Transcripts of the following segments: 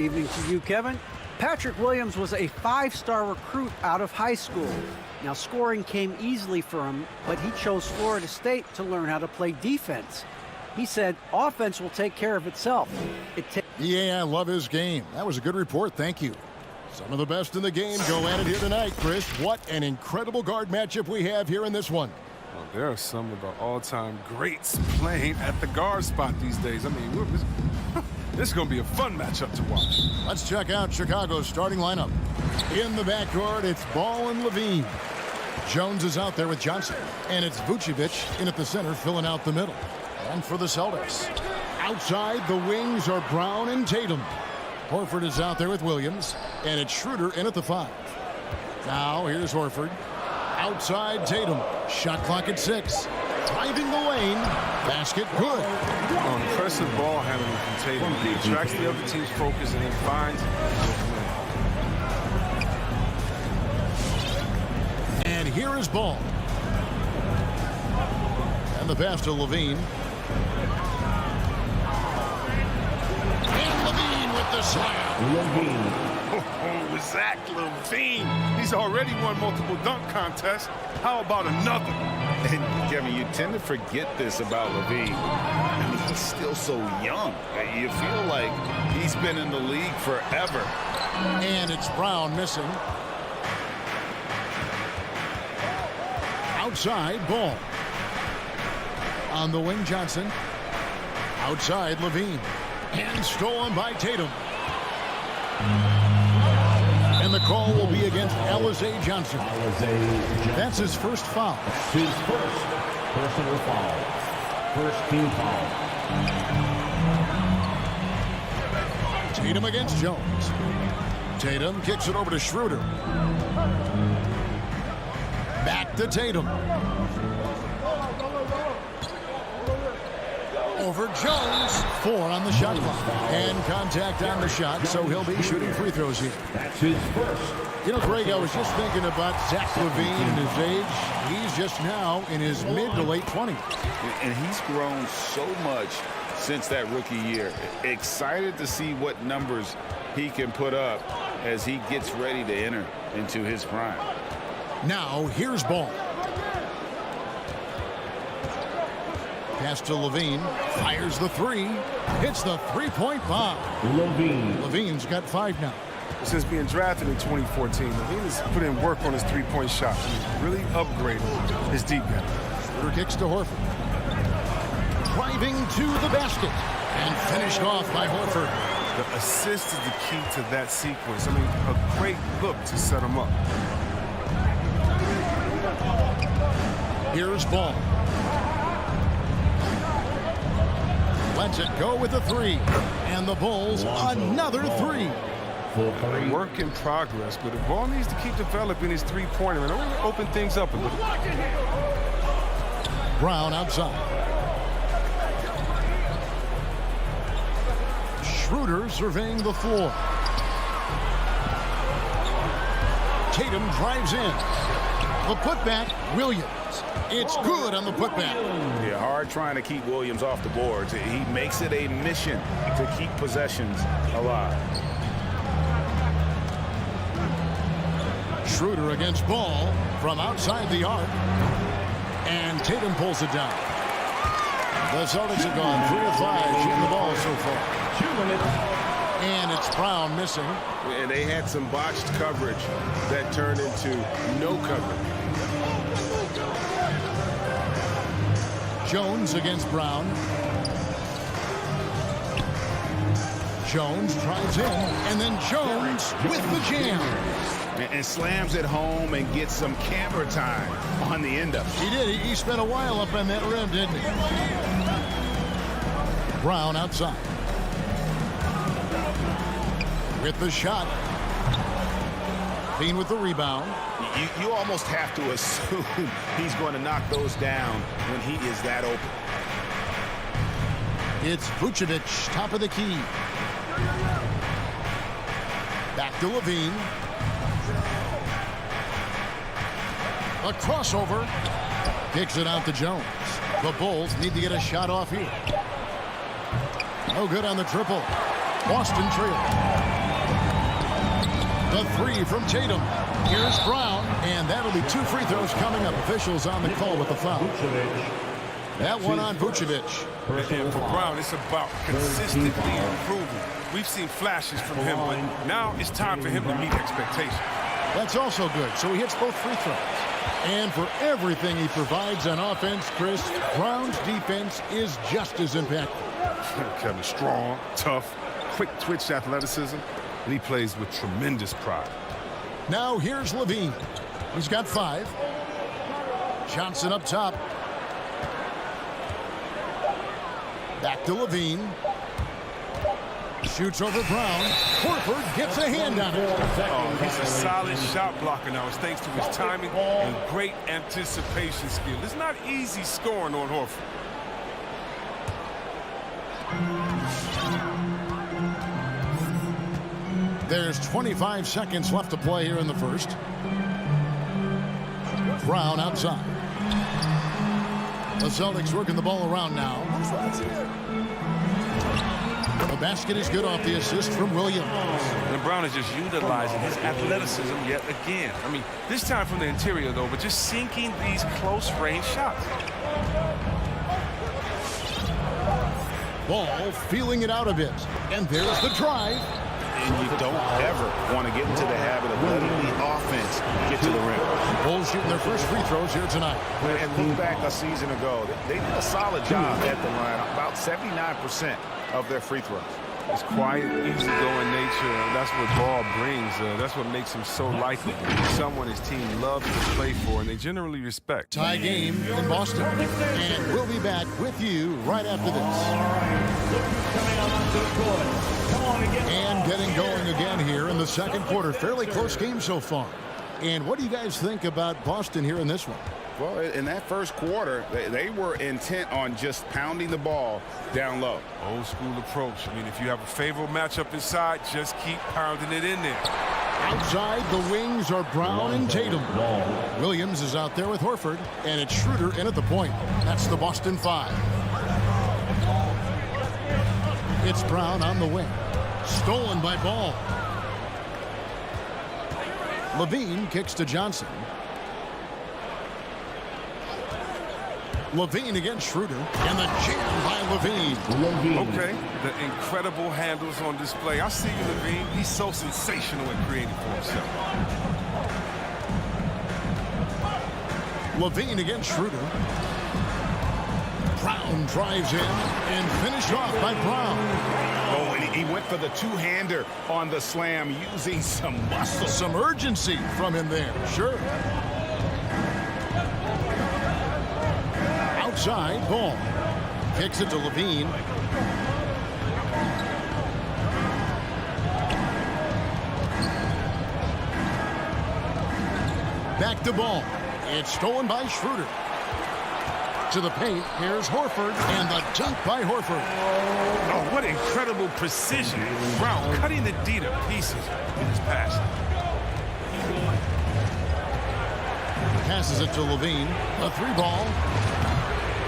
Evening to you, Kevin. Patrick Williams was a five-star recruit out of high school. Now, scoring came easily for him, but he chose Florida State to learn how to play defense. He said offense will take care of itself. Yeah, I love his game. That was a good report. Thank you. Some of the best in the game go at it here tonight, Chris. What an incredible guard matchup we have here in this one. Well, there are some of the all-time greats playing at the guard spot these days. I mean, this is going to be a fun matchup to watch. Let's check out Chicago's starting lineup. In the backcourt, it's Ball and Levine. Jones is out there with Johnson. And it's Vucevic in at the center, filling out the middle. And for the Celtics, outside the wings are Brown and Tatum. Horford is out there with Williams. And it's Schroeder in at the 5. Now here's Horford. Outside Tatum. Shot clock at 6. Driving the lane. Basket good. Impressive ball handling from Tatum. He attracts the other team's focus and then finds. And here is Ball. And the pass to Levine. And Levine with the slam. Levine. Oh, Zach Levine. He's already won multiple dunk contests. How about another? And Kevin, you tend to forget this about Levine. I mean, he's still so young. You feel like he's been in the league forever. And it's Brown missing. Outside, Ball. On the wing, Johnson. Outside, Levine. And stolen by Tatum. And the call will be against Alizé Johnson. That's his first foul. His first personal foul. First team foul. Tatum against Jones. Tatum kicks it over to Schroeder. Back to Tatum. Over Jones. 4 on the shot clock. And contact on the shot, so he'll be shooting free throws here. That's his first. You know, Greg, I was just thinking about Zach Levine and his age. He's just now in his mid to late 20s. And he's grown so much since that rookie year. Excited to see what numbers he can put up as he gets ready to enter into his prime. Now, here's Ball. Pass to Levine. Fires the 3. Hits the three-point bomb. Levine. Levine's got 5 now. Since being drafted in 2014, Levine has put in work on his three-point shot. He's really upgraded his deep game. Schroeder kicks to Horford. Driving to the basket. And finished off by Horford. The assist is the key to that sequence. I mean, a great look to set him up. Here's Ball. Lets it go with the 3. And the Bulls, another 3. Work in progress, but the ball needs to keep developing his three-pointer and only open things up a little. Brown outside. Schroeder surveying the floor. Tatum drives in. The putback, Williams. It's good on the putback. Yeah, hard trying to keep Williams off the boards. He makes it a mission to keep possessions alive. Schroeder against Ball from outside the arc. And Tatum pulls it down. The Celtics have gone 3 of 5 shooting the ball so far. 2 minutes. And it's Brown missing. And they had some botched coverage that turned into no coverage. Jones against Brown. Jones drives in, and then Jones with the jam. And slams it home and gets some camera time on the end of it. He did. He spent a while up on that rim, didn't he? Brown outside. With the shot. Bean with the rebound. You almost have to assume he's going to knock those down when he is that open. It's Vucevic, top of the key. Back to Levine. A crossover. Kicks it out to Jones. The Bulls need to get a shot off here. No good on the triple. Boston trail. The three from Tatum. Here's Brown, and that'll be 2 free throws coming up. Officials on the call with the foul. That one on Vucevic. And for Brown, it's about consistently improving. We've seen flashes from him, but now it's time for him to meet expectations. That's also good. So he hits both free throws. And for everything he provides on offense, Chris, Brown's defense is just as impactful. Kevin, strong, tough, quick twitch athleticism, and he plays with tremendous pride. Now here's Levine. He's got 5. Johnson up top. Back to Levine. Shoots over Brown. Horford gets a hand on it. Oh, he's a solid shot blocker now. It's thanks to his timing and great anticipation skill. It's not easy scoring on Horford. There's 25 seconds left to play here in the first. Brown outside. The Celtics working the ball around now. The basket is good off the assist from Williams. And Brown is just utilizing his athleticism yet again. I mean, this time from the interior, though, but just sinking these close-range shots. Ball feeling it out a bit. And there's the drive. And you don't ever want to get into the habit of letting the offense get to the rim. Bulls shooting their first free throws here tonight. And look back a season ago, they did a solid job at the line, about 79% of their free throws. His quiet, easygoing nature, and that's what Ball brings. That's what makes him so likable. Someone his team loves to play for, and they generally respect. Tie game in Boston. And we'll be back with you right after this. And getting going again here in the second quarter. Fairly close game so far. And what do you guys think about Boston here in this one? Well, in that first quarter, they were intent on just pounding the ball down low. Old school approach. I mean, if you have a favorable matchup inside, just keep pounding it in there. Outside, the wings are Brown and Tatum. Williams is out there with Horford, and it's Schroeder in at the point. That's the Boston 5. It's Brown on the wing. Stolen by Ball. Levine kicks to Johnson. Levine against Schroeder. And the jam by Levine. Okay, the incredible handles on display. I see you, Levine. He's so sensational at creating for himself. Levine against Schroeder. Brown drives in and finished off by Brown. Oh, and he went for the two-hander on the slam, using some muscle. Some urgency from him there, sure. Outside, Ball. Kicks it to Levine. Back to Ball. It's stolen by Schroeder. To the paint, here's Horford, and the dunk by Horford. Oh, what incredible precision. Brown cutting the D to pieces in his pass. Passes it to Levine. A 3-ball.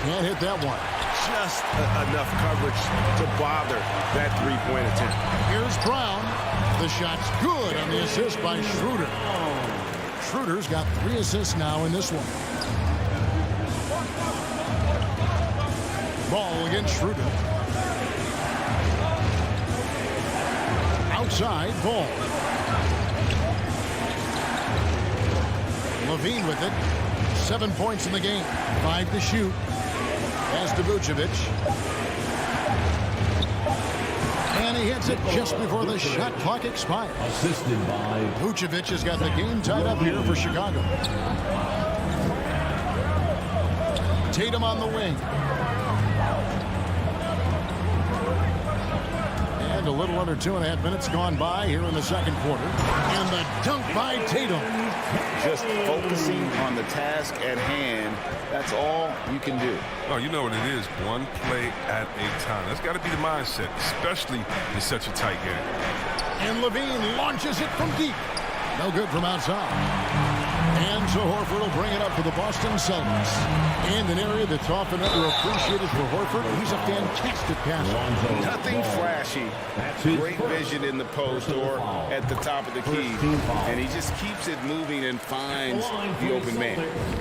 Can't hit that one. Just enough coverage to bother that three-point attempt. Here's Brown. The shot's good on the assist by Schroeder. Schroeder's got 3 assists now in this one. Ball against Schroeder. Outside, Ball. Levine with it. 7 points in the game. 5 to shoot. Pass to Vucevic. And he hits it just before the shot clock expires. Assisted by Vucevic has got the game tied up here for Chicago. Tatum on the wing. And a little under 2.5 minutes gone by here in the second quarter. And the dunk by Tatum. Just focusing on the task at hand, that's all you can do. Oh, you know what it is. One play at a time. That's got to be the mindset, especially in such a tight game. And Levine launches it from deep. No good from outside. And so Horford will bring it up for the Boston Celtics. And an area that's often underappreciated for Horford, he's a fantastic passer. Nothing flashy. Great vision in the post or at the top of the key. And he just keeps it moving and finds the open man.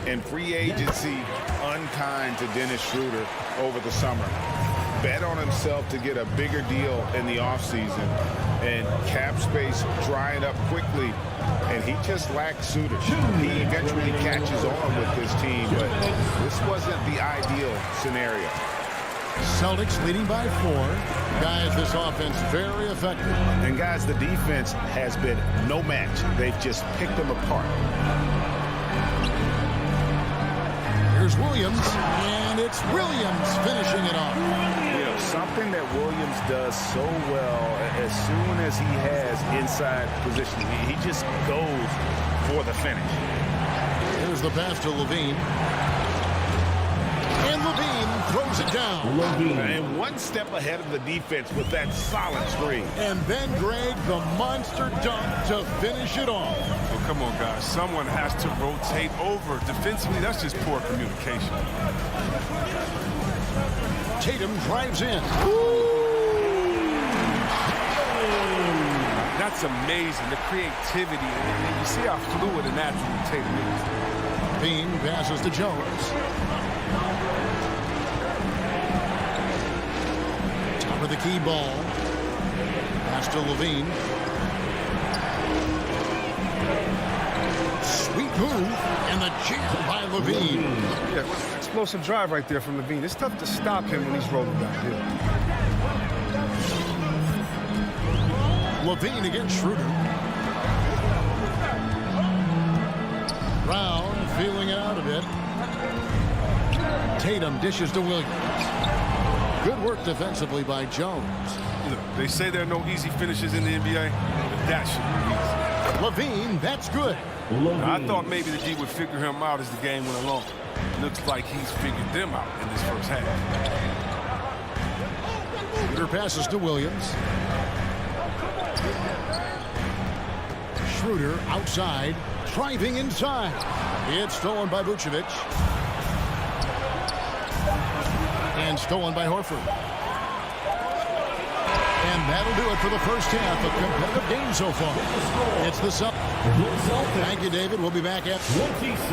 And free agency, unkind to Dennis Schroeder over the summer. Bet on himself to get a bigger deal in the offseason. And cap space drying up quickly. And he just lacks suitors. He eventually catches on with this team, but this wasn't the ideal scenario. Celtics leading by 4. Guys, this offense very effective. And guys, the defense has been no match. They've just picked them apart. Here's Williams, and it's Williams finishing it off. You know, something that Williams does so well as soon as he has inside position, he just goes for the finish. Here's the pass to Levine. And Levine throws it down. And one step ahead of the defense with that solid screen. And then Greg, the monster dunk to finish it off. Well, come on, guys. Someone has to rotate over. Defensively, that's just poor communication. Tatum drives in. That's amazing, the creativity. And you see how fluid and natural Tatum is. Bean passes to Jones. Top of the key ball. Pass to Levine. Sweet move, and the jam by Levine. Yeah, explosive drive right there from Levine. It's tough to stop him when he's rolling downhill. Levine against Schroeder. Brown feeling it out a bit. Tatum dishes to Williams. Good work defensively by Jones. You know, they say there are no easy finishes in the NBA, but that should be easy. Levine, that's good. Now, I thought maybe the D would figure him out as the game went along. Looks like he's figured them out in this first half. Schroeder passes to Williams. Schroeder outside, driving inside. It's stolen by Vucevic. And stolen by Horford. And that'll do it for the first half. A competitive game so far. It's the Celtics. Thank you, David. We'll be back at 26.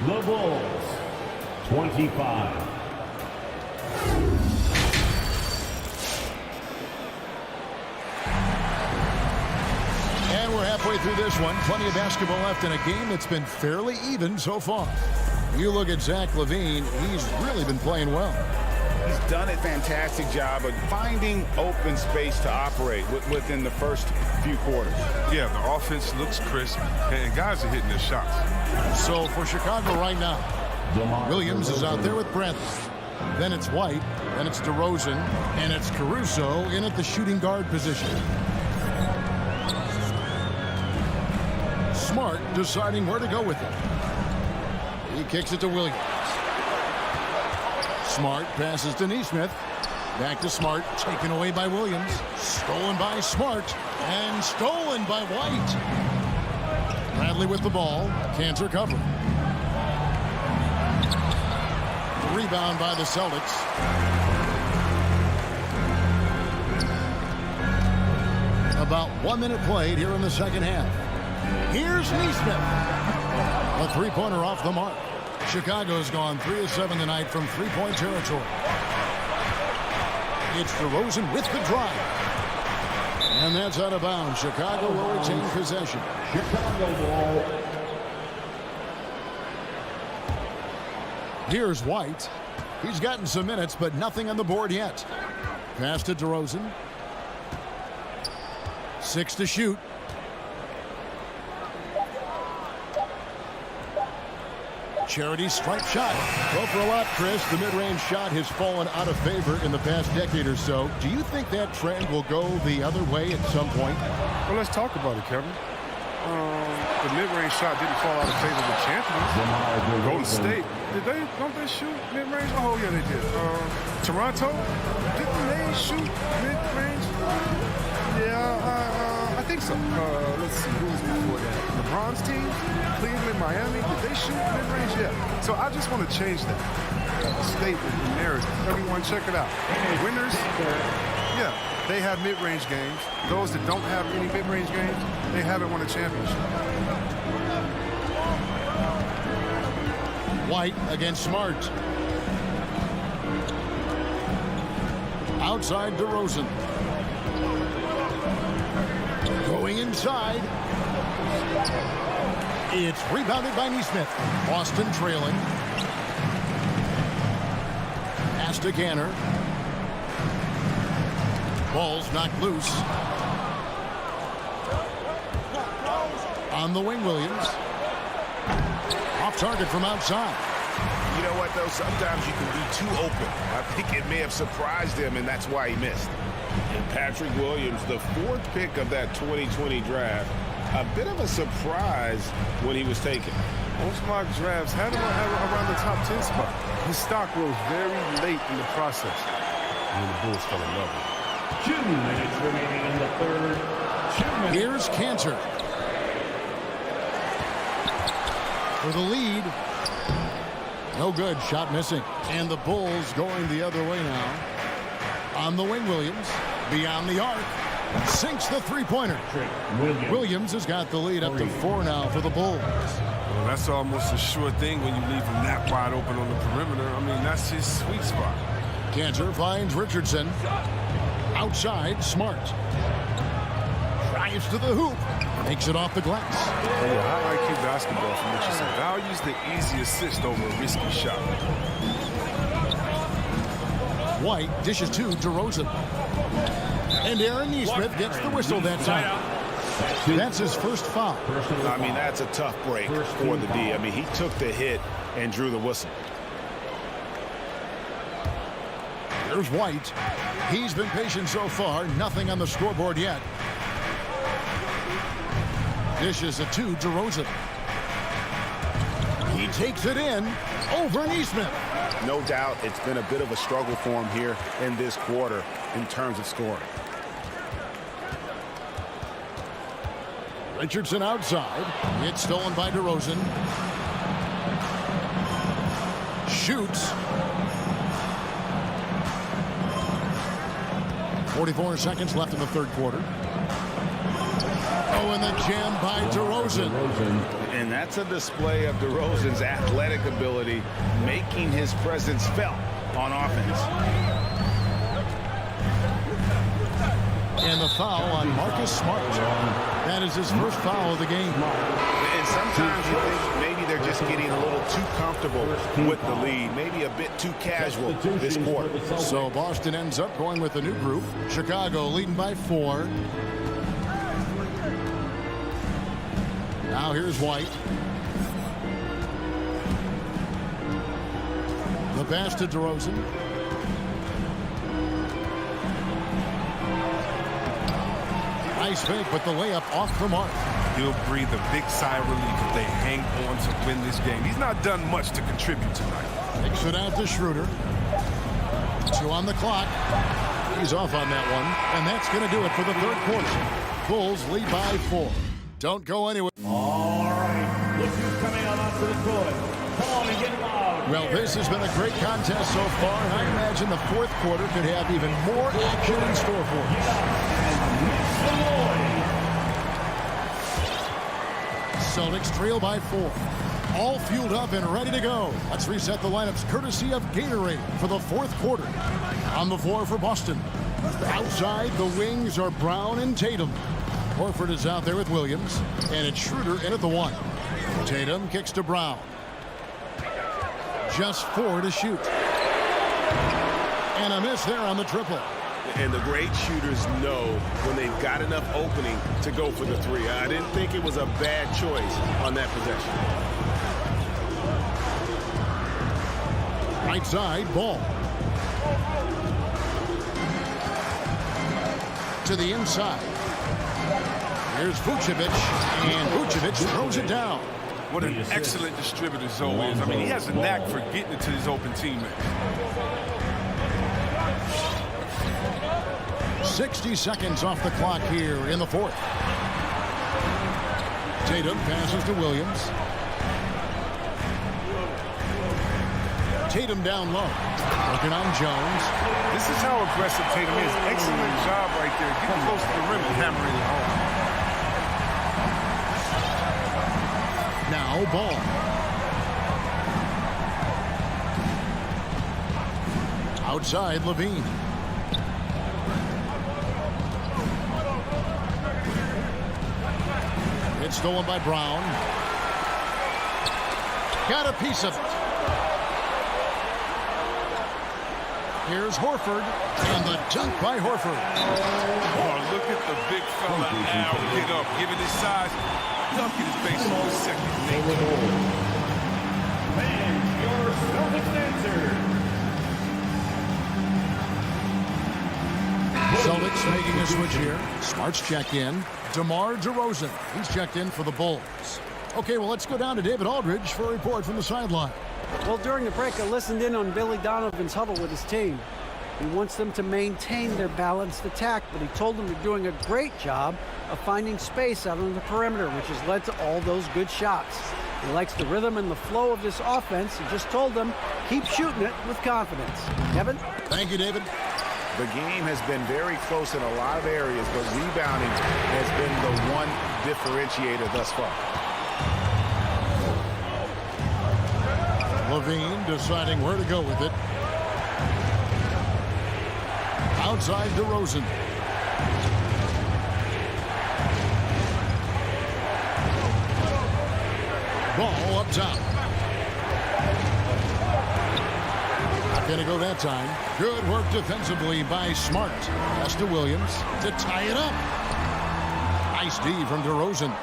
The Bulls. 25. And we're halfway through this one. Plenty of basketball left in a game that's been fairly even so far. You look at Zach LaVine, he's really been playing well. He's done a fantastic job of finding open space to operate within the first few quarters. Yeah, the offense looks crisp, and guys are hitting their shots. So for Chicago right now, Williams is out there with Bradley. Then it's White, then it's DeRozan, and it's Caruso in at the shooting guard position. Smart deciding where to go with it. He kicks it to Williams. Smart passes to Nesmith. Back to Smart, taken away by Williams. Stolen by Smart, and stolen by White. Bradley with the ball, can't recover. Rebound by the Celtics. About 1 minute played here in the second half. Here's Nesmith. A three-pointer off the mark. Chicago's gone 3 of 7 tonight from three-point territory. It's DeRozan with the drive. And that's out of bounds. Chicago will retain possession. Chicago ball. Here's White. He's gotten some minutes, but nothing on the board yet. Pass to DeRozan. 6 to shoot. Charity stripe shot. Go for a lot, Chris. The mid-range shot has fallen out of favor in the past decade or so. Do you think that trend will go the other way at some point? Well, let's talk about it, Kevin. The mid-range shot didn't fall out of favor with champions. Golden State, don't they shoot mid-range? Oh, yeah, they did. Toronto, didn't they shoot mid-range? Yeah, I think so. Let's see, who was before that? LeBron's team, Cleveland, Miami, did they shoot mid-range? Yeah. So I just want to change that statement and narrative. Everyone check it out. Winners, yeah, they have mid-range games. Those that don't have any mid-range games, they haven't won a championship. White against Smart. Outside DeRozan. Going inside. It's rebounded by Neesmith. Boston trailing. Pass to Ganner. Ball's knocked loose. On the wing, Williams. Off target from outside. You know what, though? Sometimes you can be too open. I think it may have surprised him, and that's why he missed. And Patrick Williams, the 4th pick of that 2020 draft, a bit of a surprise when he was taken. Most mock drafts had him around the top 10 spot. His stock rose very late in the process. And the Bulls fell in love with him. 2 minutes remaining in the third. 2 minutes. Here's Cantor. For the lead. No good. Shot missing. And the Bulls going the other way now. On the wing, Williams. Beyond the arc. Sinks the three-pointer. Williams has got the lead up to 4 now for the Bulls. Well, that's almost a sure thing when you leave him that wide open on the perimeter. I mean, that's his sweet spot. Cantor finds Richardson. Outside, Smart. Drives to the hoop. Takes it off the glass. Yeah, high IQ basketball from Richardson values the easy assist over a risky shot. White dishes to DeRozan. And Aaron Neesmith gets the whistle that time. That's his first foul. I mean, that's a tough break for the D. I mean, he took the hit and drew the whistle. There's White. He's been patient so far. Nothing on the scoreboard yet. Dishes it to DeRozan. He takes it in over Neesmith. No doubt it's been a bit of a struggle for him here in this quarter in terms of scoring. Richardson outside. It's stolen by DeRozan. Shoots. 44 seconds left in the third quarter. Oh, and the jam by DeRozan. And that's a display of DeRozan's athletic ability, making his presence felt on offense. And the foul on Marcus Smart. That is his first foul of the game. And sometimes you think maybe they're just getting a little too comfortable with the lead, maybe a bit too casual this quarter. So Boston ends up going with a new group. Chicago leading by 4. Now here's White. The pass to DeRozan. Nice fake, but the layup off the mark. He'll breathe a big sigh of relief if they hang on to win this game. He's not done much to contribute tonight. Takes it out to Schroeder. 2 on the clock. He's off on that one, and that's going to do it for the third quarter. Bulls lead by 4. Don't go anywhere. All right, look who's coming out onto the court. Come on and get loud. Well, this has been a great contest so far, and I imagine the fourth quarter could have even more action in store for us. Celtics trail by 4. All fueled up and ready to go. Let's reset the lineups courtesy of Gatorade for the fourth quarter. On the floor for Boston. Outside, the wings are Brown and Tatum. Horford is out there with Williams, and it's Schroeder in at the 1. Tatum kicks to Brown. Just 4 to shoot. And a miss there on the triple. And the great shooters know when they've got enough opening to go for the 3. I didn't think it was a bad choice on that possession. Right side, Ball. To the inside. Here's Vucevic, and Vucevic throws it down. What an excellent distributor Zoe is. I mean, he has a knack for getting it to his open teammates. 60 seconds off the clock here in the fourth. Tatum passes to Williams. Tatum down low. Working on Jones. This is how aggressive Tatum is. Excellent job right there. Getting close to the rim and hammering it home. Now Ball. Outside Levine. It's stolen by Brown. Got a piece of it. Here's Horford, and the dunk by Horford. Oh, look at the big fella now. Get up, given his size. Dunking his base on the second nature. And your Celtics answer. Celtics making a switch here. Smart's checked in. DeMar DeRozan, he's checked in for the Bulls. Okay, well, let's go down to David Aldridge for a report from the sideline. Well, during the break, I listened in on Billy Donovan's huddle with his team. He wants them to maintain their balanced attack, but he told them they're doing a great job of finding space out on the perimeter, which has led to all those good shots. He likes the rhythm and the flow of this offense. He just told them, keep shooting it with confidence. Kevin? Thank you, David. The game has been very close in a lot of areas, but rebounding has been the one differentiator thus far. Levine deciding where to go with it. Outside DeRozan. Ball up top. Not going to go that time. Good work defensively by Smart. Pass to Williams to tie it up. Nice D from DeRozan.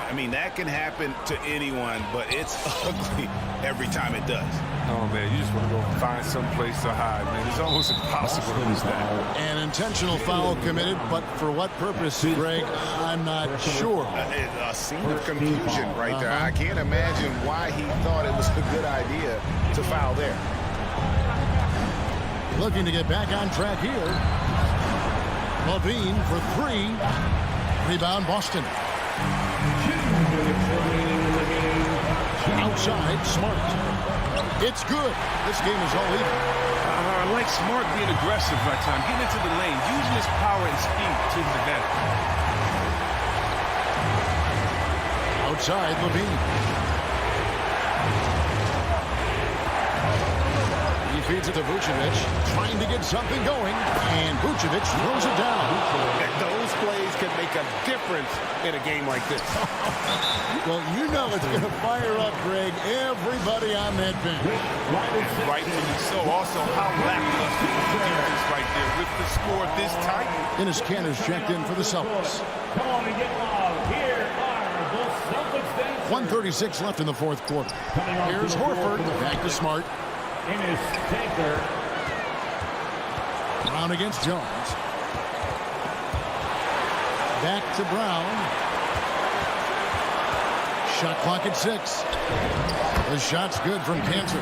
I mean, that can happen to anyone, but it's ugly every time it does. Oh, man, you just want to go find some place to hide, man. It's almost impossible to lose that. An intentional foul committed, but for what purpose, Greg, I'm not sure. A scene of confusion right there. I can't imagine why he thought it was a good idea to foul there. Looking to get back on track here. Levine for three. Rebound, Boston. Outside, Smart. It's good. This game is all even. I like Smart being aggressive right time, getting into the lane, using his power and speed to his advantage. Outside, Levine. He feeds it to Vucevic, trying to get something going, and Vucevic throws it down. Those plays can make a difference in a game like this. Well, you know it's going to fire up, Greg, everybody on that bench. Rightfully so. Also, how lackluster is the defense right there with the score this tight. Dennis Cantor's checked in for the Celtics. Come on and get loud. Here are the Celtics dancers. 1:36 left in the fourth quarter. Here's Horford, back to Smart. In his tanker. Brown against Jones. Back to Brown. Shot clock at 6. The shot's good from Cantor.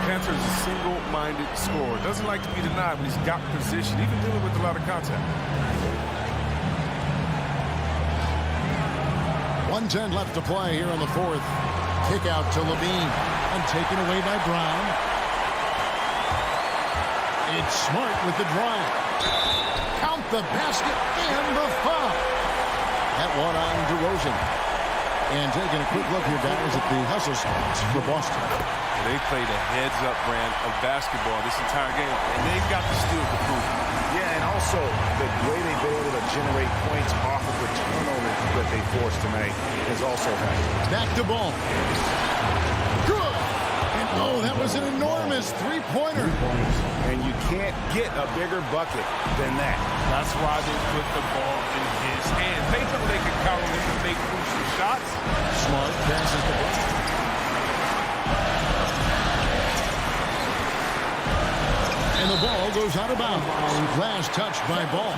Cantor is a single-minded scorer. Doesn't like to be denied, but he's got position, even dealing with a lot of contact. 1:10 left to play here in the fourth. Kick out to Levine and taken away by Brown. It's Smart with the drive. Count the basket and the foul. That one on DeRozan. And taking a quick look here, guys, at the hustle spots for Boston. They played a heads-up brand of basketball this entire game, and they've got the steal to prove it. Yeah, and also the way they've been able to generate points off of the turnovers that they forced tonight is also helpful. Back to Ball. Good. And oh, that was an enormous three-pointer. And you can't get a bigger bucket than that. That's why they put the ball in his hands. They know they can count on him to make crucial shots. Smart passes the ball. And the ball goes out of bounds. Last touched by Ball.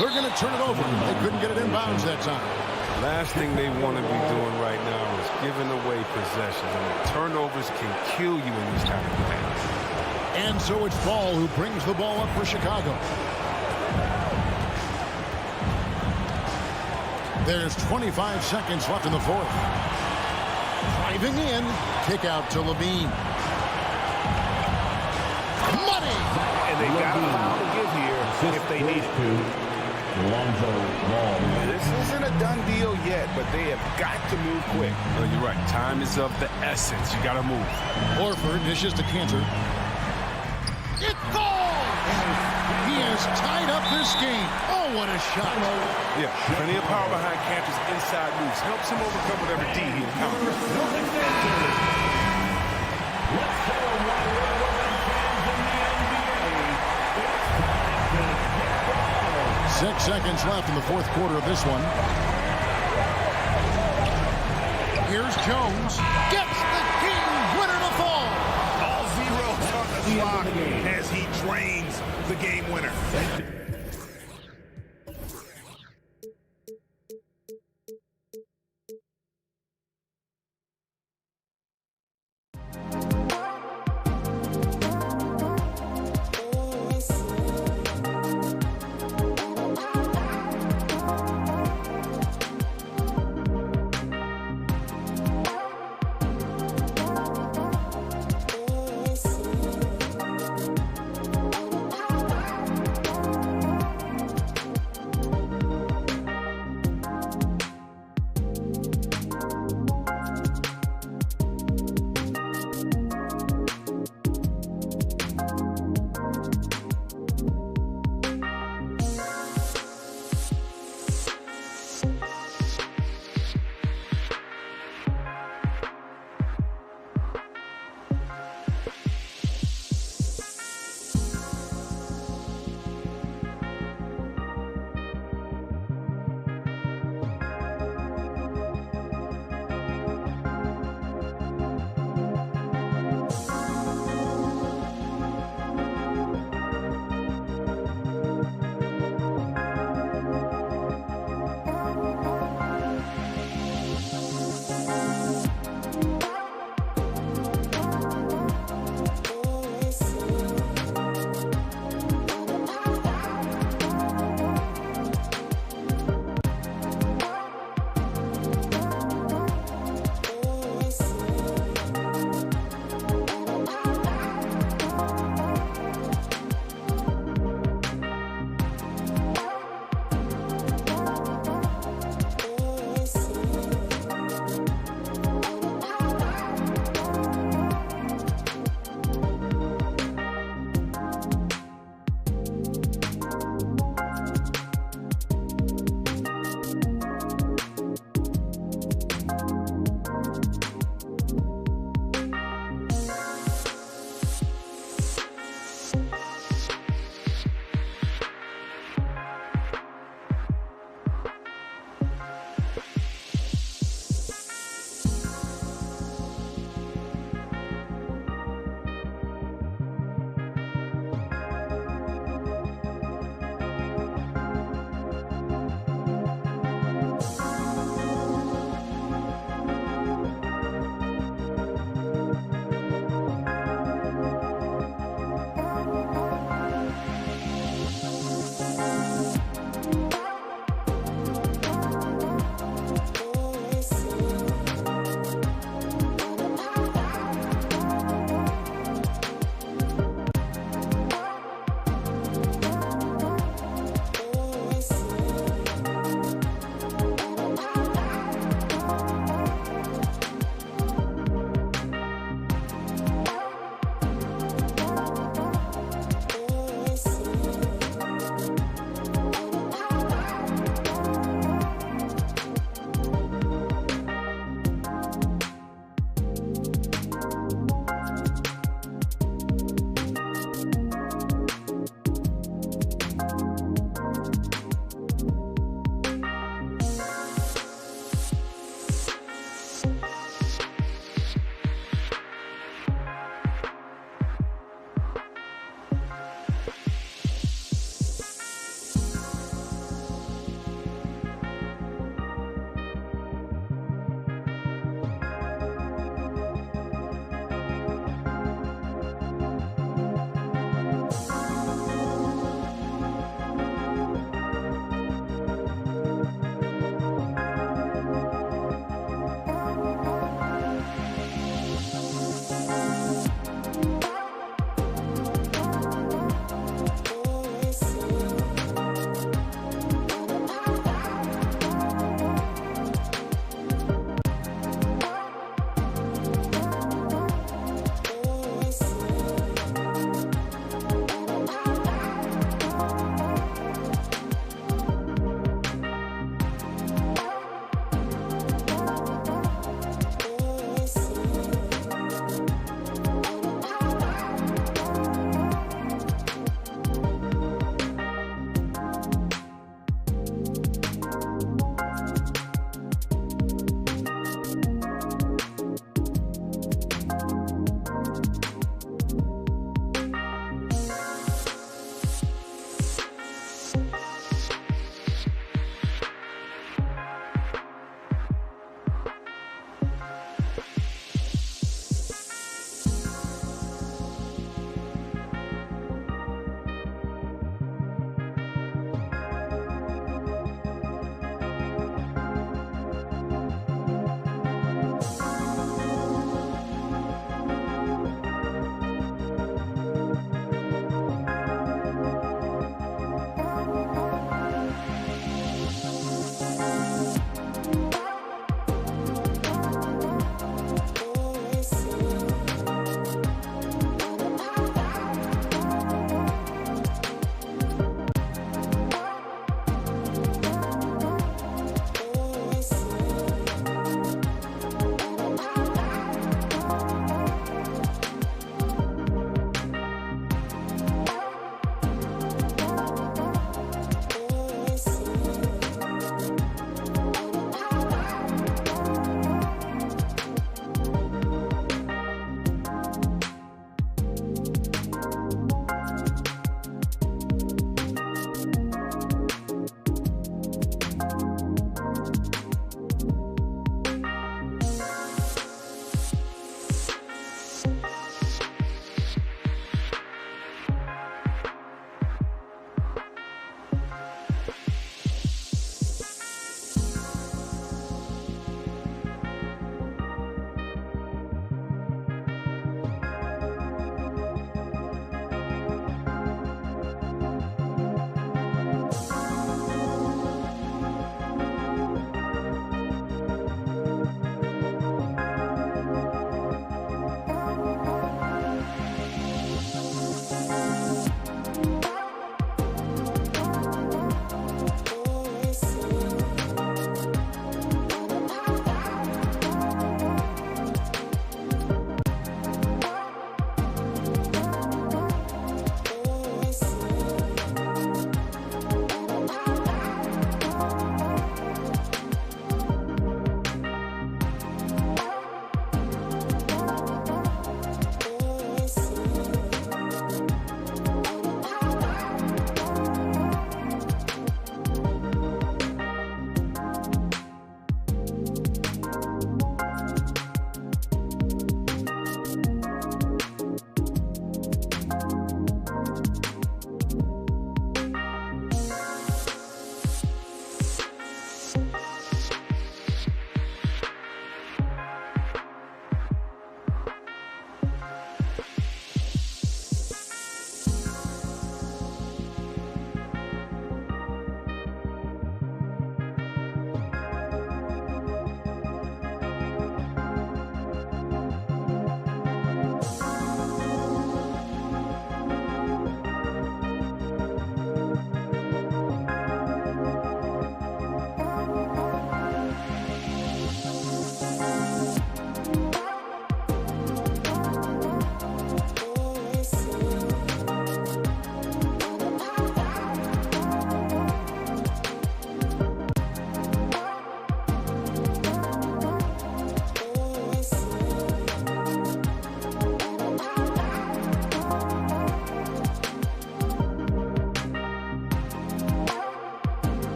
They're going to turn it over. They couldn't get it in bounds that time. Last thing they want to be doing right now is giving away possessions. I mean, turnovers can kill you in these kind of games. And so it's Ball who brings the ball up for Chicago. There's 25 seconds left in the fourth. Driving in, kick out to Levine. Money! And they got a foul to give here if they need it. Lonzo Ball. This isn't a done deal yet, but they have got to move quick. No, you're right. Time is of the essence. You got to move. Horford dishes to Cantor. It falls! He has tied up this game. Oh, what a shot. Yeah, plenty of power behind Cantor's inside moves. Helps him overcome whatever D he encounters. 6 seconds left in the fourth quarter of this one. Here's Jones. Gets the game winner to fall. All zeros on the clock as he drains the game winner.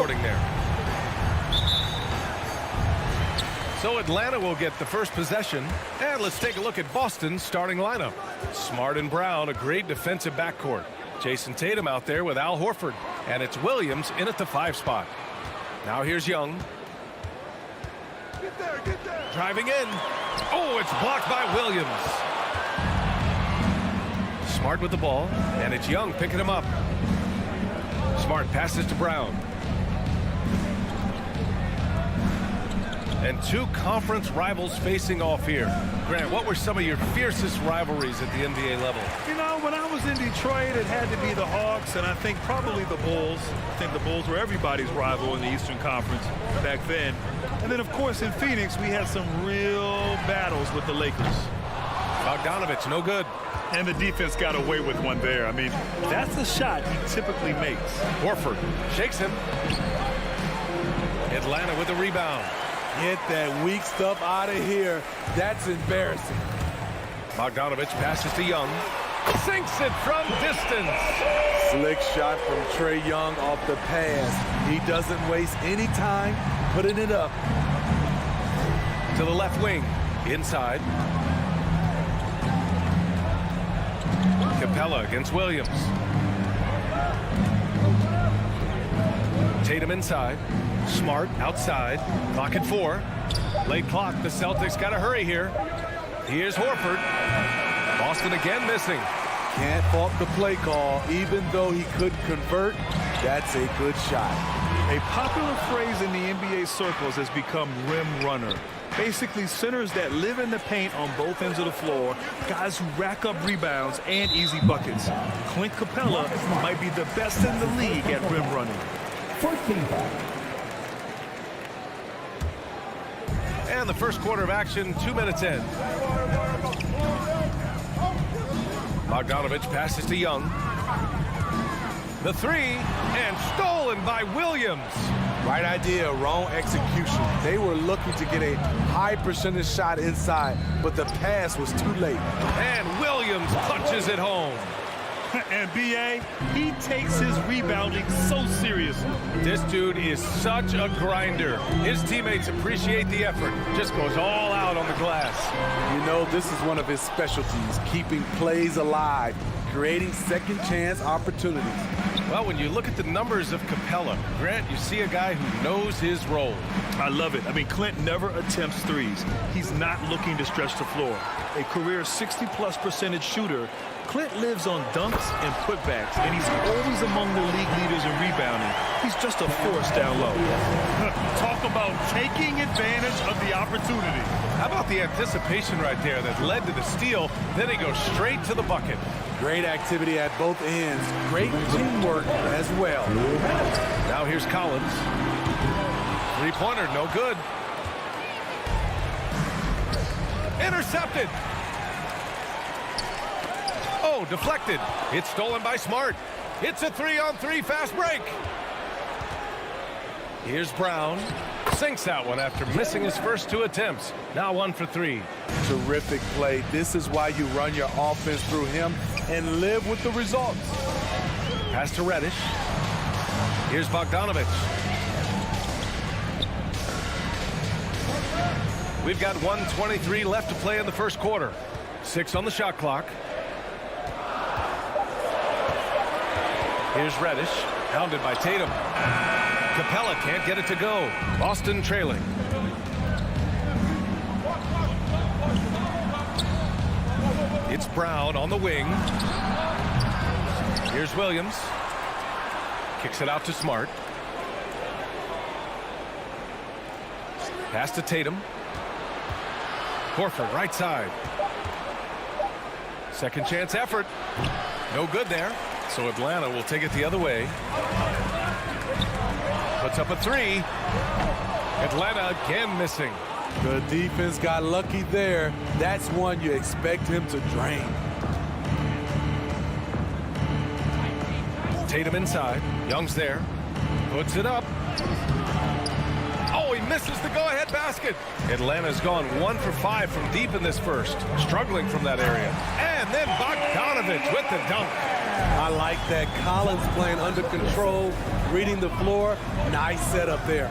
supporting there. So Atlanta will get the first possession. And let's take a look at Boston's starting lineup. Smart and Brown, a great defensive backcourt. Jason Tatum out there with Al Horford. And it's Williams in at the 5 spot. Now here's Young. Get there. Driving in. Oh, it's blocked by Williams. Smart with the ball. And it's Young picking him up. Smart passes to Brown. And 2 conference rivals facing off here. Grant, what were some of your fiercest rivalries at the NBA level? You know, when I was in Detroit, it had to be the Hawks, and I think probably the Bulls. I think the Bulls were everybody's rival in the Eastern Conference back then. And then, of course, in Phoenix, we had some real battles with the Lakers. Bogdanovich, no good. And the defense got away with one there. I mean, that's a shot he typically makes. Horford shakes him. Atlanta with the rebound. Get that weak stuff out of here. That's embarrassing. Bogdanovich passes to Young. Sinks it from distance. Slick shot from Trae Young off the pass. He doesn't waste any time putting it up. To the left wing. Inside. Capella against Williams. Tatum inside. Smart outside. Clock at 4. Late clock. The Celtics got to hurry here. Here's Horford. Boston again missing. Can't fault the play call. Even though he could convert, that's a good shot. A popular phrase in the NBA circles has become rim runner. Basically, centers that live in the paint on both ends of the floor, guys who rack up rebounds and easy buckets. Clint Capella might be the best in the league at rim running. 14 foul. And the first quarter of action, 2 minutes in. Bogdanovich passes to Young. The 3, and stolen by Williams. Right idea, wrong execution. They were looking to get a high percentage shot inside, but the pass was too late. And Williams punches it home. And B.A., he takes his rebounding so seriously. This dude is such a grinder. His teammates appreciate the effort. Just goes all out on the glass. You know, this is one of his specialties, keeping plays alive, creating second chance opportunities. Well, when you look at the numbers of Capella, Grant, you see a guy who knows his role. I love it. I mean, Clint never attempts threes. He's not looking to stretch the floor. A career 60+% shooter, Clint lives on dunks and putbacks, and he's always among the league leaders in rebounding. He's just a force down low. Talk about taking advantage of the opportunity. How about the anticipation right there that led to the steal? Then he goes straight to the bucket. Great activity at both ends. Great teamwork as well. Now here's Collins. Three-pointer, no good. Intercepted. Oh, deflected. It's stolen by Smart. It's a 3-on-3 fast break. Here's Brown. Sinks that one after missing his first 2 attempts. Now 1 for 3. Terrific play. This is why you run your offense through him and live with the results. Pass to Reddish. Here's Bogdanovich. We've got 1:23 left to play in the first quarter. 6 on the shot clock. Here's Reddish, hounded by Tatum. Capella can't get it to go. Boston trailing. It's Brown on the wing. Here's Williams. Kicks it out to Smart. Pass to Tatum. Horford, right side. Second chance effort. No good there. So Atlanta will take it the other way. Puts up a 3. Atlanta again missing. The defense got lucky there. That's one you expect him to drain. Tatum inside. Young's there. Puts it up. Oh, he misses the go-ahead basket. Atlanta's gone 1 for 5 from deep in this first. Struggling from that area. And then Bogdanovich with the dunk. I like that. Collins playing under control, reading the floor. Nice setup there.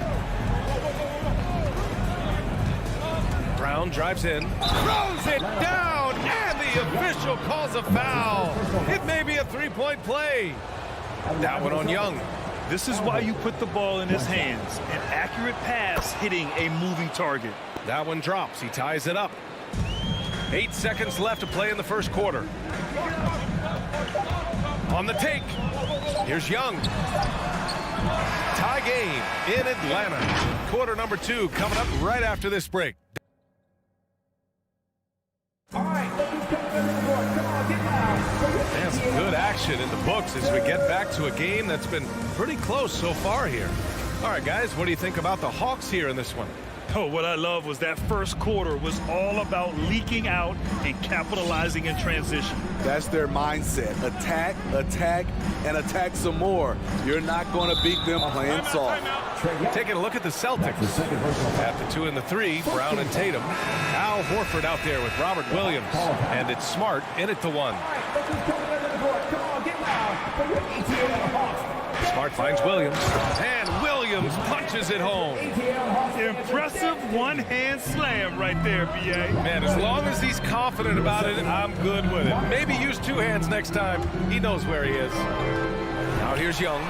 Brown drives in, throws it down, and the official calls a foul. It may be a three-point play. That one on Young. This is why you put the ball in his hands. An accurate pass hitting a moving target. That one drops. He ties it up. 8 seconds left to play in the first quarter. On the take. Here's Young. Tie game in Atlanta. Quarter number 2 coming up right after this break. And some good action in the books as we get back to a game that's been pretty close so far here. All right, guys, what do you think about the Hawks here in this one? Oh, what I love was that first quarter was all about leaking out and capitalizing in transition. That's their mindset. Attack, attack, and attack some more. You're not going to beat them playing soft. Taking a look at the Celtics. At the 2 and the 3, Brown and Tatum. Al Horford out there with Robert Williams. And it's Smart in at the 1. Smart finds Williams. And Williams punches it home. Impressive one-hand slam right there, B.A. Man, as long as he's confident about it, I'm good with it. Maybe use 2 hands next time. He knows where he is. Now here's Young.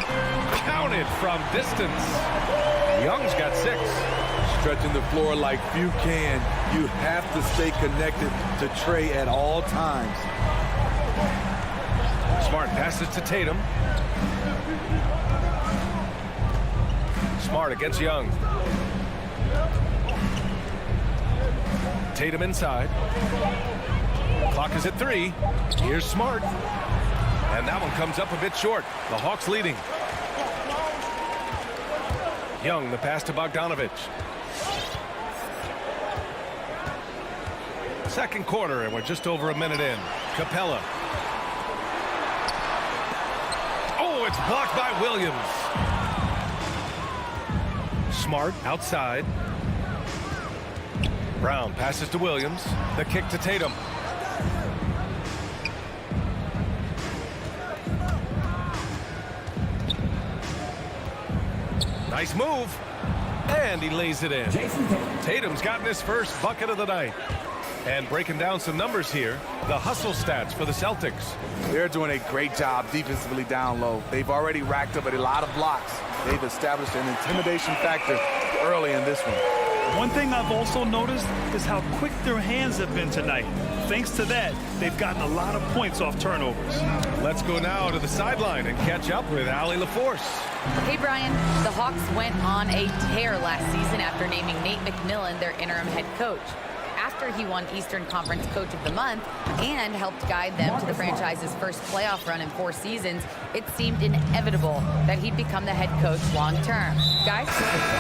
Counted from distance. Young's got 6. Stretching the floor like few can. You have to stay connected to Trey at all times. Smart passes to Tatum. Smart against Young. Tatum inside. Clock is at 3. Here's Smart. And that one comes up a bit short. The Hawks leading. Young, the pass to Bogdanovich. Second quarter, and we're just over a minute in. Capella. Oh, it's blocked by Williams. Smart outside. Brown passes to Williams. The kick to Tatum. Nice move. And he lays it in. Tatum's gotten his first bucket of the night. And breaking down some numbers here, the hustle stats for the Celtics. They're doing a great job defensively down low. They've already racked up a lot of blocks. They've established an intimidation factor early in this one. One thing I've also noticed is how quick their hands have been tonight. Thanks to that, they've gotten a lot of points off turnovers. Let's go now to the sideline and catch up with Allie LaForce. Hey, Brian. The Hawks went on a tear last season after naming Nate McMillan their interim head coach. After he won Eastern Conference Coach of the Month and helped guide them to the franchise's first playoff run in 4 seasons, it seemed inevitable that he'd become the head coach long-term. Guys?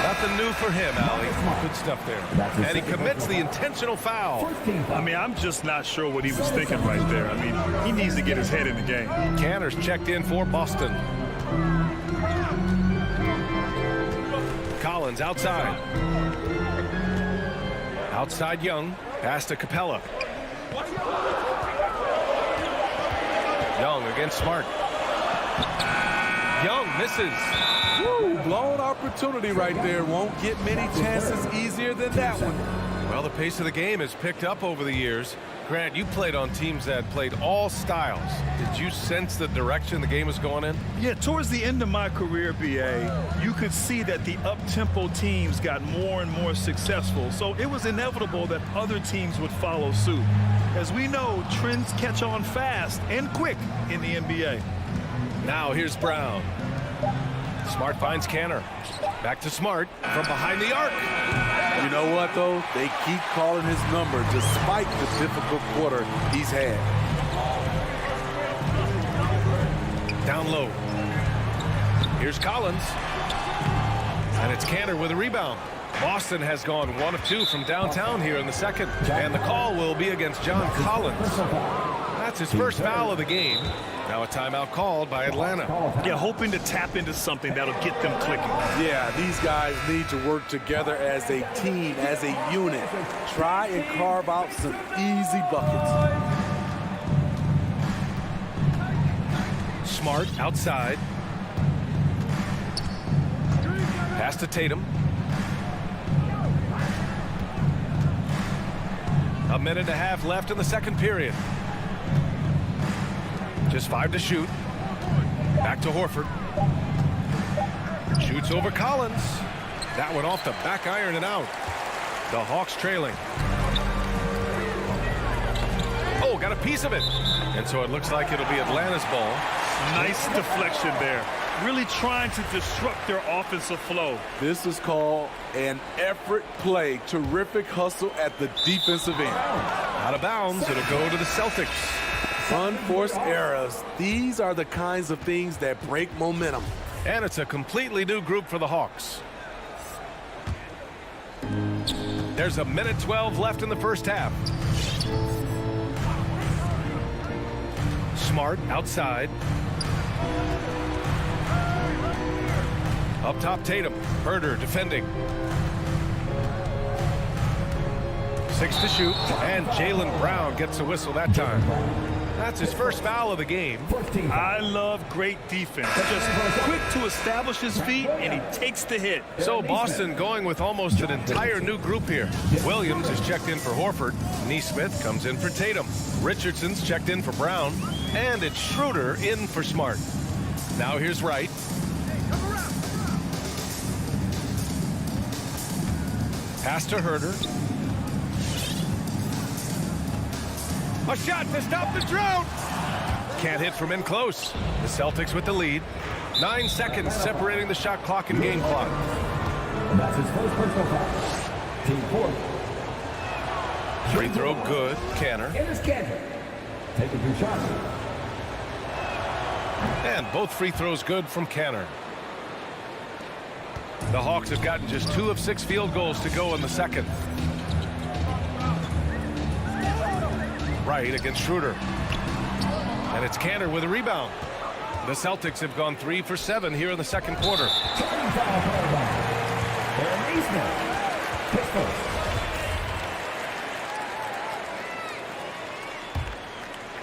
Nothing new for him, Allie. Good stuff there. And he commits the intentional foul. I mean, I'm just not sure what he was thinking right there. I mean, he needs to get his head in the game. Canner's checked in for Boston. Collins outside. Outside Young, pass to Capella. Young against Smart. Young misses. Woo, blown opportunity right there. Won't get many chances easier than that one. Well, the pace of the game has picked up over the years. Grant, you played on teams that played all styles. Did you sense the direction the game was going in? Yeah, towards the end of my career, B.A., you could see that the up-tempo teams got more and more successful, so it was inevitable that other teams would follow suit. As we know, trends catch on fast and quick in the NBA. Now here's Brown. Smart finds Canner. Back to Smart from behind the arc. You know what, though? They keep calling his number despite the difficult quarter he's had. Down low. Here's Collins. And it's Canner with a rebound. Boston has gone 1 of 2 from downtown here in the second. And the call will be against John Collins. That's his first foul of the game. Now a timeout called by Atlanta. Yeah, hoping to tap into something that'll get them clicking. Yeah, these guys need to work together as a team, as a unit. Try and carve out some easy buckets. Smart outside. Pass to Tatum. A minute and a half left in the second period. Just 5 to shoot. Back to Horford. Shoots over Collins. That one off the back iron and out. The Hawks trailing. Oh, got a piece of it. And so it looks like it'll be Atlanta's ball. Nice deflection there. Really trying to disrupt their offensive flow. This is called an effort play. Terrific hustle at the defensive end. Out of bounds. It'll go to the Celtics. Unforced errors. These are the kinds of things that break momentum. And it's a completely new group for the Hawks. There's a minute 12 left in the first half. Smart outside. Up top, Tatum. Herder defending. 6 to shoot. And Jaylen Brown gets a whistle that time. That's his first foul of the game. I love great defense. Just quick to establish his feet, and he takes the hit. So Boston going with almost an entire new group here. Williams is checked in for Horford. Nesmith comes in for Tatum. Richardson's checked in for Brown. And it's Schroeder in for Smart. Now here's Wright. Pass to Herder. A shot to stop the drought. Can't hit from in close. The Celtics with the lead. 9 seconds separating the shot clock and game clock. And that's his first personal foul. Team 4. Free throw good. Canner. Here's Canner. Taking 2 shots. And both free throws good from Canner. The Hawks have gotten just 2 of 6 field goals to go in the second. Right against Schroeder. And it's Canner with a rebound. The Celtics have gone 3 for 7 here in the second quarter.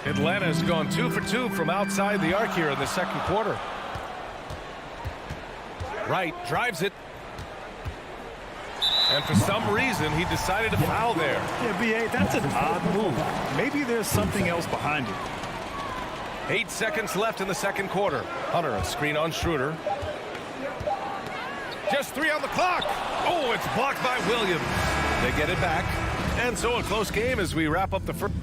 Atlanta's gone 2 for 2 from outside the arc here in the second quarter. Wright drives it. And for some reason, he decided to foul there. Yeah, B.A., that's an odd move. Maybe there's something else behind it. 8 seconds left in the second quarter. Hunter, a screen on Schroeder. Just 3 on the clock. Oh, it's blocked by Williams. They get it back. And so a close game as we wrap up the first.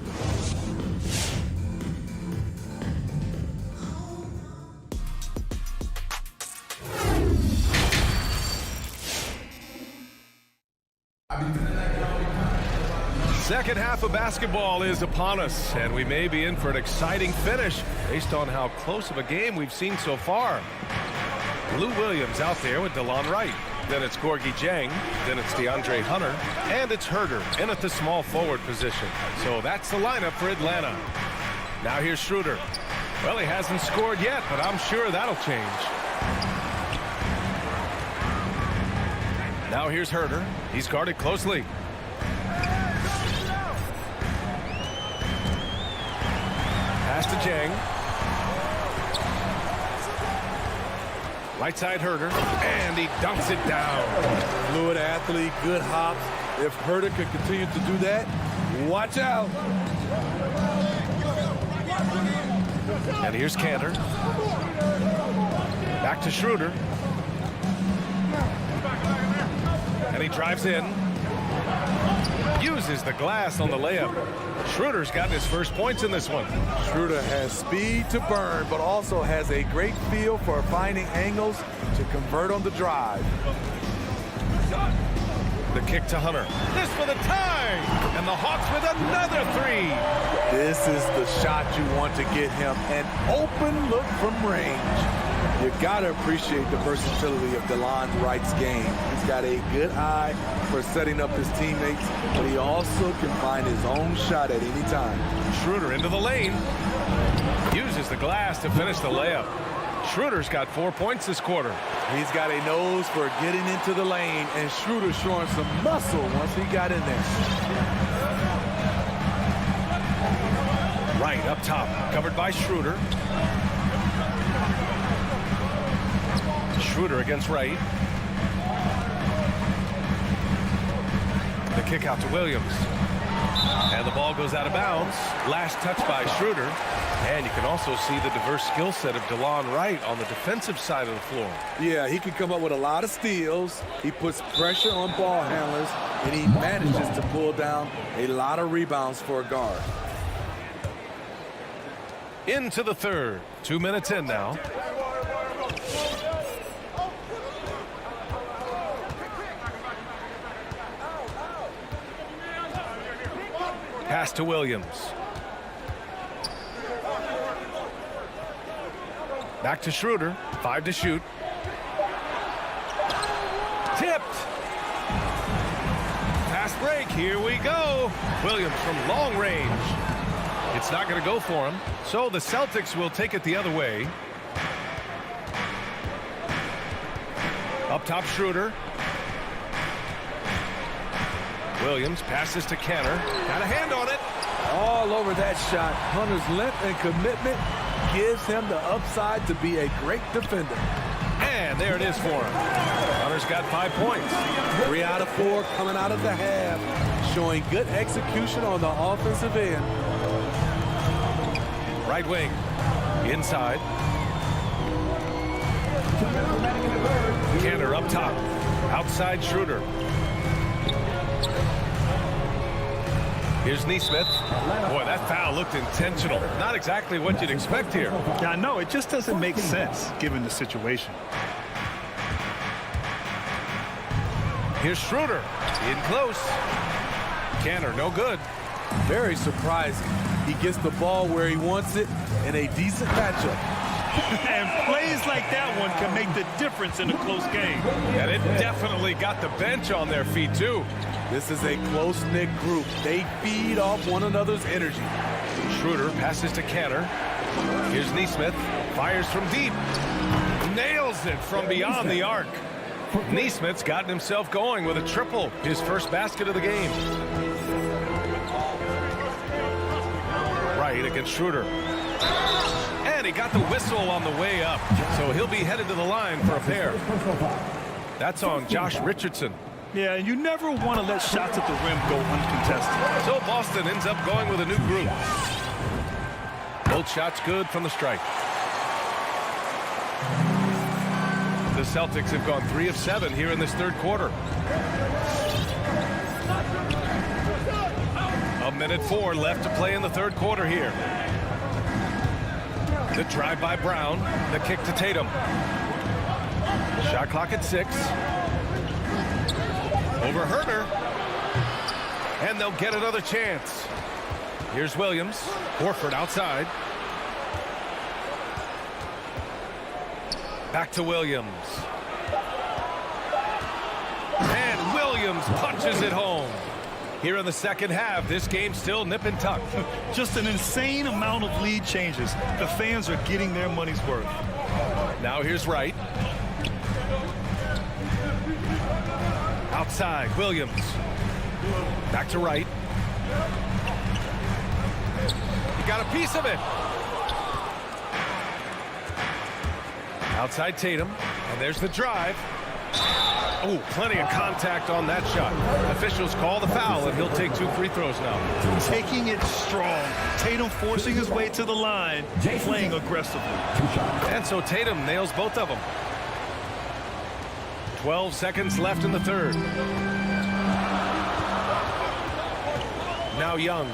Second half of basketball is upon us, and we may be in for an exciting finish based on how close of a game we've seen so far. Lou Williams out there with DeLon Wright. Then it's Gorgui Dieng. Then it's DeAndre Hunter. And it's Herder in at the small forward position. So that's the lineup for Atlanta. Now here's Schroeder. Well, he hasn't scored yet, but I'm sure that'll change. Now here's Herder. He's guarded closely. Pass to Dieng. Right side Herder, and he dunks it down. Fluid athlete, good hops. If Herder could continue to do that, watch out. And here's Cantor. Back to Schroeder. And he drives in. Uses the glass on the layup. Schroeder's gotten his first points in this one. Schroeder has speed to burn, but also has a great feel for finding angles to convert on the drive. The kick to Hunter. This for the tie! And the Hawks with another 3. This is the shot you want to get him. An open look from range. You gotta appreciate the versatility of DeLon Wright's game. He's got a good eye for setting up his teammates, but he also can find his own shot at any time. Schroeder into the lane. Uses the glass to finish the layup. Schroeder's got 4 points this quarter. He's got a nose for getting into the lane, and Schroeder showing some muscle once he got in there. Right up top, covered by Schroeder. Schroeder against Wright. kick out to Williams. And the ball goes out of bounds. Last touch by Schroeder. And you can also see the diverse skill set of DeLon Wright on the defensive side of the floor. Yeah, he can come up with a lot of steals. He puts pressure on ball handlers, and he manages to pull down a lot of rebounds for a guard. Into the third. 2 minutes in now. Pass to Williams. Back to Schroeder. 5 to shoot. Tipped. Fast break. Here we go. Williams from long range. It's not going to go for him. So the Celtics will take it the other way. Up top, Schroeder. Williams passes to Cantor. Got a hand on it. All over that shot. Hunter's length and commitment gives him the upside to be a great defender. And there it is for him. Hunter's got 5 points. 3 out of 4 coming out of the half, showing good execution on the offensive end. Right wing. Inside. Cantor up top. Outside Schroeder. Here's Neesmith. Boy, that foul looked intentional. Not exactly what you'd expect here. Yeah, I know. It just doesn't make sense given the situation. Here's Schroeder. In close. Cantor, no good. Very surprising. He gets the ball where he wants it in a decent matchup. And plays like that one can make the difference in a close game. And it definitely got the bench on their feet, too. This is a close-knit group. They feed off one another's energy. Schroeder passes to Cantor. Here's Neesmith. Fires from deep. Nails it from beyond the arc. Neesmith's gotten himself going with a triple. His first basket of the game. Right against Schroeder. And he got the whistle on the way up. So he'll be headed to the line for a pair. That's on Josh Richardson. Yeah, and you never want to let shots at the rim go uncontested. So Boston ends up going with a new group. Both shots good from the strike. The Celtics have gone 3 of 7 here in this third quarter. 1:04 left to play in the third quarter here. The drive by Brown. The kick to Tatum. Shot clock at 6. Over Herter. And they'll get another chance. Here's Williams. Horford outside. Back to Williams. And Williams punches it home. Here in the second half, this game's still nip and tuck. Just an insane amount of lead changes. The fans are getting their money's worth. Now here's Wright. Outside, Williams. Back to Wright. He got a piece of it. Outside Tatum. And there's the drive. Oh, plenty of contact on that shot. Officials call the foul, and he'll take 2 free throws now. Taking it strong. Tatum forcing his way to the line, playing aggressively. And so Tatum nails both of them. 12 seconds left in the third. Now Young.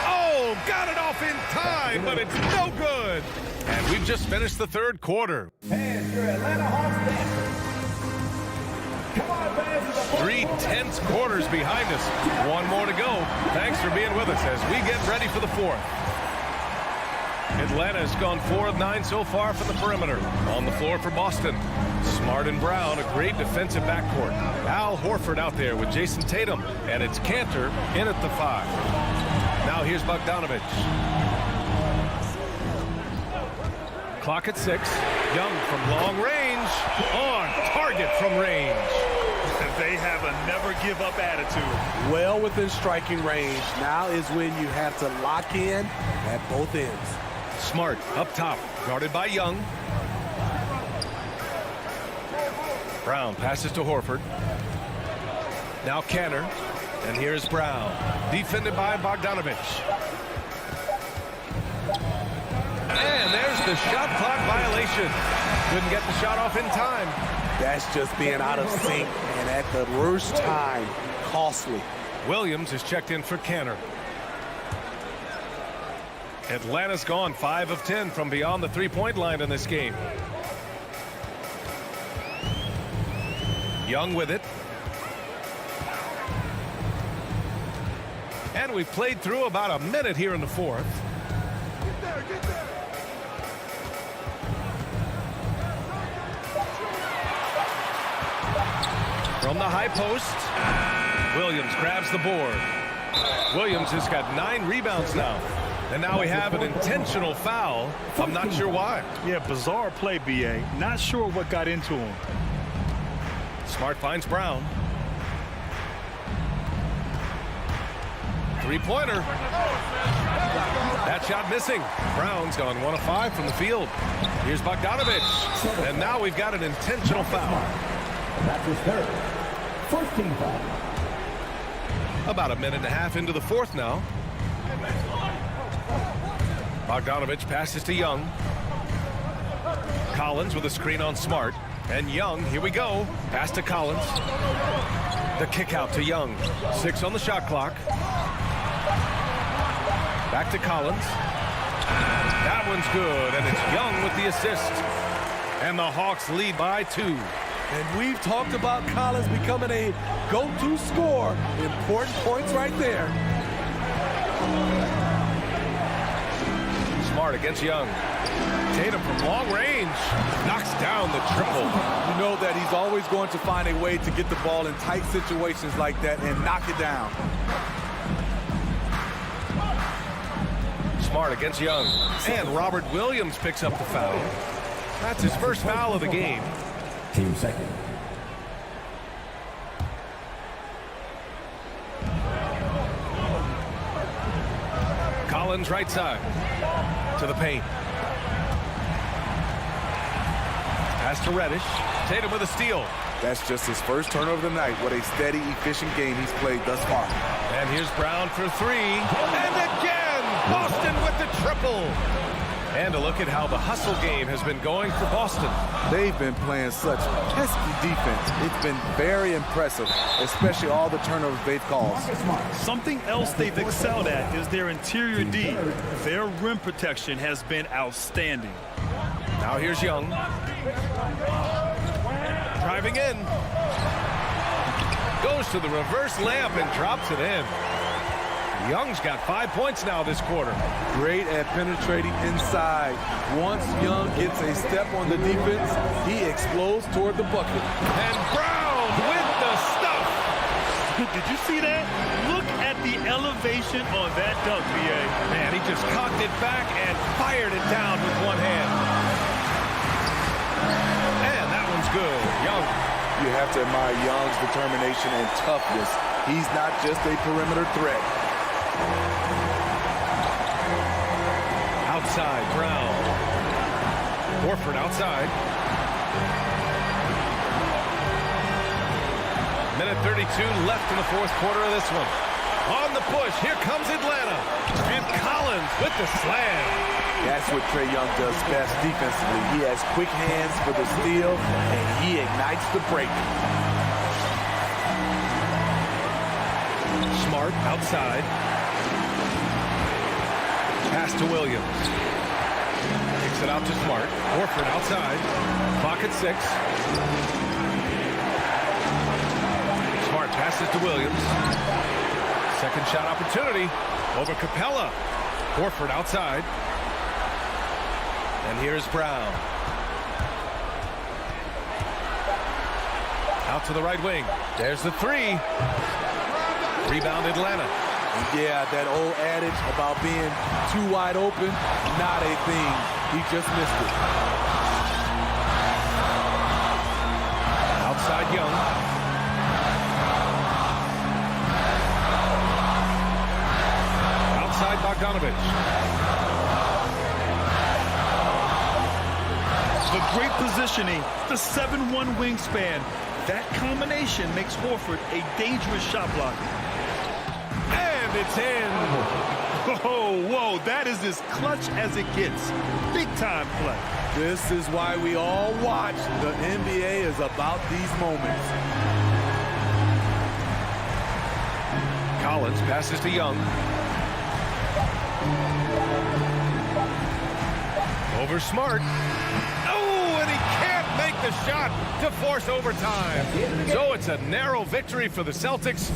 Oh, got it off in time, but it's no good. And we've just finished the third quarter. And your Atlanta Hawks dancers. Come on, fans. 3 tense quarters behind us. 1 more to go. Thanks for being with us as we get ready for the fourth. Atlanta has gone 4 of 9 so far from the perimeter. On the floor for Boston, Smart and Brown, a great defensive backcourt. Al Horford out there with Jason Tatum, and it's Cantor in at the 5. Now here's Bogdanovich. Clock at 6. Young from long range. On target from range. They have a never-give-up attitude. Well within striking range. Now is when you have to lock in at both ends. Smart up top, guarded by Young. Brown passes to Horford. Now Canner. And here's Brown. Defended by Bogdanovich. And there's the shot clock violation. Couldn't get the shot off in time. That's just being out of sync and at the worst time. Costly. Williams is checked in for Canner. Atlanta's gone 5 of 10 from beyond the three-point line in this game. Young with it. And we've played through about a minute here in the fourth. Get there. From the high post, Williams grabs the board. Williams has got 9 rebounds now. And now we have an intentional foul. I'm not sure why. Yeah, bizarre play, B.A. Not sure what got into him. Smart finds Brown. Three-pointer. That shot missing. Brown's gone 1 of 5 from the field. Here's Bogdanovich. And now we've got an intentional foul. That's his third. First team foul. About a minute and a half into the fourth now. Bogdanovich passes to Young. Collins with a screen on Smart. And Young, here we go. Pass to Collins. The kick out to Young. 6 on the shot clock. Back to Collins. That one's good, and it's Young with the assist. And the Hawks lead by 2. And we've talked about Collins becoming a go-to scorer. Important points right there. Smart against Young. Tatum from long range knocks down the triple. You know that he's always going to find a way to get the ball in tight situations like that and knock it down. Smart against Young. And Robert Williams picks up the foul. That's his first foul of the game. Team second. Collins right side to the paint. Pass to Reddish. Tatum with a steal. That's just his first turnover of the night. What a steady, efficient game he's played thus far. And here's Brown for 3. And again, Boston with the triple. And a look at how the hustle game has been going for Boston. They've been playing such pesky defense. It's been very impressive, especially all the turnovers they've caused. Something else they've excelled at is their interior D. Their rim protection has been outstanding. Now here's Young. Driving in. Goes to the reverse layup and drops it in. Young's got 5 points now this quarter. Great at penetrating inside. Once Young gets a step on the defense, he explodes toward the bucket. And Brown with the stuff. Did you see that? Look at the elevation on that dunk, B.A. Man, he just cocked it back and fired it down with one hand. And that one's good. Young. You have to admire Young's determination and toughness. He's not just a perimeter threat. Outside, Brown. Horford outside. Minute 32 left in the fourth quarter of this one. On the push, here comes Atlanta. And Collins with the slam. That's what Trae Young does best defensively. He has quick hands for the steal, and he ignites the break. Smart outside. Pass to Williams. Kicks it out to Smart. Horford outside. Clock at 6. Smart passes to Williams. Second shot opportunity over Capella. Horford outside. And here's Brown. Out to the right wing. There's the 3. Rebound Atlanta. Yeah, that old adage about being too wide open, not a thing. He just missed it. Outside Young. Outside Bogdanovich. The great positioning, the 7'1" wingspan. That combination makes Horford a dangerous shot blocker. And it's in. Whoa, that is as clutch as it gets. Big time play. This is why we all watch. The NBA is about these moments. Collins passes to Young. Over Smart. Oh, and he can't make the shot to force overtime. So it's a narrow victory for the Celtics.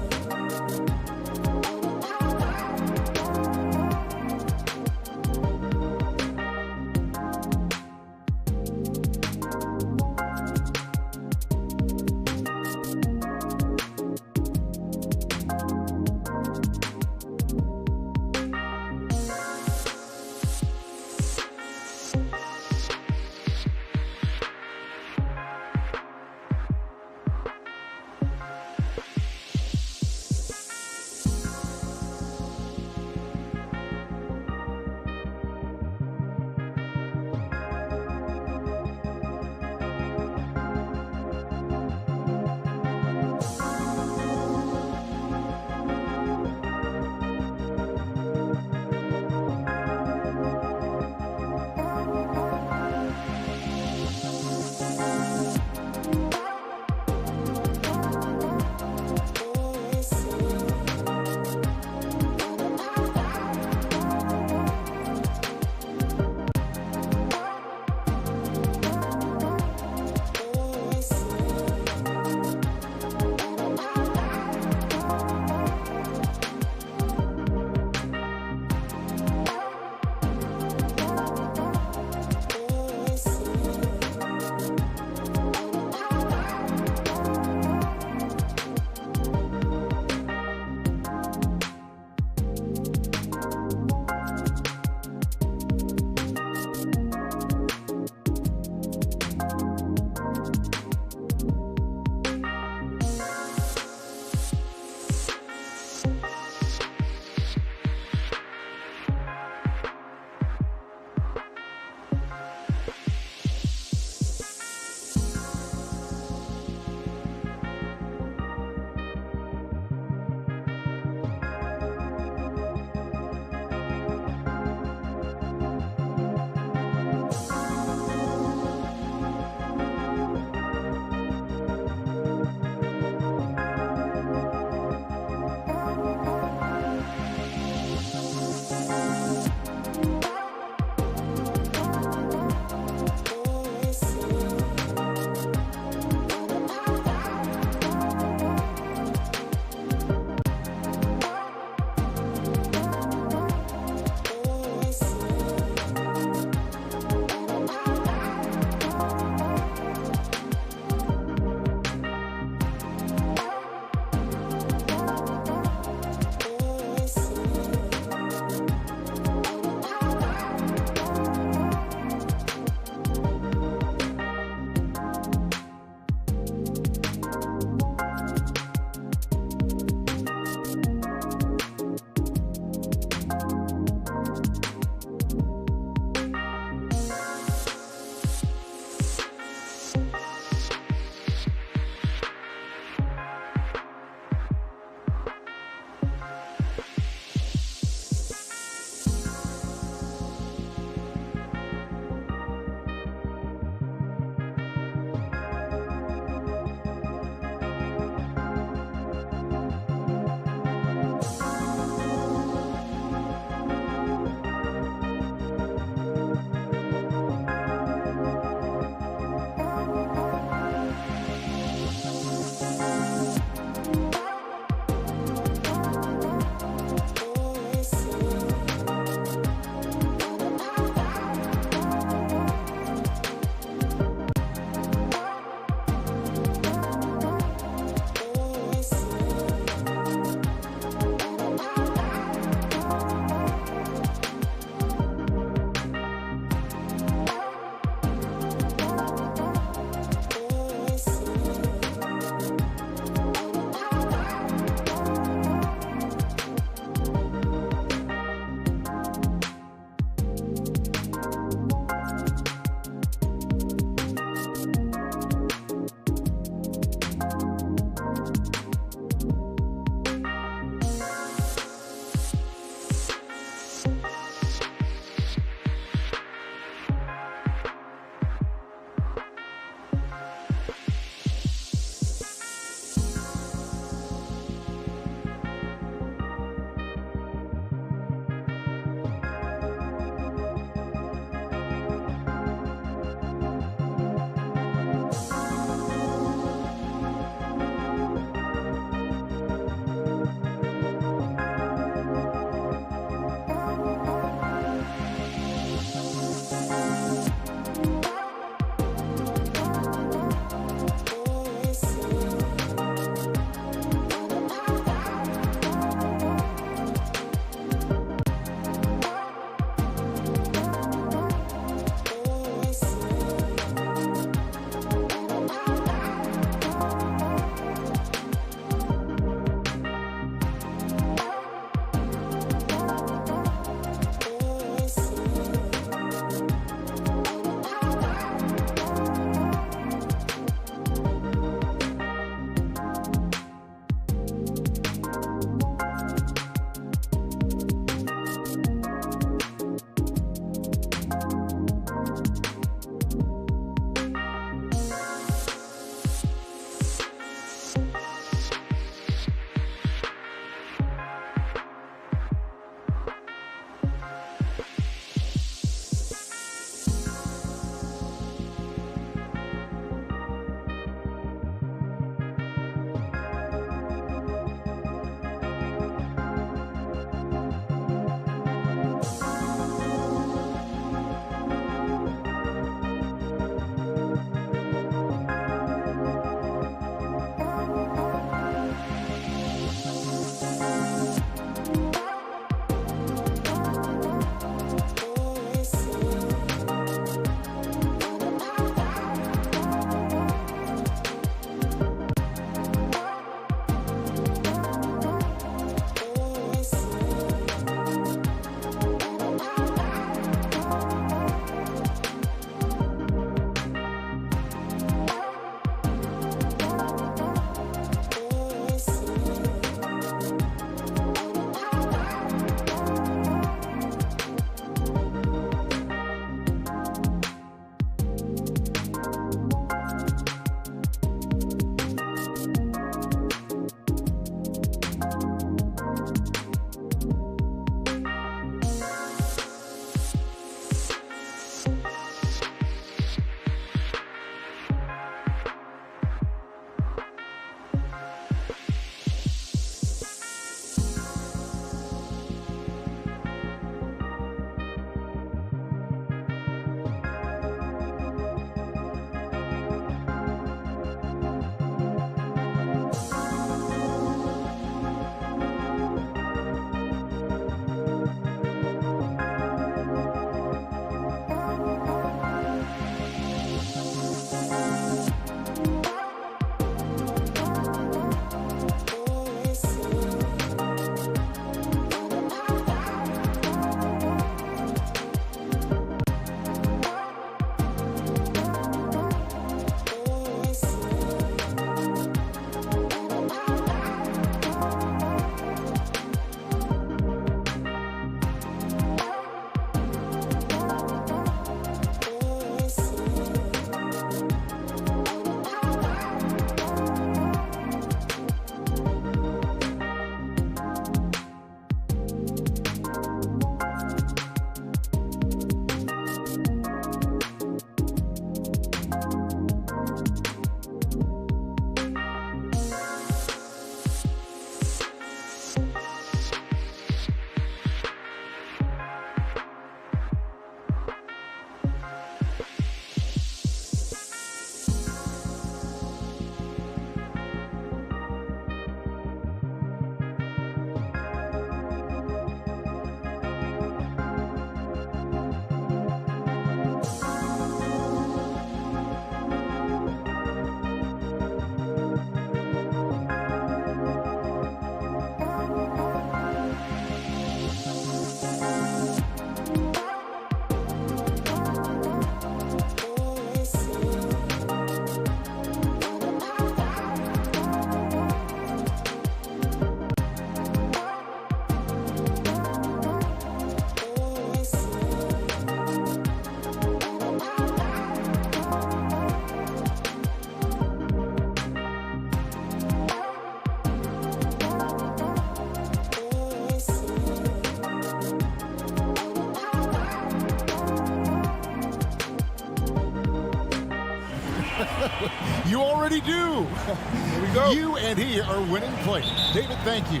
You already do. Here we go. You and he are winning plays. David, thank you.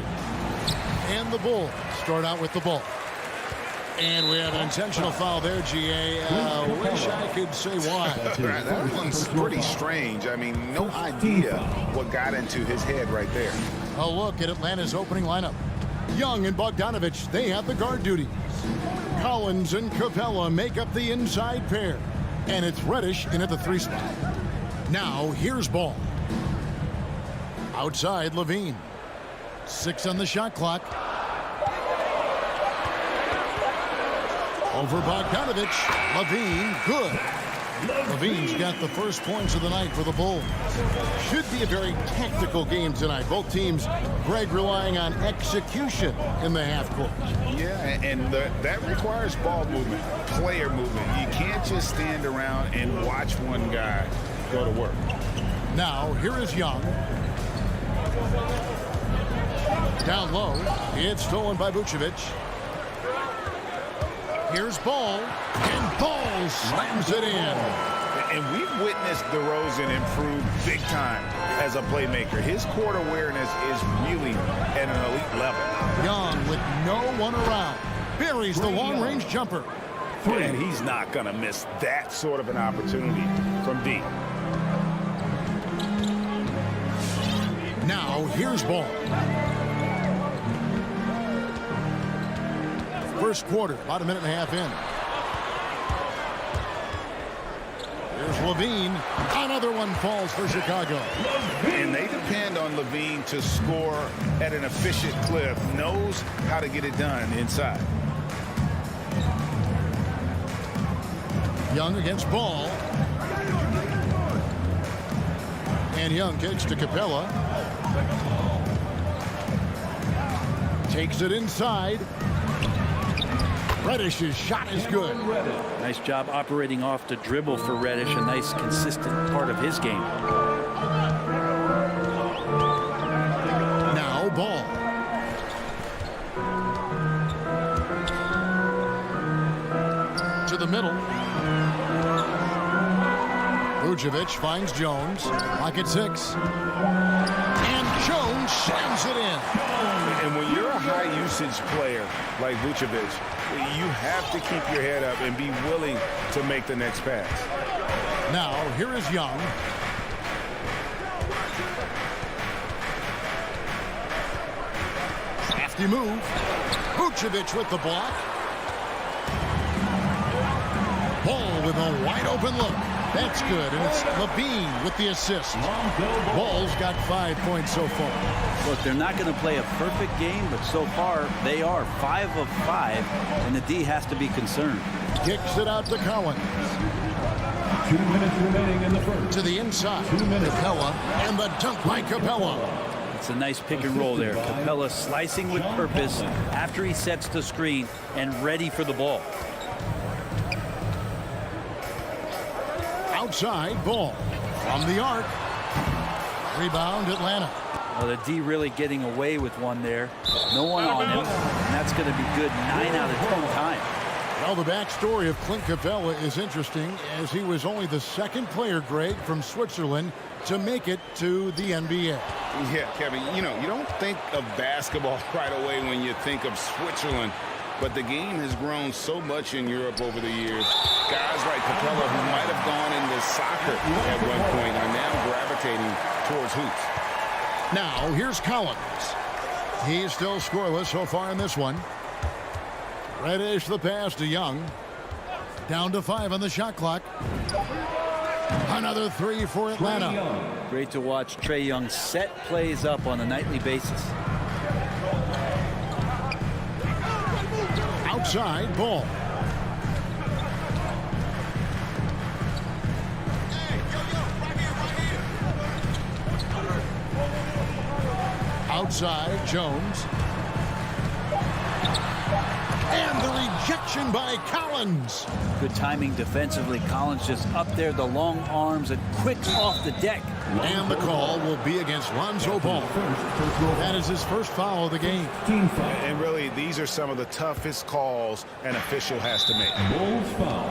And the Bulls start out with the ball. And we have an intentional foul there, GA. Wish I could say why. That one's pretty strange. I mean, no idea what got into his head right there. A look at Atlanta's opening lineup. Young and Bogdanovich, they have the guard duties. Collins and Capella make up the inside pair. And it's Reddish in at the 3 spot. Now, here's Ball. Outside, Levine. 6 on the shot clock. Over Bogdanovich. Levine, good. Levine's got the first points of the night for the Bulls. Should be a very tactical game tonight. Both teams, Greg, relying on execution in the half court. Yeah, and that requires ball movement, player movement. You can't just stand around and watch one guy go to work. Now, here is Young. Down low. It's stolen by Vucevic. Here's Ball. And Ball slams it in. And we've witnessed DeRozan improve big time as a playmaker. His court awareness is really at an elite level. Young with no one around. Buries the long-range jumper. And he's not going to miss that sort of an opportunity from deep. Now, here's Ball. First quarter, about a minute and a half in. Here's Levine. Another one falls for Chicago. And they depend on Levine to score at an efficient clip. Knows how to get it done inside. Young against Ball. And Young kicks to Capella. Takes it inside. Reddish's shot is good. Nice job operating off the dribble for Reddish. A nice, consistent part of his game. Now Ball. To the middle. Vucevic finds Jones. Pocket 6. And Jones slams it in. And when you're a high-usage player like Vucevic, you have to keep your head up and be willing to make the next pass. Now, here is Young. Crafty move. Vucevic with the block. Ball with a wide-open look. That's good, and it's Levine with the assist. Ball's got 5 points so far. Look, they're not going to play a perfect game, but so far they are 5 of 5, and the D has to be concerned. Kicks it out to Collins. 2 minutes remaining in the first. To the inside. Capella, and the dunk by Capella. It's a nice pick and roll there. Capella slicing with purpose after he sets the screen and ready for the ball. Outside, Ball. From the arc. Rebound, Atlanta. Well, the D really getting away with one there. No one on him. And that's going to be good 9 out of 10 times. Well, the backstory of Clint Capella is interesting, as he was only the second player, Greg, from Switzerland to make it to the NBA. Yeah, Kevin, you know, you don't think of basketball right away when you think of Switzerland. But the game has grown so much in Europe over the years. Guys like Capella, who might have gone into soccer at one point, are now gravitating towards hoops. Now, here's Collins. He's still scoreless so far in this one. Reddish the pass to Young. Down to 5 on the shot clock. Another 3 for Atlanta. Great to watch Trae Young set plays up on a nightly basis. Outside, Ball. Outside, Jones. And the rejection by Collins. Good timing defensively. Collins just up there, the long arms, and quick off the deck. And the call will be against Lonzo Ball. That is his first foul of the game. And really, these are some of the toughest calls an official has to make. Bulls foul.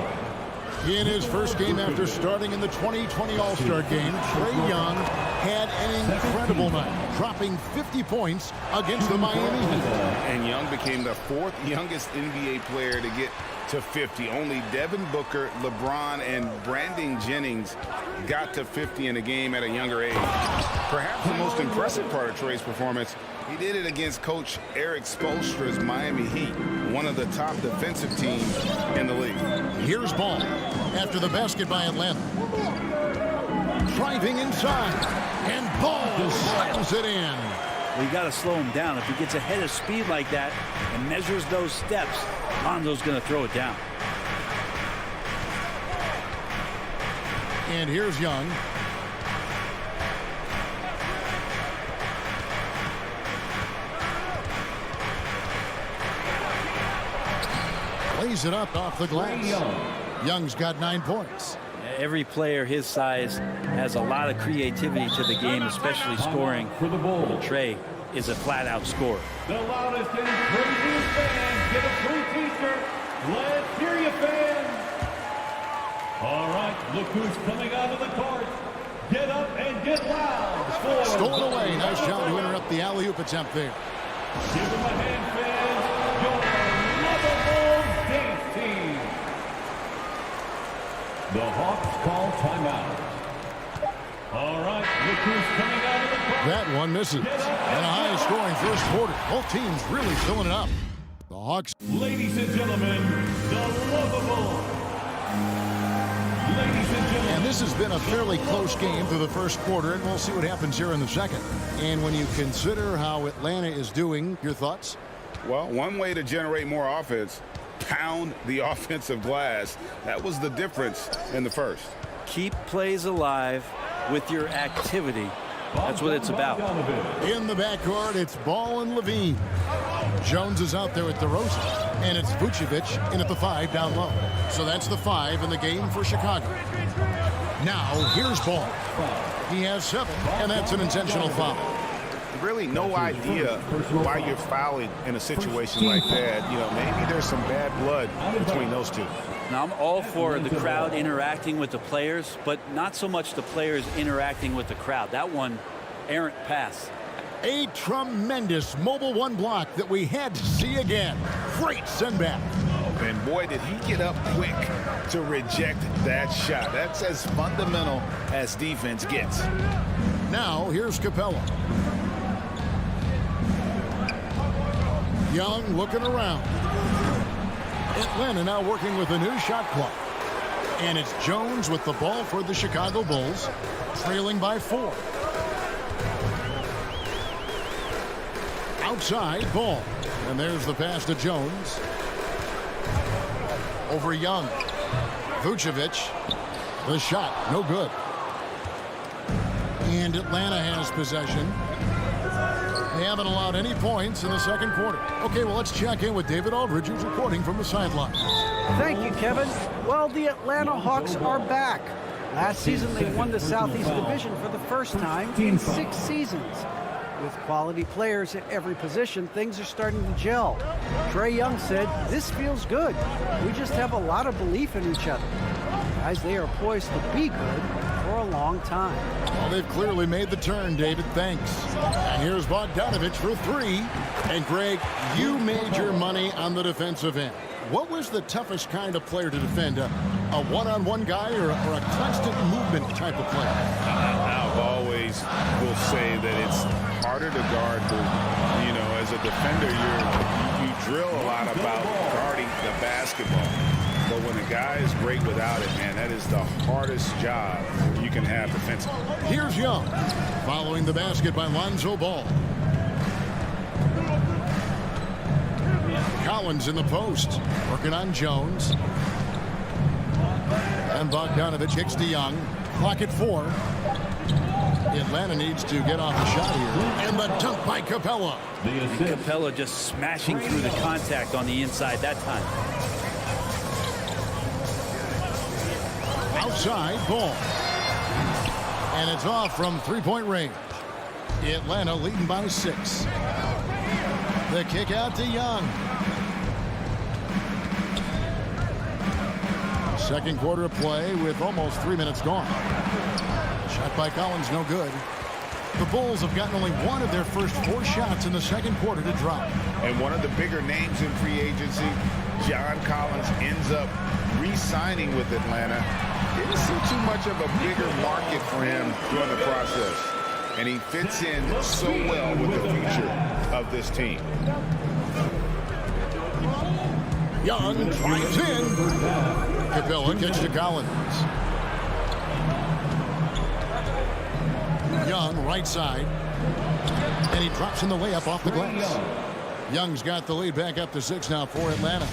In his first game after starting in the 2020 All-Star Game, Trae Young had an incredible night, dropping 50 points against the Miami Heat. And Young became the 4th youngest NBA player to get to 50. Only Devin Booker, LeBron, and Brandon Jennings got to 50 in a game at a younger age. Perhaps the most impressive part of Trae's performance, he did it against Coach Eric Spoelstra's Miami Heat, one of the top defensive teams in the league. Here's Ball after the basket by Atlanta. Driving inside, and Ball slams it in. Well, you got to slow him down. If he gets ahead of speed like that and measures those steps, Lonzo's going to throw it down. And here's Young. Lays it up off the glass. Young's got 9 points. Every player his size has a lot of creativity to the game, especially scoring. Trae is a flat-out scorer. The loudest and craziest fans get a free t-shirt. Let's hear you, fans. All right, look who's coming out of the court. Get up and get loud. Stolen away. Nice job to interrupt the alley-oop attempt there. Give them a hand, fans. Your lovable dance team. The Hawks call timeout. All right, look who's coming out of the court. That one misses. And a high-scoring first quarter. Both teams really filling it up. The Hawks. Ladies and gentlemen, the lovable. Ladies and gentlemen. And this has been a fairly close game through the first quarter, and we'll see what happens here in the second. And when you consider how Atlanta is doing, your thoughts? Well, one way to generate more offense, pound the offensive glass. That was the difference in the first. Keep plays alive with your activity. That's what it's about. In the backcourt, it's Ball and Levine. Jones is out there at DeRozan, and it's Vucevic in at the 5 down low. So that's the 5 in the game for Chicago. Now, here's Ball. He has 7, and that's an intentional foul. Really no idea why you're fouling in a situation like that. You know, maybe there's some bad blood between those two. Now, I'm all for the crowd interacting with the players, but not so much the players interacting with the crowd. That one, errant pass. A tremendous mobile 1 block that we had to see again. Great send back. And boy, did he get up quick to reject that shot. That's as fundamental as defense gets. Now, here's Capella. Young looking around. Atlanta now working with a new shot clock. And it's Jones with the ball for the Chicago Bulls, trailing by 4. Outside, Ball. And there's the pass to Jones. Over Young. Vucevic. The shot, no good. And Atlanta has possession. They haven't allowed any points in the second quarter. Okay, well, let's check in with David Aldridge, who's reporting from the sideline. Thank you, Kevin. Well, the Atlanta Hawks are back. Last season, they won the Southeast Division for the first time in 6 seasons. With quality players at every position, things are starting to gel. Trae Young said, "This feels good. We just have a lot of belief in each other." Guys, they are poised to be good for a long time. Well, they've clearly made the turn, David. Thanks. And here's Bogdanovich for 3. And Greg, you made your money on the defensive end. What was the toughest kind of player to defend? A one-on-one guy or a constant movement type of player? I've always will say that it's harder to guard. You know, as a defender, you drill a lot about guarding the basketball. But when a guy is great without it, man, that is the hardest job you can have defensively. Here's Young, following the basket by Lonzo Ball. Collins in the post, working on Jones. And Bogdanovich hits to Young. Clock at 4. Atlanta needs to get off the shot here. And the dunk by Capella. Capella just smashing through the contact on the inside that time. Outside, Ball. And it's off from 3-point range. Atlanta leading by 6. The kick out to Young. Second quarter of play with almost 3 minutes gone. Shot by Collins, no good. The Bulls have gotten only one of their first 4 shots in the second quarter to drop. And one of the bigger names in free agency, John Collins, ends up re-signing with Atlanta. Didn't see too much of a bigger market for him during the process. And he fits in so well with the future of this team. Young drives in. Capella kicks to Collins. Young, right side. And he drops in the layup off the glass. Young's got the lead back up to 6 now for Atlanta.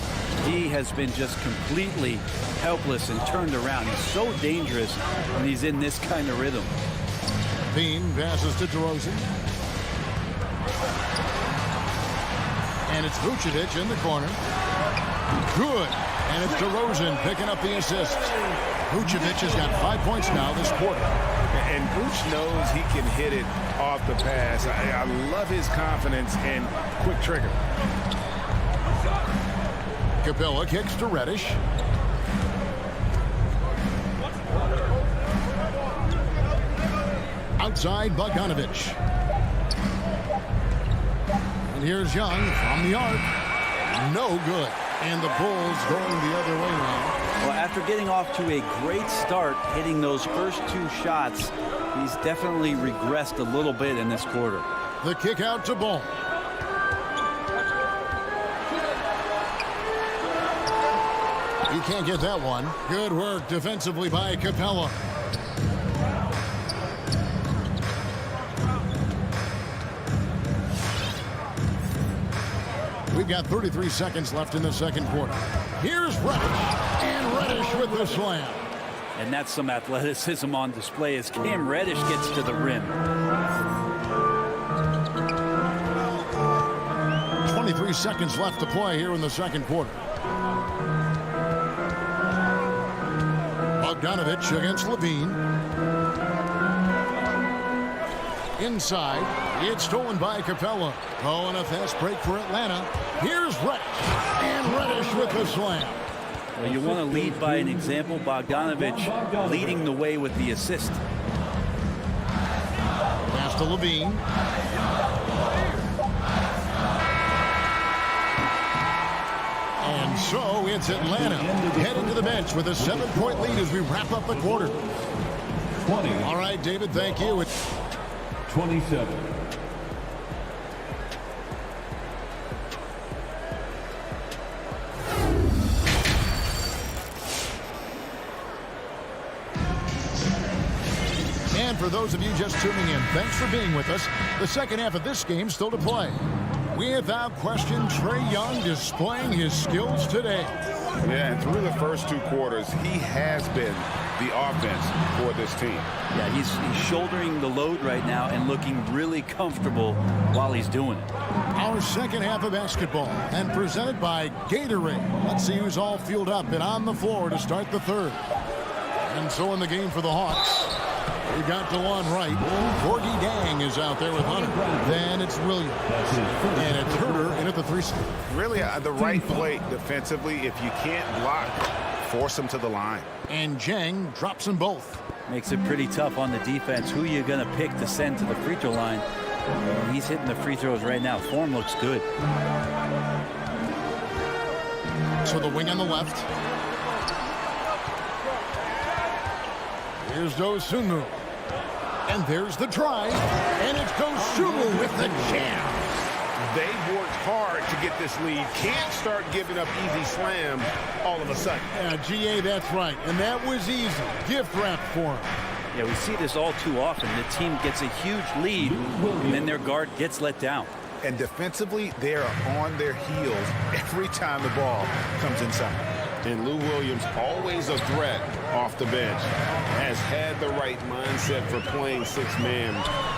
He has been just completely helpless and turned around. He's so dangerous when he's in this kind of rhythm. Bean passes to DeRozan. And it's Vucevic in the corner. Good. And it's DeRozan picking up the assist. Vucevic has got 5 points now this quarter. And Vooch knows he can hit it off the pass. I love his confidence and quick trigger. Capella kicks to Reddish. Outside Bogdanovich. And here's Young from the arc. No good. And the Bulls going the other way now. Well, after getting off to a great start, hitting those first 2 shots, he's definitely regressed a little bit in this quarter. The kick out to Ball. You can't get that one. Good work defensively by Capella. We've got 33 seconds left in the second quarter. Here's Reddish. And Reddish with the slam. And that's some athleticism on display as Cam Reddish gets to the rim. 23 seconds left to play here in the second quarter. Bogdanovich against Levine. Inside, it's stolen by Capella. Oh, and a fast break for Atlanta. Here's Reddish. And Reddish with the slam. Well, you want to lead by an example. Bogdanovich leading the way with the assist. Pass to Levine. And so it's Atlanta headed to the bench with a 7-point lead as we wrap up the quarter. 20. All right, David, thank you. It's 27. And for those of you just tuning in, thanks for being with us. The second half of this game still to play. Without question, Trae Young displaying his skills today. Yeah, and through the first 2 quarters, he has been the offense for this team. Yeah, he's shouldering the load right now and looking really comfortable while he's doing it. Our second half of basketball and presented by Gatorade. Let's see who's all fueled up and on the floor to start the third. And so in the game for the Hawks, we got DeLon Wright. Gorgie Dang is out there with Hunter. Then it's Williams. And it's Herter in at the 3 spot. Really, the right play defensively. If you can't block, force them to the line. And Jang drops them both. Makes it pretty tough on the defense. Who you going to pick to send to the free throw line? He's hitting the free throws right now. Form looks good. So the wing on the left. Here's Dosunmu. And there's the drive. And it's Dosunmu with the jam. They've worked hard to get this lead. Can't start giving up easy slams all of a sudden. Yeah, GA, that's right. And that was easy. Gift wrap for him. Yeah, we see this all too often. The team gets a huge lead, and then their guard gets let down. And defensively, they are on their heels every time the ball comes inside. And Lou Williams, always a threat off the bench, has had the right mindset for playing 6-man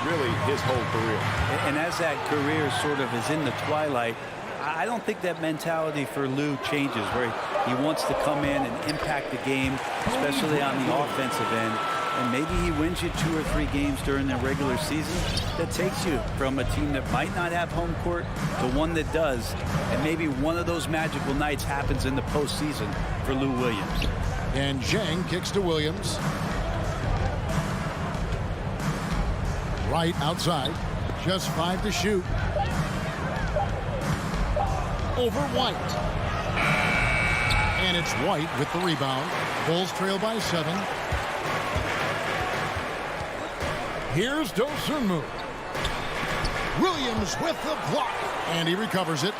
really his whole career. And as that career sort of is in the twilight, I don't think that mentality for Lou changes, where he wants to come in and impact the game, especially on the offensive end. And maybe he wins you 2 or 3 games during the regular season that takes you from a team that might not have home court to one that does. And maybe one of those magical nights happens in the postseason for Lou Williams. And Zhang kicks to Williams. Right outside. Just 5 to shoot. Over White. And it's White with the rebound. Bulls trail by 7. Here's Dosunmu. Williams with the block. And he recovers it.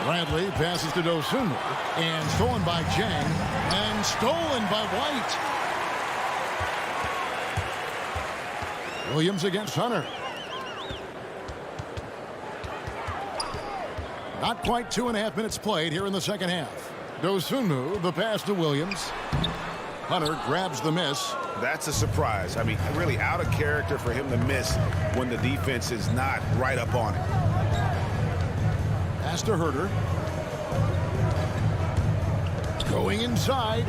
Bradley passes to Dosunmu. And stolen by Zhang. And stolen by White. Williams against Hunter. Not quite 2.5 minutes played here in the second half. Dosunmu, the pass to Williams. Hunter grabs the miss. That's a surprise. I mean, really out of character for him to miss when the defense is not right up on it. Pass to Herter. Going inside.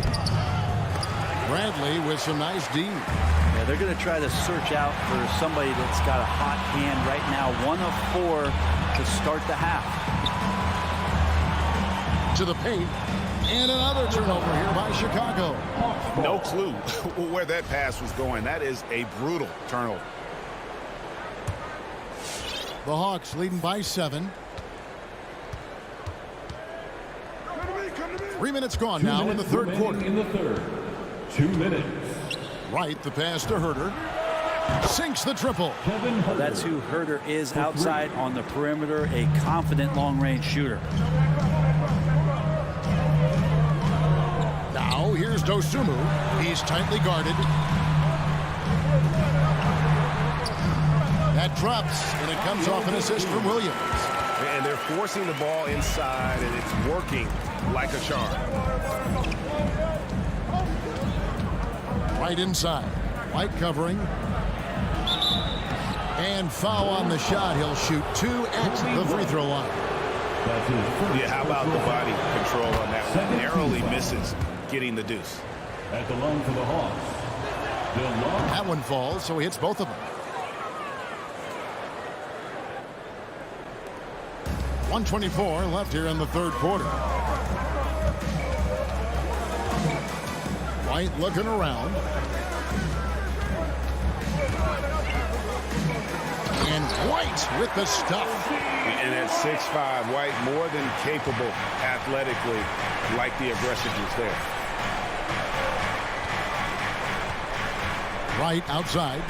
Bradley with some nice D. Yeah, they're going to try to search out for somebody that's got a hot hand right now. 1 of 4 to start the half. To the paint. And another turnover here by Chicago. No clue where that pass was going. That is a brutal turnover. The Hawks leading by 7. 3 minutes gone now in the third quarter. In the third. 2 minutes. Right, the pass to Herter. Sinks the triple. Well, that's who Herter is outside on the perimeter. A confident long-range shooter. Now here's Dosunmu. He's tightly guarded. That drops, and it comes off an assist from Williams. And they're forcing the ball inside, and it's working like a charm. Right inside. White covering. And foul on the shot. He'll shoot 2 at the free throw line. Yeah, how about the body control on that one? Narrowly misses getting the deuce. At the line for the Hawks. That one falls, so he hits both of them. 1:24 left here in the third quarter. White looking around. And White with the stuff. And at 6'5", White more than capable athletically, like the aggressiveness there. Right outside.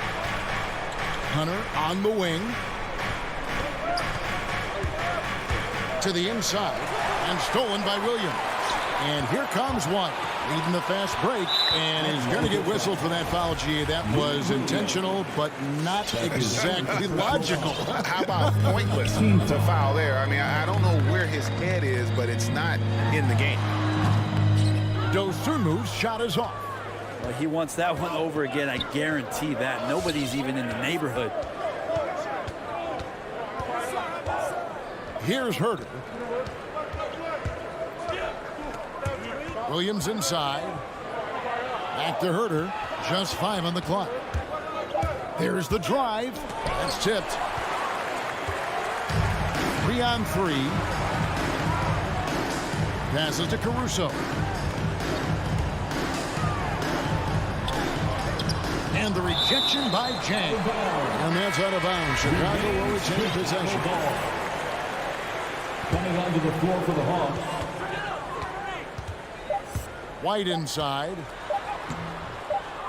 Hunter on the wing. To the inside. And stolen by Williams. And here comes White. Leading the fast break, and he's going to get whistled for that foul. Gee, that was intentional, but not exactly logical. How about pointless to foul there? I mean, I don't know where his head is, but it's not in the game. Dosunmu's shot is off. Well, he wants that one over again. I guarantee that. Nobody's even in the neighborhood. Here's Herter. Williams inside. Back to Herter. Just 5 on the clock. There's the drive. That's tipped. 3 on 3. Passes to Caruso. And the rejection by Zhang. And that's out of bounds. Chicago will retain possession. Coming onto the floor for the Hawks. White inside.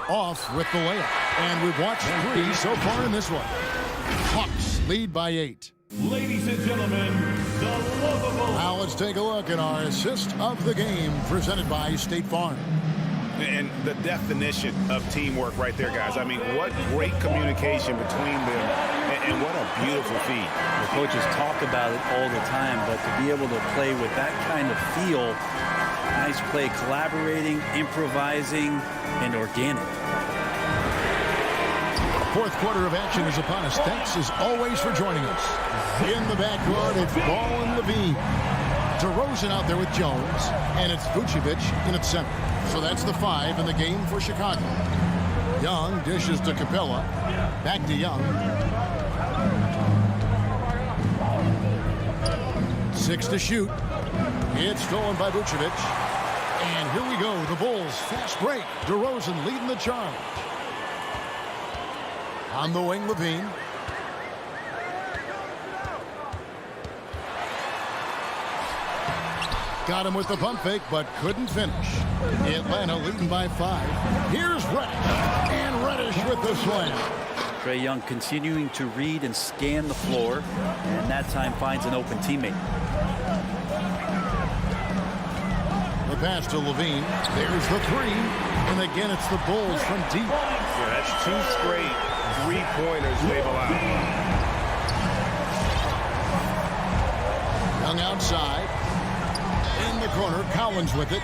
Off with the layup. And we've watched 3 so far in this one. Hawks lead by 8. Ladies and gentlemen, the lovable. Now let's take a look at our assist of the game presented by State Farm. And the definition of teamwork right there, guys. I mean, what great communication between them, and what a beautiful feed. The coaches talk about it all the time, but to be able to play with that kind of feel, nice play, collaborating, improvising, and organic. Fourth quarter of action is upon us. Thanks as always for joining us. In the backcourt, it's Ball and Levine. DeRozan out there with Jones, and it's Vucevic in its center. So that's the 5 in the game for Chicago. Young dishes to Capella. Back to Young. 6 to shoot. It's stolen by Vucevic. And here we go. The Bulls fast break. DeRozan leading the charge. On the wing, Levine. Got him with the pump fake, but couldn't finish. Atlanta leading by 5. Here's Reddish. And Reddish with the slam. Trae Young continuing to read and scan the floor, and that time finds an open teammate. The pass to Levine. There's the 3. And again, it's the Bulls from deep. Yeah, that's 2 straight three-pointers they've allowed. Young outside. In the corner, Collins with it.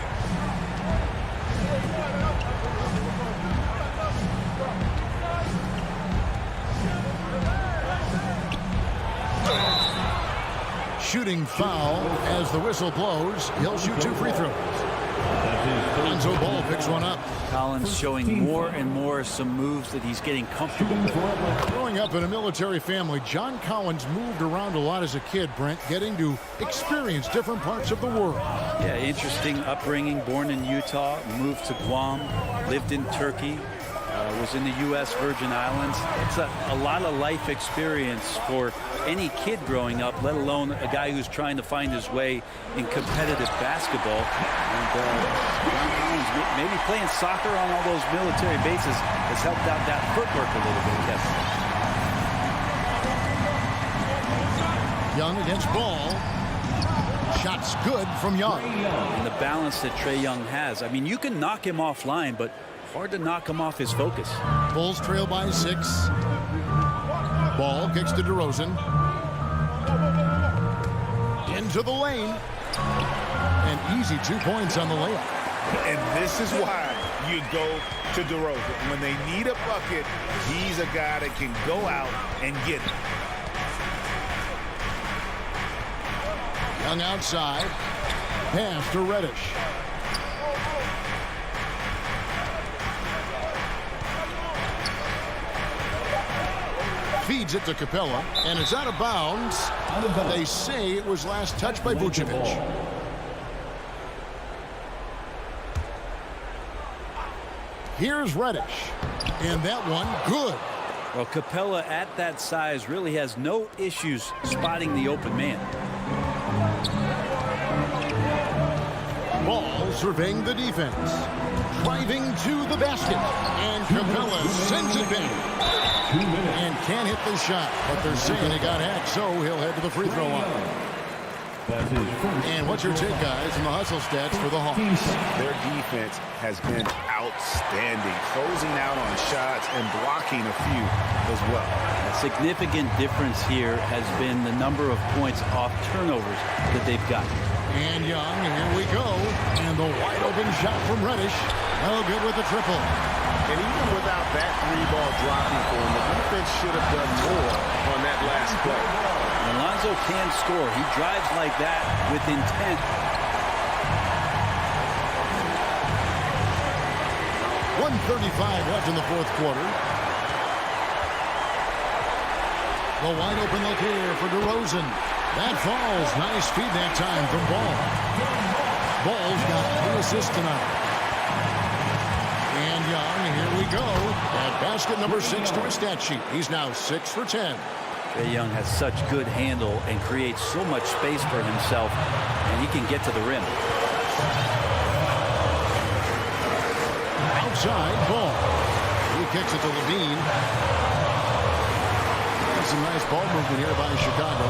Shooting foul as the whistle blows. He'll shoot 2 free throws. Lonzo Ball picks one up. Collins showing more and more some moves that he's getting comfortable with. Growing up in a military family, John Collins moved around a lot as a kid, Brent, getting to experience different parts of the world. Yeah, interesting upbringing. Born in Utah, moved to Guam, lived in Turkey, was in the U.S. Virgin Islands. It's a lot of life experience for any kid growing up, let alone a guy who's trying to find his way in competitive basketball. And John Collins, maybe playing soccer on all those military bases has helped out that footwork a little bit, Kevin. Young against Ball. Shots good from Young. And the balance that Trae Young has. I mean, you can knock him offline, but hard to knock him off his focus. Bulls trail by 6. Ball kicks to DeRozan. Into the lane. And easy 2 points on the layup. And this is why you go to DeRozan. When they need a bucket, he's a guy that can go out and get it. Young outside. Pass to Reddish. Feeds it to Capella, and it's out of bounds. They say it was last touched by Vucevic. Here's Reddish, and that one good. Well, Capella at that size really has no issues spotting the open man. Ball surveying the defense. Driving to the basket, and Capella sends it back. And can't hit the shot, but they're saying he got hacked, so he'll head to the free throw line. And what's your take, guys, in the hustle stats for the Hawks? Their defense has been outstanding, closing out on shots and blocking a few as well. A significant difference here has been the number of points off turnovers that they've got. And Young, here we go. And the wide open shot from Reddish. No good with the triple. And even without that 3-ball dropping for him, the defense should have done more on that last play. Lonzo can score. He drives like that with intent. .135 left in the 4th quarter. The wide open look here for DeRozan. That falls. Nice feed that time from Ball. Ball's got 2 assists tonight. And Young, here we go. At basket number 6 to his stat sheet. He's now 6 for 10. Trae Young has such good handle and creates so much space for himself, and he can get to the rim. Outside, Ball. He kicks it to Levine. Some nice ball movement here by Chicago.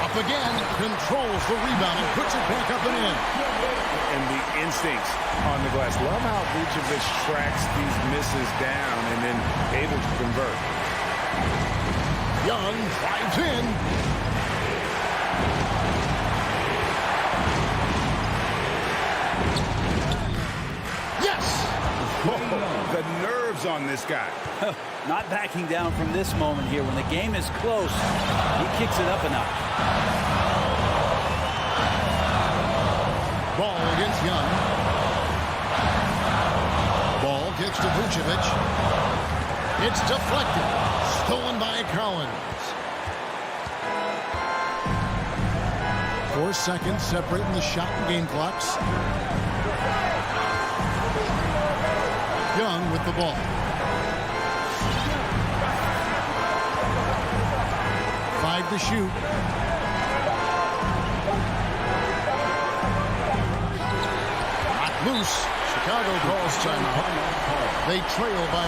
Up again, controls the rebound and puts it back up and in. And the instincts on the glass. Love how Vucevic tracks these misses down and then able to convert. Young drives in. Yes! Oh, the nerves on this guy. Not backing down from this moment here. When the game is close, he kicks it up a notch. Ball against Young. Ball kicks to Vucevic. It's deflected. Stolen by Collins. 4 seconds separating the shot and game clocks. Young with the ball. Five to shoot. Knocked loose. Chicago calls timeout. They trail by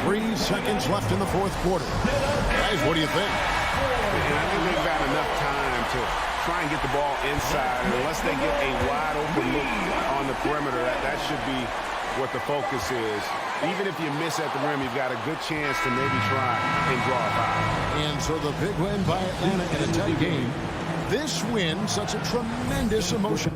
1. 3 seconds left in the fourth quarter. Guys, what do you think? And I think they've got enough time to try and get the ball inside. And unless they get a wide open look on the perimeter, that should be what the focus is. Even if you miss at the rim, you've got a good chance to maybe try and draw a foul. And so the big win by Atlanta in a tight game. This win sets a tremendous emotion.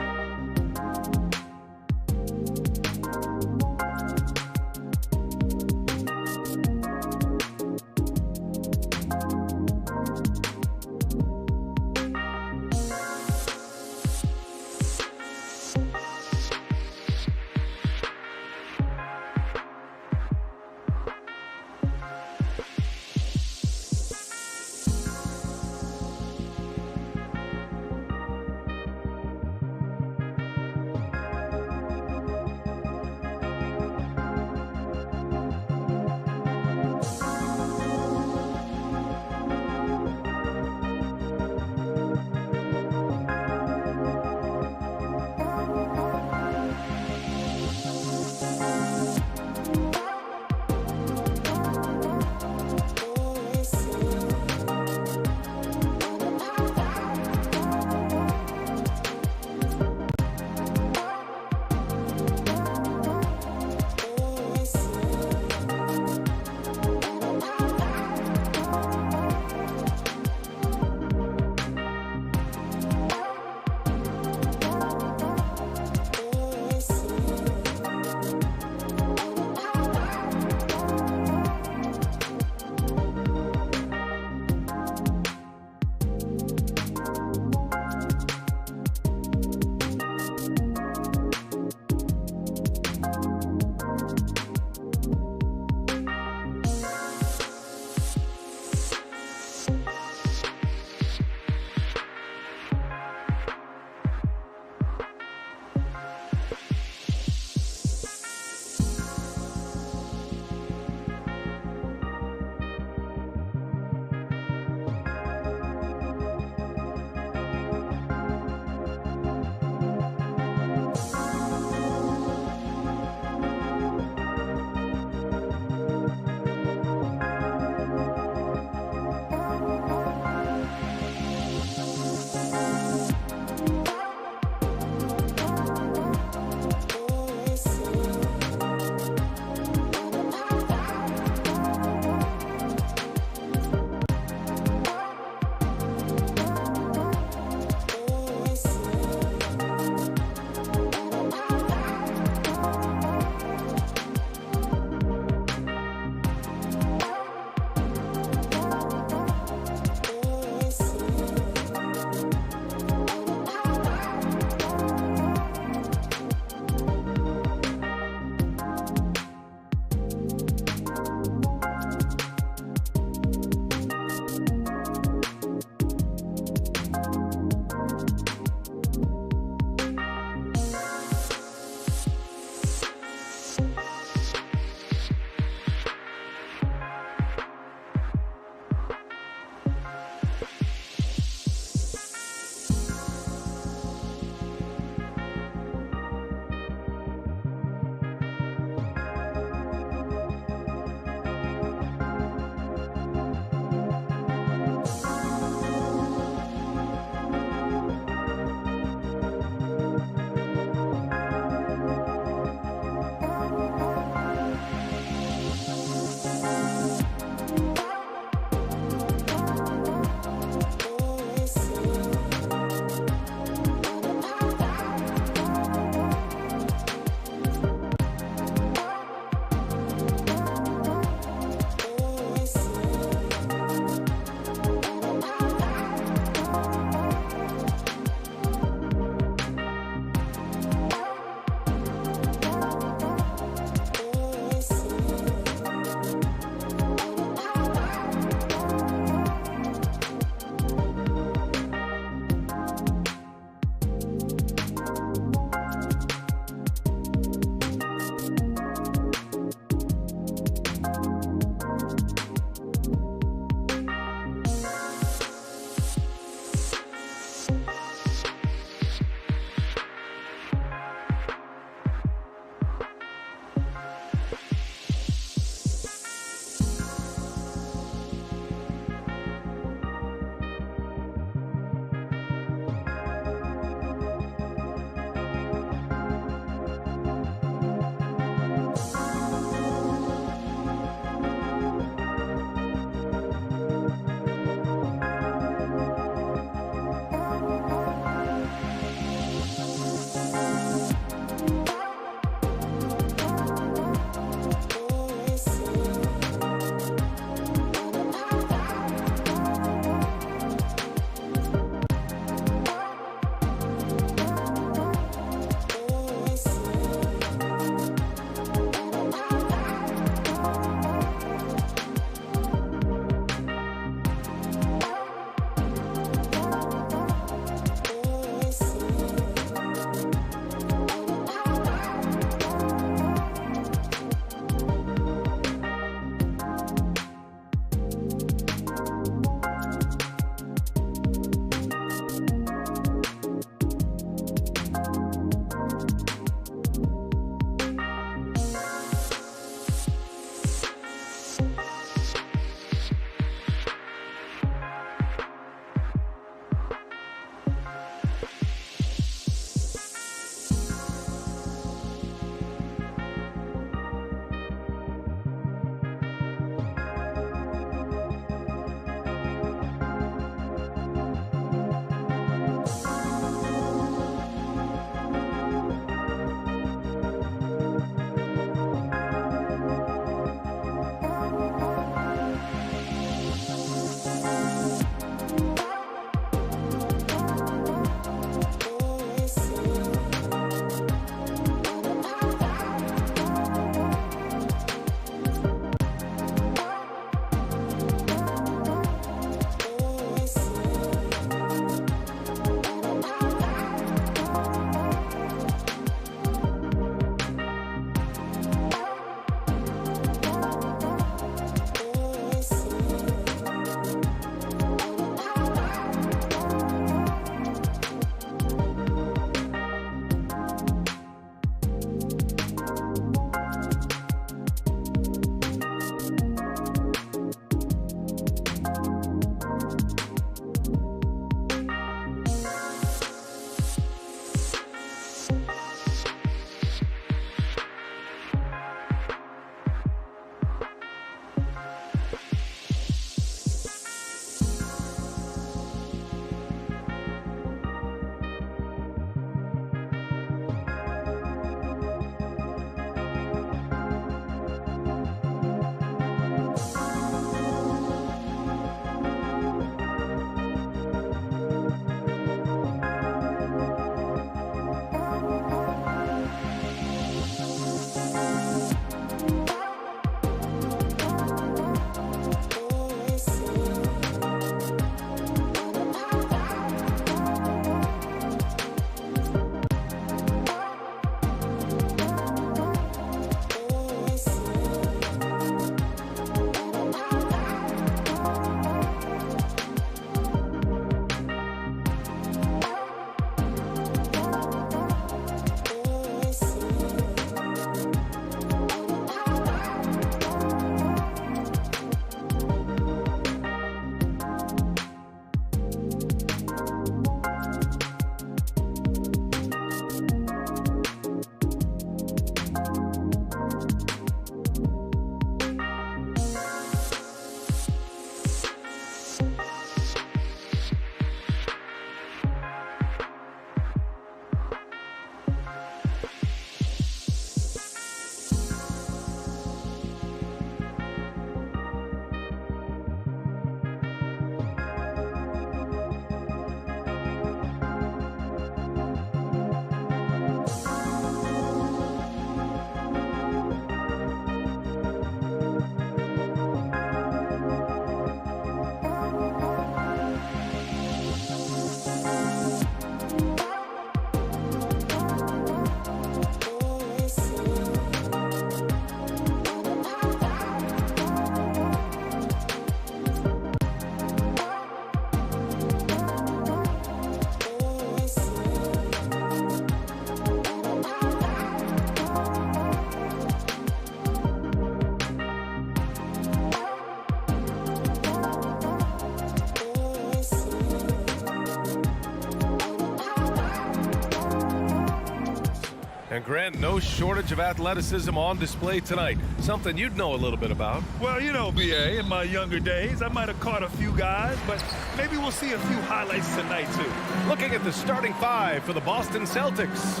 And Grant, no shortage of athleticism on display tonight. Something you'd know a little bit about. Well, you know, BA, in my younger days, I might have caught a few guys, but maybe we'll see a few highlights tonight, too. Looking at the starting five for the Boston Celtics.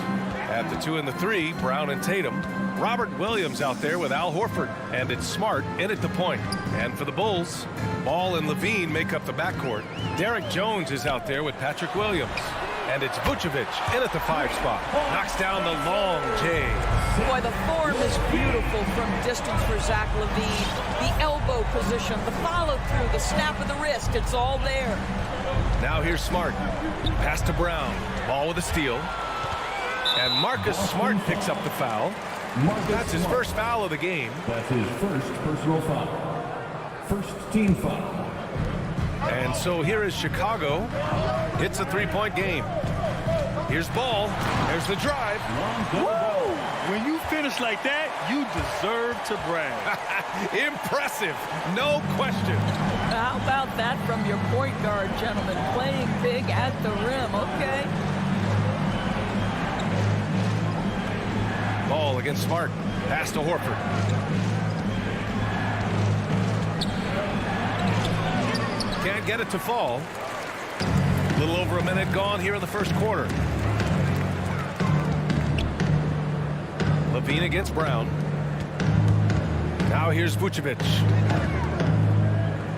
At the 2 and the 3, Brown and Tatum. Robert Williams out there with Al Horford. And it's Smart in at the point. And for the Bulls, Ball and Levine make up the backcourt. Derek Jones is out there with Patrick Williams. And it's Vucevic in at the 5 spot. Knocks down the long J. Boy, the form is beautiful from distance for Zach LaVine. The elbow position, the follow-through, the snap of the wrist, it's all there. Now here's Smart. Pass to Brown. Ball with a steal. And Marcus Smart picks up the foul. That's his first foul of the game. That's his first personal foul. First team foul. And so here is Chicago. It's a 3-point game. Here's Ball. There's the drive. Woo! When you finish like that, you deserve to brag. Impressive. No question. How about that from your point guard, gentlemen? Playing big at the rim, okay? Ball against Smart. Pass to Horford. Can't get it to fall. A little over a minute gone here in the first quarter. Levine against Brown. Now here's Vucevic.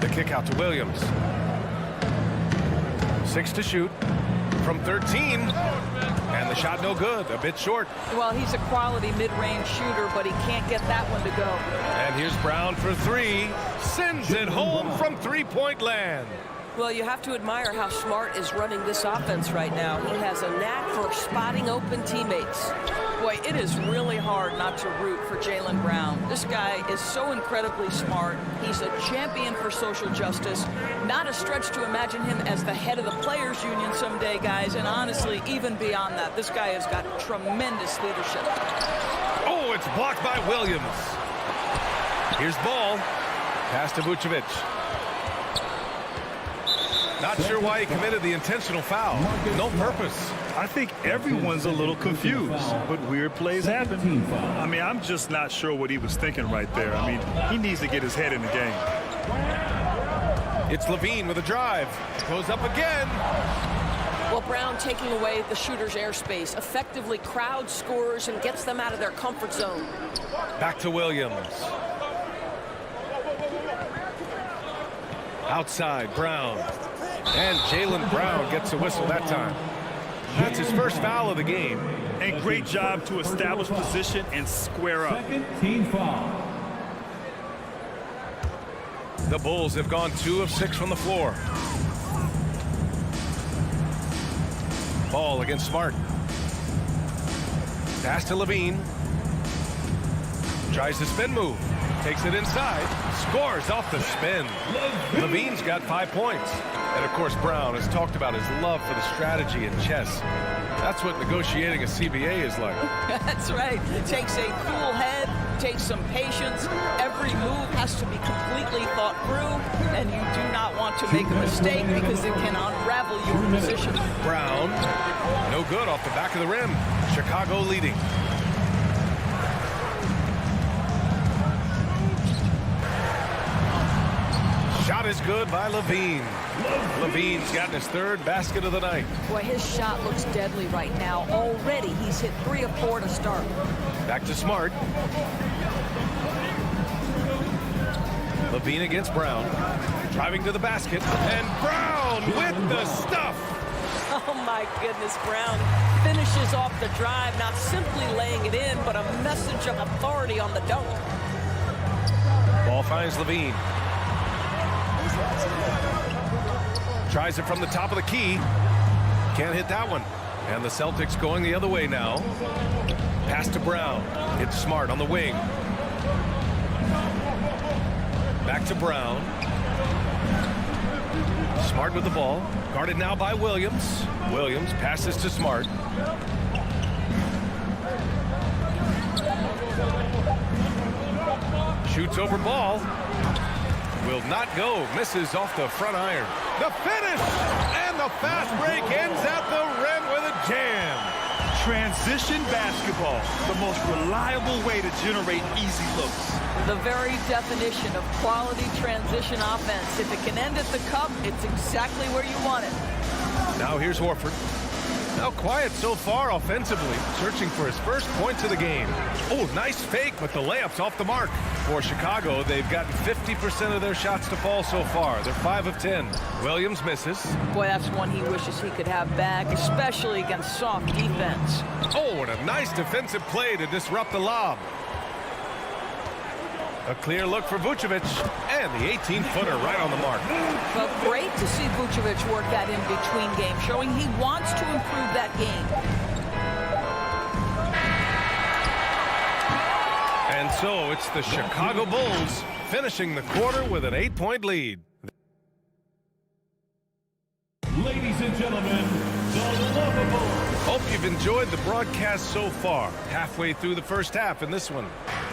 The kick out to Williams. 6 to shoot from 13. And the shot no good, a bit short. Well, he's a quality mid-range shooter, but he can't get that one to go. And here's Brown for 3. Sends it home from 3-point land. Well, you have to admire how Smart is running this offense right now. He has a knack for spotting open teammates. Boy, it is really hard not to root for Jaylen Brown. This guy is so incredibly smart. He's a champion for social justice. Not a stretch to imagine him as the head of the Players Union someday, guys. And honestly, even beyond that, this guy has got tremendous leadership. Oh, it's blocked by Williams. Here's Ball. Pass to Vucevic. Not sure why he committed the intentional foul. No purpose. I think everyone's a little confused, but weird plays happen. I mean, I'm just not sure what he was thinking right there. I mean, he needs to get his head in the game. It's Levine with a drive. Goes up again. Well, Brown taking away the shooter's airspace, effectively crowd scorers and gets them out of their comfort zone. Back to Williams. Outside, Brown. And Jaylen Brown gets a whistle that time. That's his first foul of the game. And great job to establish position and square up. Second team foul. The Bulls have gone 2 of 6 from the floor. Ball against Smart. Pass to Levine. Tries the spin move. Takes it inside. Scores off the spin. Levine's got 5 points. And, of course, Brown has talked about his love for the strategy in chess. That's what negotiating a CBA is like. That's right. It takes a cool head, takes some patience. Every move has to be completely thought through, and you do not want to make a mistake because it can unravel your position. Brown, no good off the back of the rim. Chicago leading. Shot is good by Levine. Levine's gotten his 3rd basket of the night. Boy, his shot looks deadly right now. Already, he's hit 3 of 4 to start. Back to Smart. Levine against Brown. Driving to the basket. And Brown with the stuff. Oh, my goodness, Brown finishes off the drive, not simply laying it in, but a message of authority on the dunk. Ball finds Levine. Tries it from the top of the key. Can't hit that one. And the Celtics going the other way now. Pass to Brown. It's Smart on the wing. Back to Brown. Smart with the ball. Guarded now by Williams. Williams passes to Smart. Shoots over Ball. Will not go. Misses off the front iron. The finish! And the fast break ends at the rim with a jam. Transition basketball, the most reliable way to generate easy looks. The very definition of quality transition offense. If it can end at the cup, it's exactly where you want it. Now here's Horford. Now quiet so far offensively, searching for his first points of the game. Oh, nice fake, but the layup's off the mark. For Chicago, they've gotten 50% of their shots to fall so far. They're 5 of 10. Williams misses. Boy, that's one he wishes he could have back, especially against soft defense. Oh, what a nice defensive play to disrupt the lob. A clear look for Vucevic, and the 18-footer right on the mark. Well, great to see Vucevic work that in between games, showing he wants to improve that game. And so it's the Chicago Bulls finishing the quarter with an 8-point lead. Ladies and gentlemen, the lovable. Hope you've enjoyed the broadcast so far. Halfway through the first half in this one.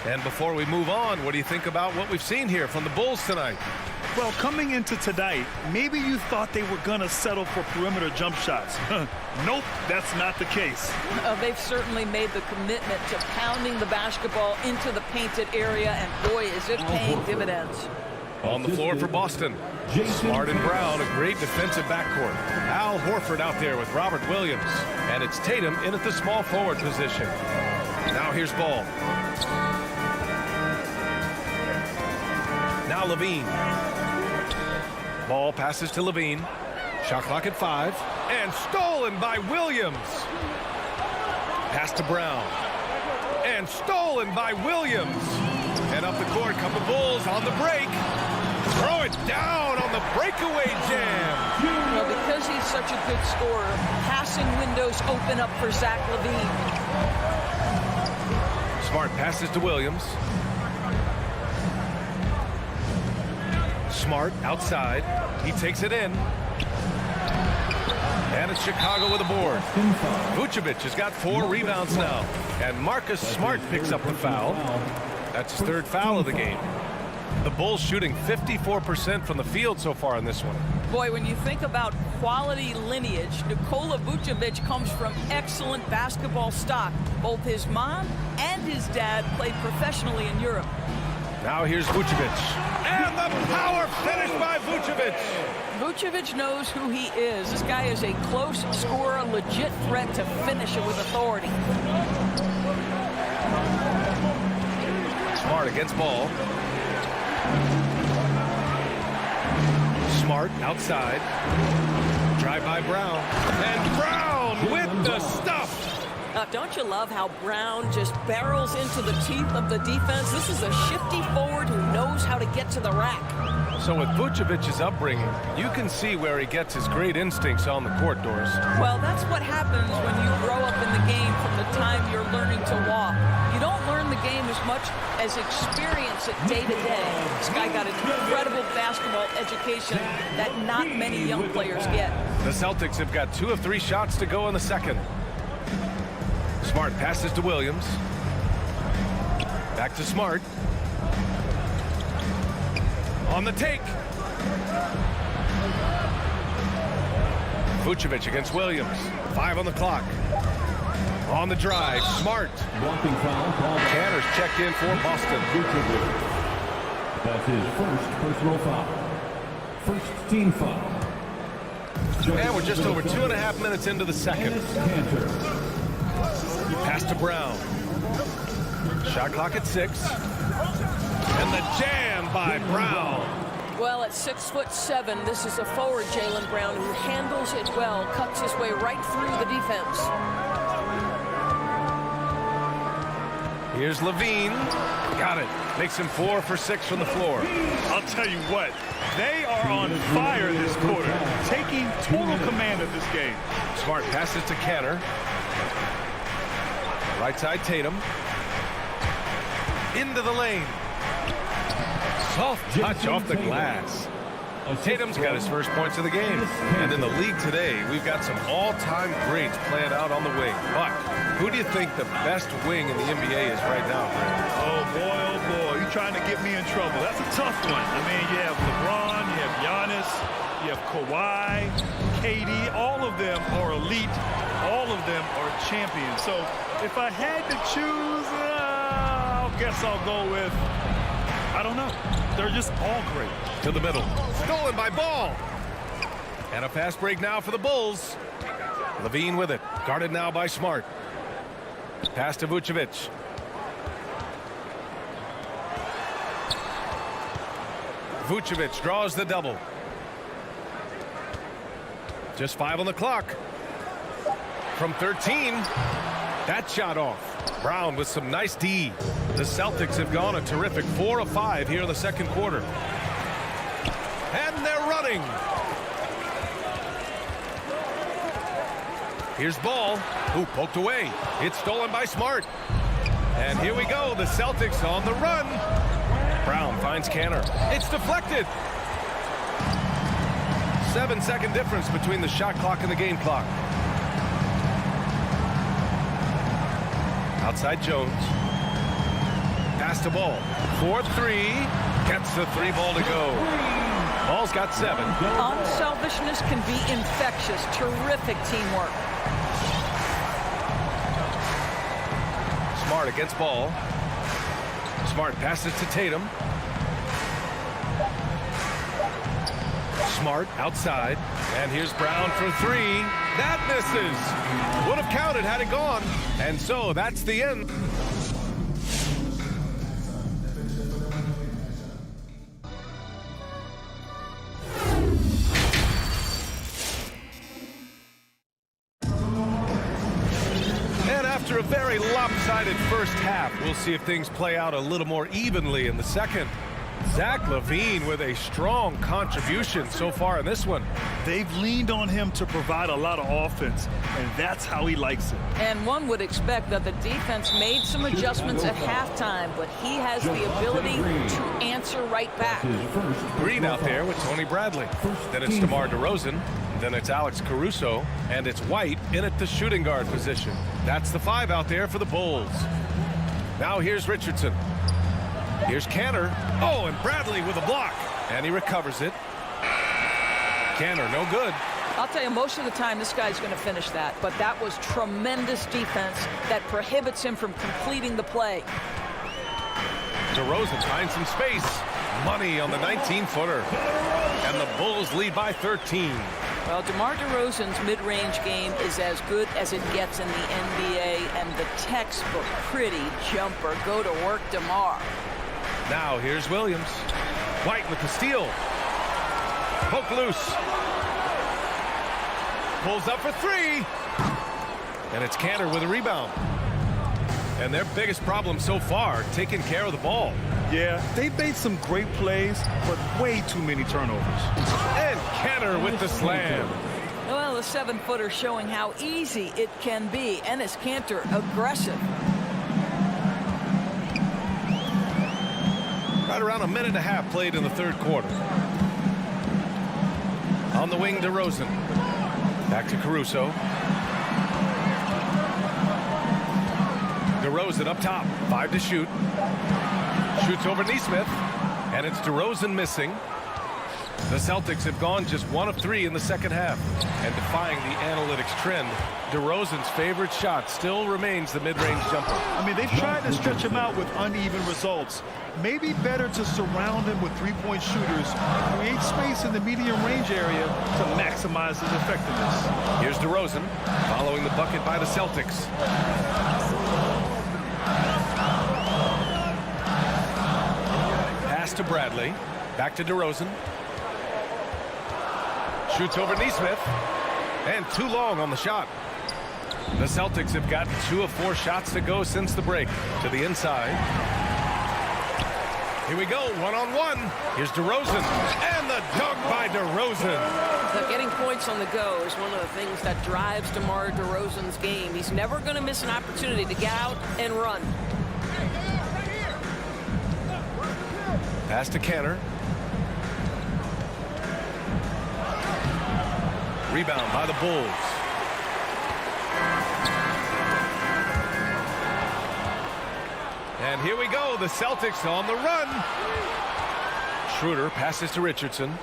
And before we move on, what do you think about what we've seen here from the Bulls tonight? Well, coming into tonight, maybe you thought they were going to settle for perimeter jump shots. Nope, that's not the case. They've certainly made the commitment to pounding the basketball into the painted area, and boy, is it paying dividends. On the floor for Boston, Smart and Brown, a great defensive backcourt. Al Horford out there with Robert Williams. And it's Tatum in at the small forward position. Now here's Ball. Now Levine. Ball passes to Levine. Shot clock at 5. And stolen by Williams. Pass to Brown. And stolen by Williams. And up the court come the Bulls on the break. Throw it down on the breakaway jam. Well, because he's such a good scorer, passing windows open up for Zach LaVine. Smart passes to Williams. Smart outside. He takes it in. And it's Chicago with a board. Vucevic has got 4 rebounds now. And Marcus Smart picks up the foul. That's his 3rd foul of the game. The Bulls shooting 54% from the field so far in this one. Boy, when you think about quality lineage, Nikola Vucevic comes from excellent basketball stock. Both his mom and his dad played professionally in Europe. Now here's Vucevic. And the power finish by Vucevic. Vucevic knows who he is. This guy is a close scorer, legit threat to finish it with authority. Smart against Ball. Smart outside. Drive by Brown. And Brown with the stuff. Don't you love how Brown just barrels into the teeth of the defense? This is a shifty forward who knows how to get to the rack. So with Vucevic's upbringing, you can see where he gets his great instincts on the court, Doris. Well, that's what happens when you grow up in the game from the time you're learning to walk. You don't learn the game as much as experience it day to day. This guy got an incredible basketball education that not many young players get. The Celtics have got 2 of 3 shots to go in the second. Smart passes to Williams. Back to Smart. On the take. Vucevic against Williams. 5 on the clock. On the drive, Smart. Blocking foul called. Tanner's checked in for Boston. That's his first personal foul. First team foul. And we're just over 2.5 minutes into the second. Pass to Brown. Shot clock at 6. And the jam by Brown. Well, at 6'7", this is a forward, Jaylen Brown, who handles it well, cuts his way right through the defense. Here's Levine. Got it. Makes him 4 for 6 from the floor. I'll tell you what, they are on fire this quarter, taking total command of this game. Smart passes to Canner. Right side, Tatum. Into the lane. Soft touch off the glass. Tatum's got his first points of the game. And in the league today, we've got some all-time greats playing out on the wing. But who do you think the best wing in the NBA is right now, Brandon? Oh, boy, trying to get me in trouble. That's a tough one. I mean, you have LeBron, you have Giannis, you have Kawhi, KD. All of them are elite. All of them are champions. So if I had to choose, I guess I'll go with, I don't know. They're just all great. To the middle. Stolen by Ball. And a fast break now for the Bulls. Levine with it. Guarded now by Smart. Pass to Vucevic. Vucevic draws the double. Just 5 on the clock. From 13. That shot off. Brown with some nice D. The Celtics have gone a terrific 4 of 5 here in the second quarter. And they're running. Here's Ball, who poked away. It's stolen by Smart. And here we go. The Celtics on the run. Brown finds Canner. It's deflected. 7-second difference between the shot clock and the game clock. Outside Jones. Pass to Ball. 4-3. Gets the 3 ball to go. Ball's got 7. Unselfishness can be infectious. Terrific teamwork. Smart against Ball. Smart passes to Tatum. Smart outside. And here's Brown for 3. That misses. Would have counted had it gone. And so that's the end. After a very lopsided first half, we'll see if things play out a little more evenly in the second. Zach LaVine with a strong contribution so far in this one. They've leaned on him to provide a lot of offense, and that's how he likes it. And one would expect that the defense made some adjustments at halftime, but he has the ability to answer right back. Green out there with Tony Bradley. Then it's DeMar DeRozan. Then it's Alex Caruso. And it's White in at the shooting guard position. That's the 5 out there for the Bulls. Now here's Richardson. Here's Canner. Oh, and Bradley with a block. And he recovers it. Canner, no good. I'll tell you, most of the time this guy's going to finish that. But that was tremendous defense that prohibits him from completing the play. DeRozan finds some space. Money on the 19-footer. And the Bulls lead by 13. Well, DeMar DeRozan's mid-range game is as good as it gets in the NBA, and the textbook pretty jumper. Go to work, DeMar. Now here's Williams. White with the steal. Poke loose. Pulls up for 3. And it's Canner with a rebound. And their biggest problem so far, taking care of the ball. Yeah, they've made some great plays, but way too many turnovers. And Canner with the slam. Well, the 7-footer showing how easy it can be. Enes Kanter, aggressive. Right around a minute and a half played in the third quarter. On the wing, DeRozan. Back to Caruso. DeRozan up top. 5 to shoot. Shoots over Nesmith. And it's DeRozan missing. The Celtics have gone just 1 of 3 in the second half. And defying the analytics trend, DeRozan's favorite shot still remains the mid-range jumper. I mean, they've tried to stretch him out with uneven results. Maybe better to surround him with 3-point shooters, create space in the medium range area to maximize his effectiveness. Here's DeRozan following the bucket by the Celtics. Pass to Bradley. Back to DeRozan. Shoots over Nesmith. And too long on the shot. The Celtics have gotten 2 of 4 shots to go since the break. To the inside. Here we go, 1-on-1. Here's DeRozan. And the dunk by DeRozan. So getting points on the go is one of the things that drives DeMar DeRozan's game. He's never going to miss an opportunity to get out and run. Pass to Canner. Rebound by the Bulls. And here we go. The Celtics on the run. Schroeder passes to Richardson.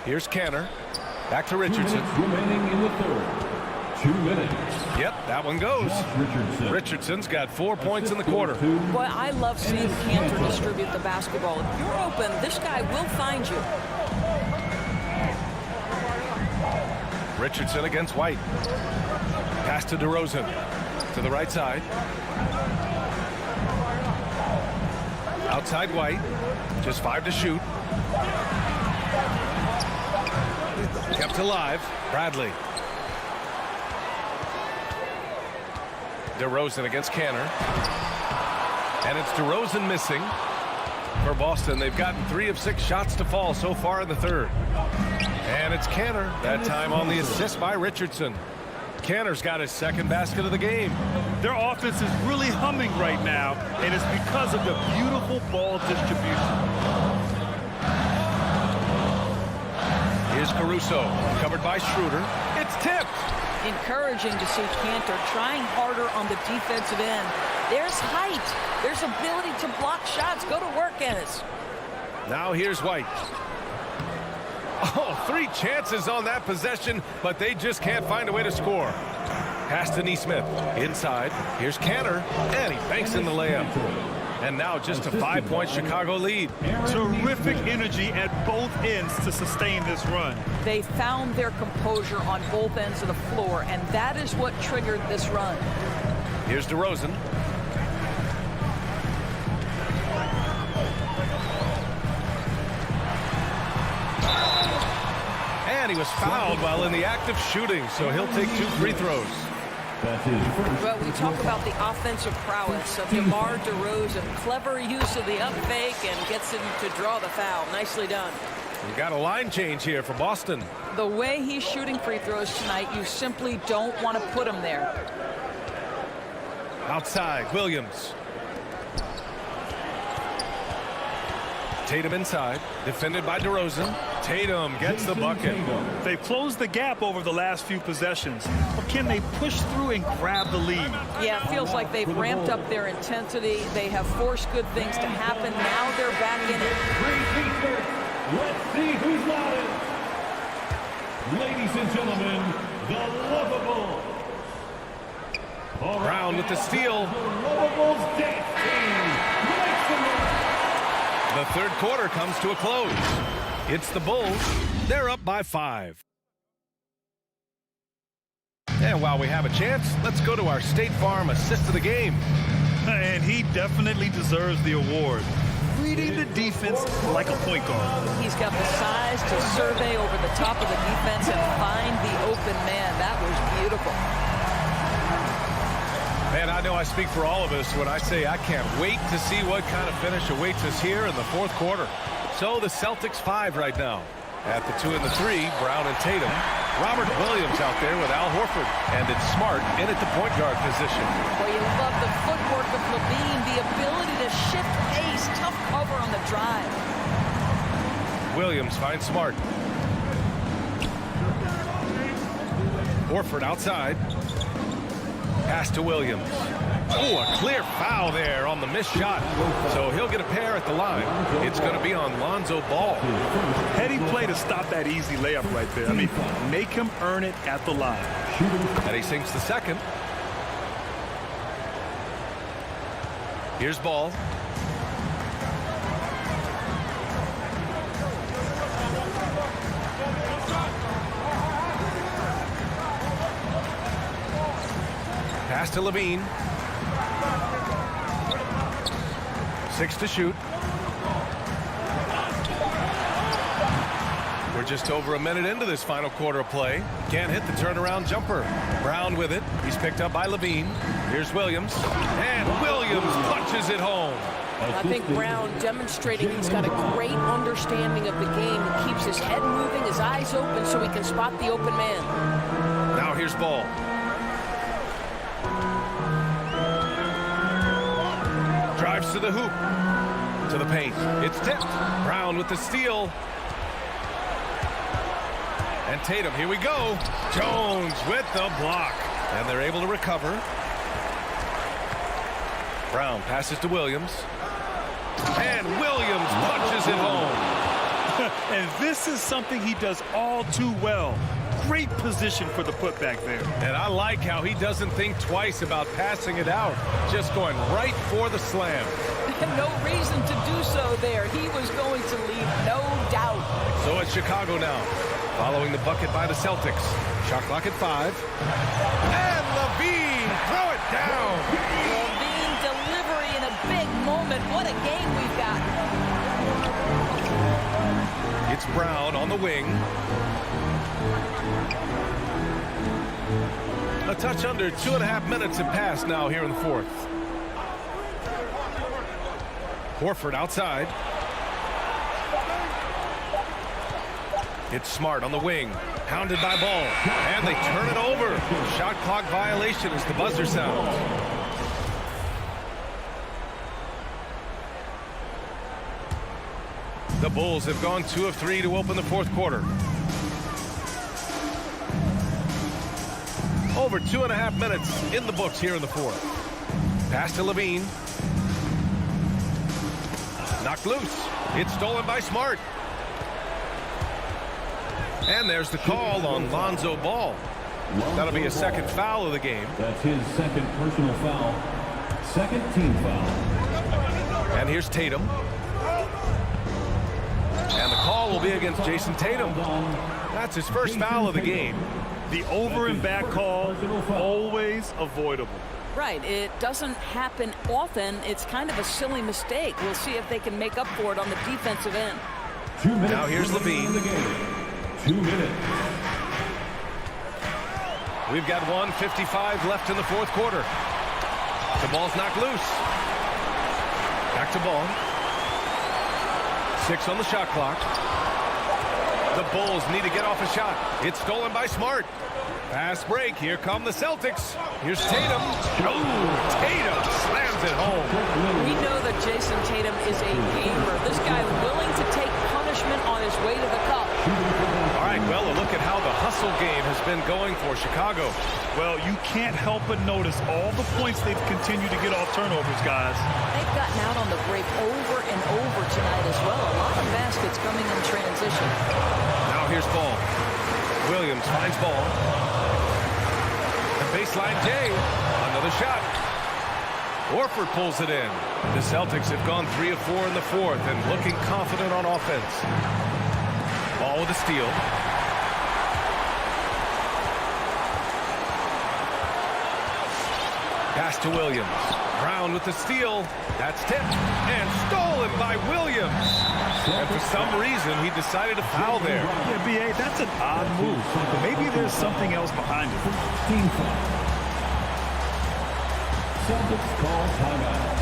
Here's Canner. Back to Richardson. Remaining in the third. 2 minutes. Yep, that one goes. Richardson's got 4 points in the quarter. Boy, I love seeing Cantor distribute the basketball. If you're open, this guy will find you. Richardson against White. Pass to DeRozan. To the right side. Outside White. Just 5 to shoot. Kept alive. Bradley. DeRozan against Canner. And it's DeRozan missing for Boston. They've gotten 3 of 6 shots to fall so far in the third. And it's Canner, that time on the assist by Richardson. Canner's got his second basket of the game. Their offense is really humming right now, and it's because of the beautiful ball distribution. Here's Caruso, covered by Schroeder. It's tipped. Encouraging to see Cantor trying harder on the defensive end. There's height. There's ability to block shots. Go to work, Ennis. Now here's White. Oh, 3 chances on that possession, but they just can't find a way to score. Pass to Nesmith. Inside. Here's Canner, and he banks in the layup. And now just a 5-point Chicago lead. Terrific energy at both ends to sustain this run. They found their composure on both ends of the floor, and that is what triggered this run. Here's DeRozan. And he was fouled while in the act of shooting, so he'll take 2 free throws. Well, we talk about the offensive prowess of DeMar DeRozan. Clever use of the up fake and gets him to draw the foul. Nicely done. We got a line change here for Boston. The way he's shooting free throws tonight, you simply don't want to put him there. Outside, Williams. Tatum inside, defended by DeRozan. Tatum gets the bucket. They've closed the gap over the last few possessions. But can they push through and grab the lead? Yeah, it feels like they've ramped up their intensity. They have forced good things to happen. Now they're back in it. Let's see who's laughing. Ladies and gentlemen, the lovable. Brown with the steal. The third quarter comes to a close. It's the Bulls. They're up by 5. And while we have a chance, let's go to our State Farm assist of the game. And he definitely deserves the award. Reading the defense like a point guard. He's got the size to survey over the top of the defense and find the open man. That was beautiful. Man, I know I speak for all of us when I say I can't wait to see what kind of finish awaits us here in the fourth quarter. So the Celtics 5 right now. At the 2 and the 3, Brown and Tatum. Robert Williams out there with Al Horford. And it's Smart in at the point guard position. Well, you love the footwork of Levine, the ability to shift pace, tough cover on the drive. Williams finds Smart. Horford outside. Pass to Williams. Oh, a clear foul there on the missed shot. So he'll get a pair at the line. It's going to be on Lonzo Ball. Heady play to stop that easy layup right there. I mean, make him earn it at the line. And he sinks the second. Here's Ball. Pass to Levine. 6 to shoot. We're just over a minute into this final quarter of play. Can't hit the turnaround jumper. Brown with it. He's picked up by Levine. Here's Williams. And Williams punches it home. I think Brown demonstrating he's got a great understanding of the game. He keeps his head moving, his eyes open so he can spot the open man. Now here's Ball. Drives to the hoop. To the paint. It's tipped. Brown with the steal. And Tatum, here we go. Jones with the block. And they're able to recover. Brown passes to Williams. And Williams punches it home. And this is something he does all too well. Great position for the putback there. And I like how he doesn't think twice about passing it out. Just going right for the slam. No reason to do so there. He was going to leave no doubt. So it's Chicago now, following the bucket by the Celtics. Shot clock at 5. And Levine, throw it down. Levine delivery in a big moment. What a game we've got. It's Brown on the wing. A touch under 2.5 minutes have passed now here in the fourth. Horford outside. It's Smart on the wing. Pounded by Ball. And they turn it over. Shot clock violation as the buzzer sounds. The Bulls have gone 2 of 3 to open the fourth quarter. Over 2.5 minutes in the books here in the fourth. Pass to Levine. Knocked loose. It's stolen by Smart. And there's the call on Lonzo Ball. That'll be a second foul of the game. That's his second personal foul. Second team foul. And here's Tatum. And the call will be against Jason Tatum. That's his first foul of the game. The over and back call, always avoidable. Right. It doesn't happen often. It's kind of a silly mistake. We'll see if they can make up for it on the defensive end. 2 minutes. Now here's Levine. 2 minutes. We've got 1:55 left in the fourth quarter. The ball's knocked loose. Back to Ball. 6 on the shot clock. The Bulls need to get off a shot. It's stolen by Smart. Fast break. Here come the Celtics. Here's Tatum. Oh, Tatum slams it home. We know that Jason Tatum is a gamer. This guy willing to take punishment on his way to the cup. All right, well, a look at how the hustle game has been going for Chicago. Well, you can't help but notice all the points they've continued to get off turnovers, guys. They've gotten out on the break over and over tonight as well. A lot of baskets coming in transition. Now here's Ball. Williams finds Ball. The baseline J. Another shot. Horford pulls it in. The Celtics have gone 3 of 4 in the fourth and looking confident on offense. Ball with a steal. Pass to Williams. Brown with the steal. That's tipped and stolen by Williams. And for some reason, he decided to foul there. Yeah, B.A., that's an odd move. Maybe there's something else behind it. Team foul. Celtics call timeout.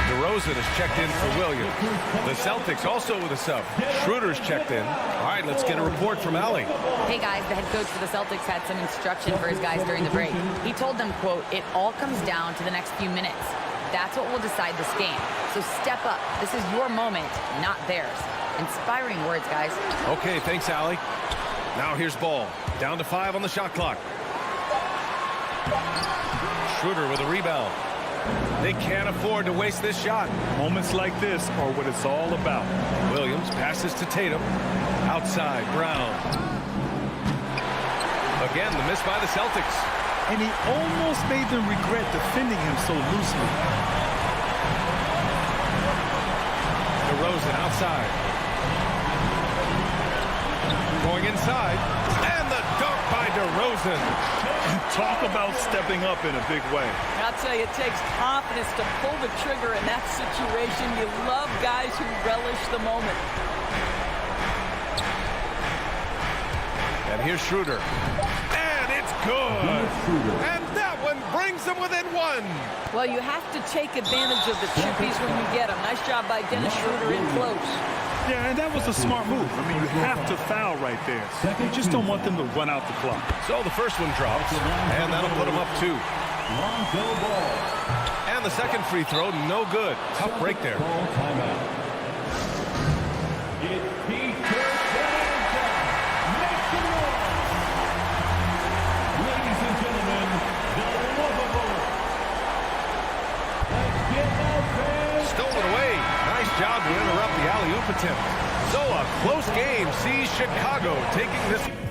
DeRozan is checked in for Williams. The Celtics also with a sub. Schroeder's checked in. All right, let's get a report from Allie. Hey, guys, the head coach for the Celtics had some instruction for his guys during the break. He told them, quote, "It all comes down to the next few minutes. That's what will decide this game. So step up. This is your moment, not theirs." Inspiring words, guys. Okay, thanks, Allie. Now here's Ball. Down to 5 on the shot clock. Schroeder with a rebound. They can't afford to waste this shot. Moments like this are what it's all about. Williams passes to Tatum. Outside, Brown. Again, the miss by the Celtics. And he almost made them regret defending him so loosely. DeRozan outside. Going inside. And the dunk by DeRozan. Talk about stepping up in a big way. I'll tell you, it takes confidence to pull the trigger in that situation. You love guys who relish the moment. And here's Schroeder. And it's good. And that one brings them within 1. Well, you have to take advantage of the chippies when you get them. Nice job by Dennis Schroeder in close. Yeah, and that was a smart move. I mean, you have to foul right there. You just don't want them to run out the clock. So the first one drops, and that'll put them up 2. And the second free throw, no good. Tough break there. Ladies and gentlemen, the lovable. Let's get job to interrupt the alley-oop attempt. So a close game sees Chicago taking this.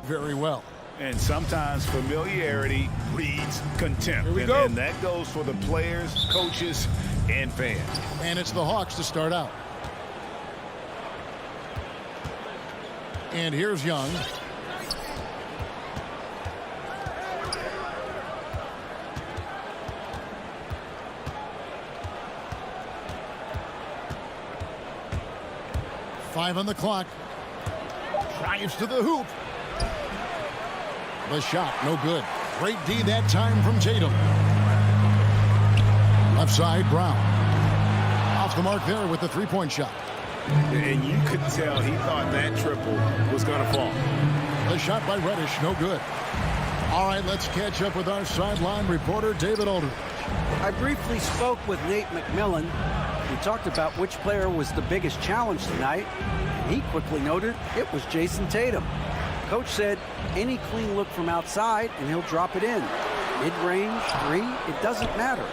very well. And sometimes familiarity breeds contempt. And that goes for the players, coaches, and fans. And it's the Hawks to start out. And here's Young. Five on the clock. Drives to the hoop. The shot, no good. Great D that time from Tatum. Left side, Brown. Off the mark there with the three-point shot. And you could tell he thought that triple was going to fall. The shot by Reddish, no good. All right, let's catch up with our sideline reporter, David Aldridge. I briefly spoke with Nate McMillan. He talked about which player was the biggest challenge tonight. And he quickly noted it was Jason Tatum. Coach said any clean look from outside and he'll drop it in. Mid-range, three, it doesn't matter.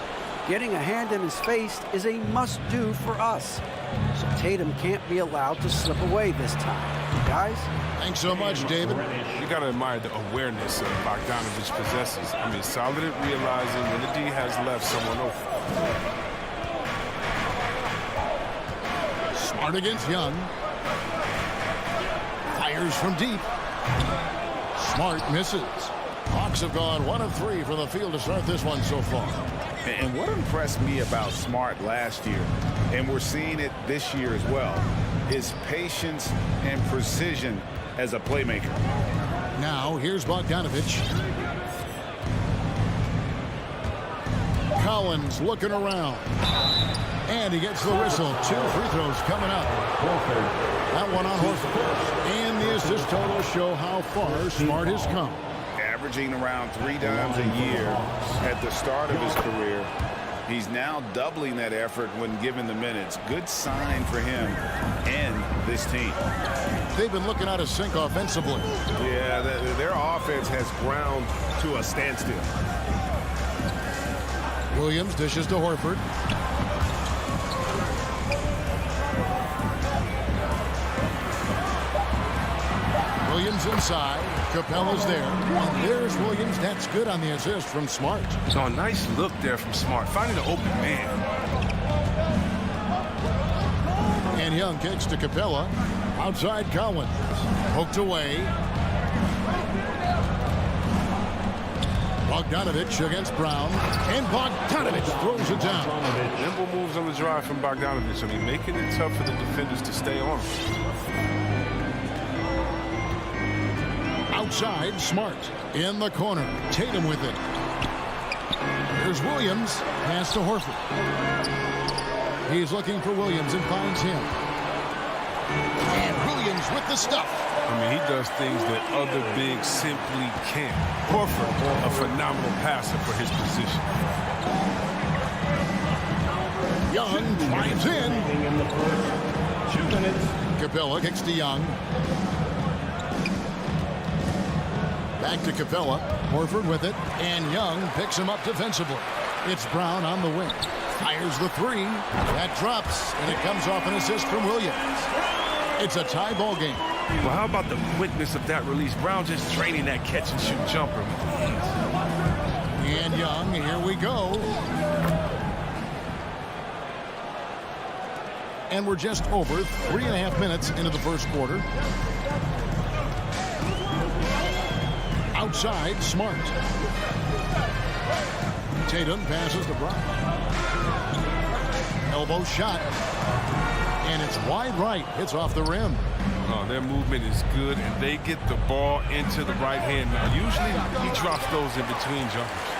Getting a hand in his face is a must-do for us. So Tatum can't be allowed to slip away this time. Guys? Thanks so much, David. You got to admire the awareness Bogdanovich possesses. I mean, solid at realizing when the D has left someone open. Smart against Young. Fires from deep. Smart misses. Hawks have gone 1 of 3 from the field to start this one so far. And what impressed me about Smart last year, and we're seeing it this year as well, is patience and precision as a playmaker. Now, here's Bogdanovich. Collins looking around. And he gets the whistle. 2 free throws coming up. That one on Horford. And the assist total show how far Smart has come. Averaging around 3 times a year at the start of his career. He's now doubling that effort when given the minutes. Good sign for him and this team. They've been looking out of sync offensively. Yeah, their offense has ground to a standstill. Williams dishes to Horford. Williams inside. Capella's there. And there's Williams. That's good on the assist from Smart. So a nice look there from Smart, finding an open man. And Young kicks to Capella. Outside Collins. Poked away. Bogdanovich against Brown. And Bogdanovich throws it down. Nimble moves on the drive from Bogdanovich. I mean, making it tough for the defenders to stay on him. Outside, Smart. In the corner. Tatum with it. Here's Williams. Pass to Horford. He's looking for Williams and finds him. And Williams with the stuff. I mean, he does things that other bigs simply can't. Horford, a phenomenal passer for his position. Young drives in. 2 minutes. Capella kicks to Young. Back to Capella. Horford with it. And Young picks him up defensively. It's Brown on the wing. Fires the 3. That drops. And it comes off an assist from Williams. It's a tie ball game. Well, how about the quickness of that release? Brown just draining that catch and shoot jumper. And Young, here we go. And we're just over 3.5 minutes into the first quarter. Outside, Smart. Tatum passes to Brown. Elbow shot. And it's wide right. Hits off the rim. Oh, their movement is good, and they get the ball into the right hand. Now, usually he drops those in between jumpers.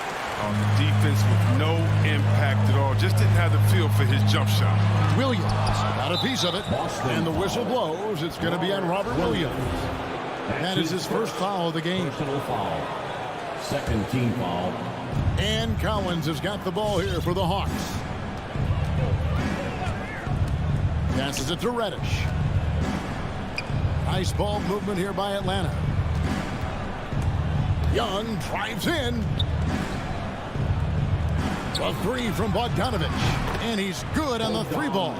The defense with no impact at all. Just didn't have the feel for his jump shot. Williams got a piece of it. And the whistle blows. It's going to be on Robert Williams. That is his first foul of the game. Second team foul. And Collins has got the ball here for the Hawks. Passes it to Reddish. Nice ball movement here by Atlanta. Young drives in. A 3 from Bogdanovich. And he's good on the 3 ball.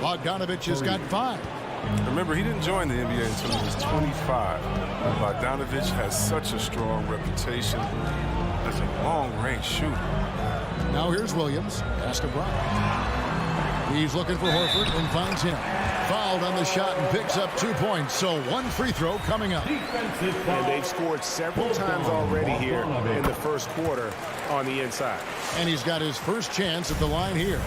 Bogdanovich has got 5. Remember, he didn't join the NBA until he was 25. Bogdanovich has such a strong reputation as a long-range shooter. Now here's Williams. Pass to Brown. He's looking for Horford and finds him. Fouled on the shot and picks up 2 points. So one free throw coming up. And they've scored several times already here in the first quarter on the inside. And he's got his first chance at the line here.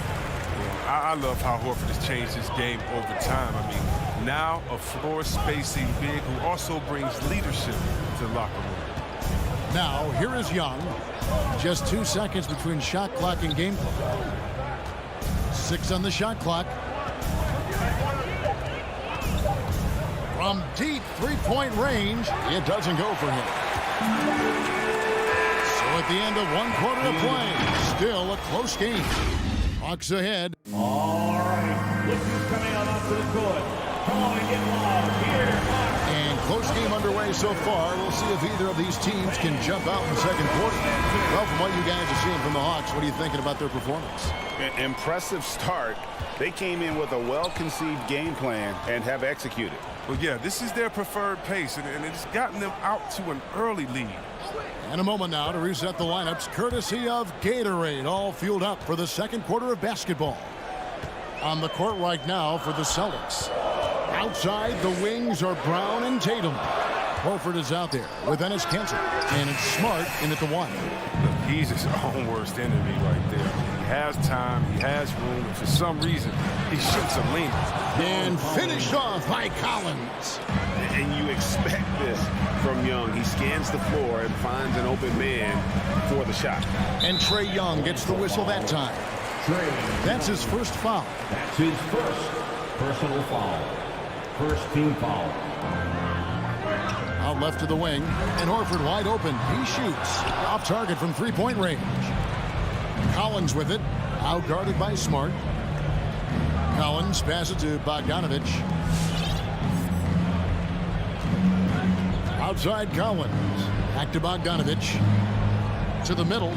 I love how Horford has changed his game over time. I mean, now a floor-spacing big who also brings leadership to the locker room. Now, here is Young. Just 2 seconds between shot clock and game clock. 6 on the shot clock. From deep three-point range, it doesn't go for him. So at the end of 1 quarter of play, still a close game. Hawks ahead. All right, look who's coming on up to the court. Come on and get loud here. And close game underway so far. We'll see if either of these teams can jump out in the second quarter. Well, from what you guys are seeing from the Hawks, what are you thinking about their performance? Impressive start. They came in with a well-conceived game plan and have executed. Well, yeah, this is their preferred pace, and it's gotten them out to an early lead. And a moment now to reset the lineups, courtesy of Gatorade, all fueled up for the second quarter of basketball. On the court right now for the Celtics. Outside, the wings are Brown and Tatum. Horford is out there with Enes Kanter, and it's Smart in at the 1. He's his own worst enemy right there. He has time, he has room, and for some reason, he shoots a lean. And finished off by Collins. And you expect this from Young. He scans the floor and finds an open man for the shot. And Trae Young gets the whistle that time. That's his first foul. That's his first personal foul. First team foul. Out left to the wing, and Horford wide open. He shoots. Off target from three-point range. Collins with it. Out guarded by Smart. Collins passes to Bogdanovich. Outside Collins. Back to Bogdanovich. To the middle.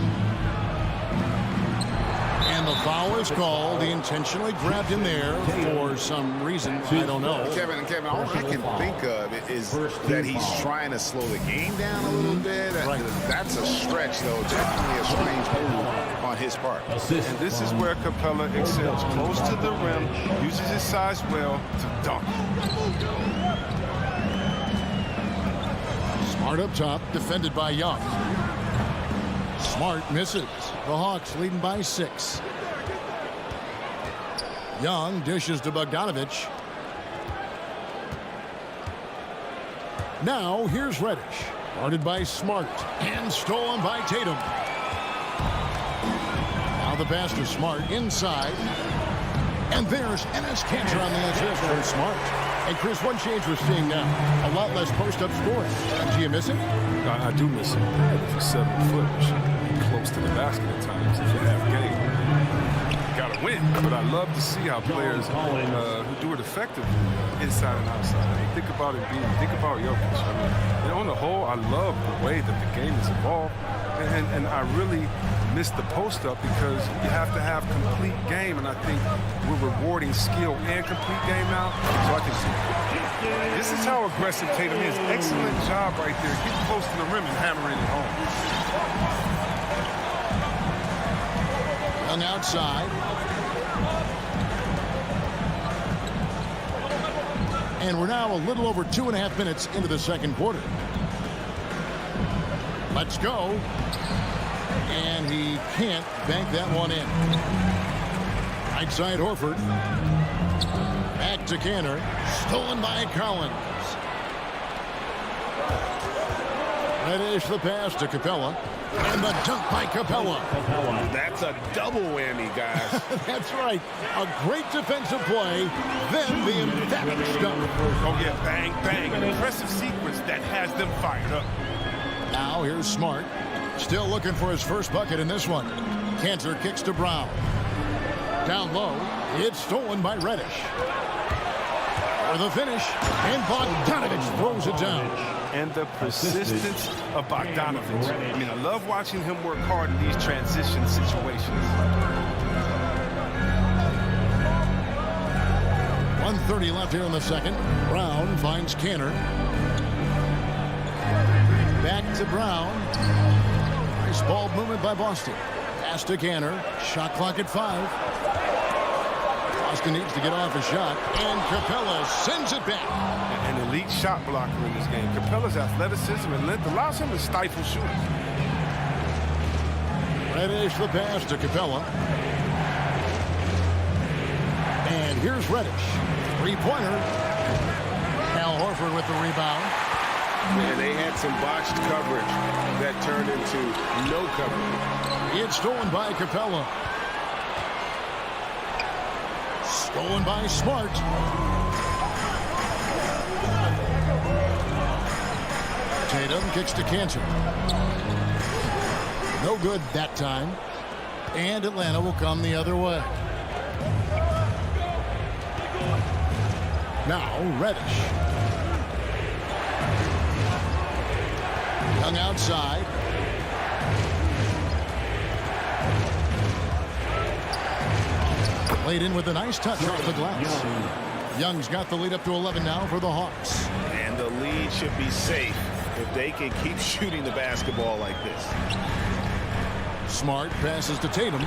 And the foul is called. He intentionally grabbed him there for some reason. I don't know. Kevin, all I can think of is that he's trying to slow the game down a little bit. Right. That's a stretch, though. Definitely a strange move on his part. And this is where Capella excels. Close to the rim, uses his size well to dunk. Smart up top, defended by Young. Smart misses. The Hawks leading by 6. Young dishes to Bogdanovich. Now here's Reddish. Guarded by Smart. And stolen by Tatum. Now the pass to Smart inside. And there's Enes Kanter on the assist from Smart. And Chris, one change we're seeing now, a lot less post-up scoring. Do you miss it? I do miss it. If you're 7 foot, you should be close to the basket at times if you have game. Got to win, but I love to see how players who do it effectively inside and outside. I mean, think about it being, think about Jokic. I mean, and on the whole, I love the way that the game is evolved, and I really miss the post-up because you have to have complete game, and I think we're rewarding skill and complete game now, so I can see it. This is how aggressive Tatum is. Excellent job right there. Get close to the rim and hammering it home. Young outside. And we're now a little over 2.5 minutes into the second quarter. Let's go. And he can't bank that one in. Right side Horford. Back to Kanter. Stolen by Collins. Reddish the pass to Capella. And the dunk by Capella. That's a double whammy, guys. That's right. A great defensive play. Then the emphatic dunk. Oh, yeah, bang, bang. An impressive sequence that has them fired up. Now here's Smart. Still looking for his first bucket in this one. Kanter kicks to Brown. Down low. It's stolen by Reddish. For the finish. And Bogdanovich throws it down. And the persistence of Bogdanovich. I mean, I love watching him work hard in these transition situations. 1:30 left here in the second. Brown finds Canner. Back to Brown. Nice ball movement by Boston. Pass to Canner. Shot clock at 5. Boston needs to get off a shot, and Capella sends it back. An elite shot blocker in this game. Capella's athleticism and length allows him to stifle shooters. Reddish the pass to Capella. And here's Reddish. Three-pointer. Al Horford with the rebound. And they had some botched coverage that turned into no coverage. It's stolen by Capella. Stolen by Smart. Tatum kicks to Cantor. No good that time. And Atlanta will come the other way. Now Reddish. Young outside. Played in with a nice touch off the glass. Young's got the lead up to 11 now for the Hawks. And the lead should be safe if they can keep shooting the basketball like this. Smart passes to Tatum.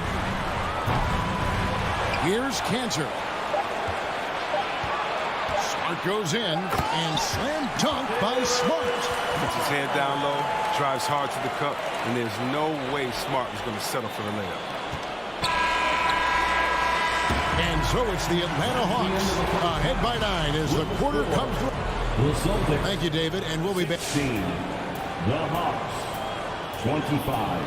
Here's Cantor. Smart goes in and slam dunk by Smart. Puts his head down low, drives hard to the cup, and there's no way Smart is going to settle for the layup. And so it's the Atlanta Hawks ahead by 9 as the quarter comes to. Thank you, David, and we'll be back. The Hawks, 25.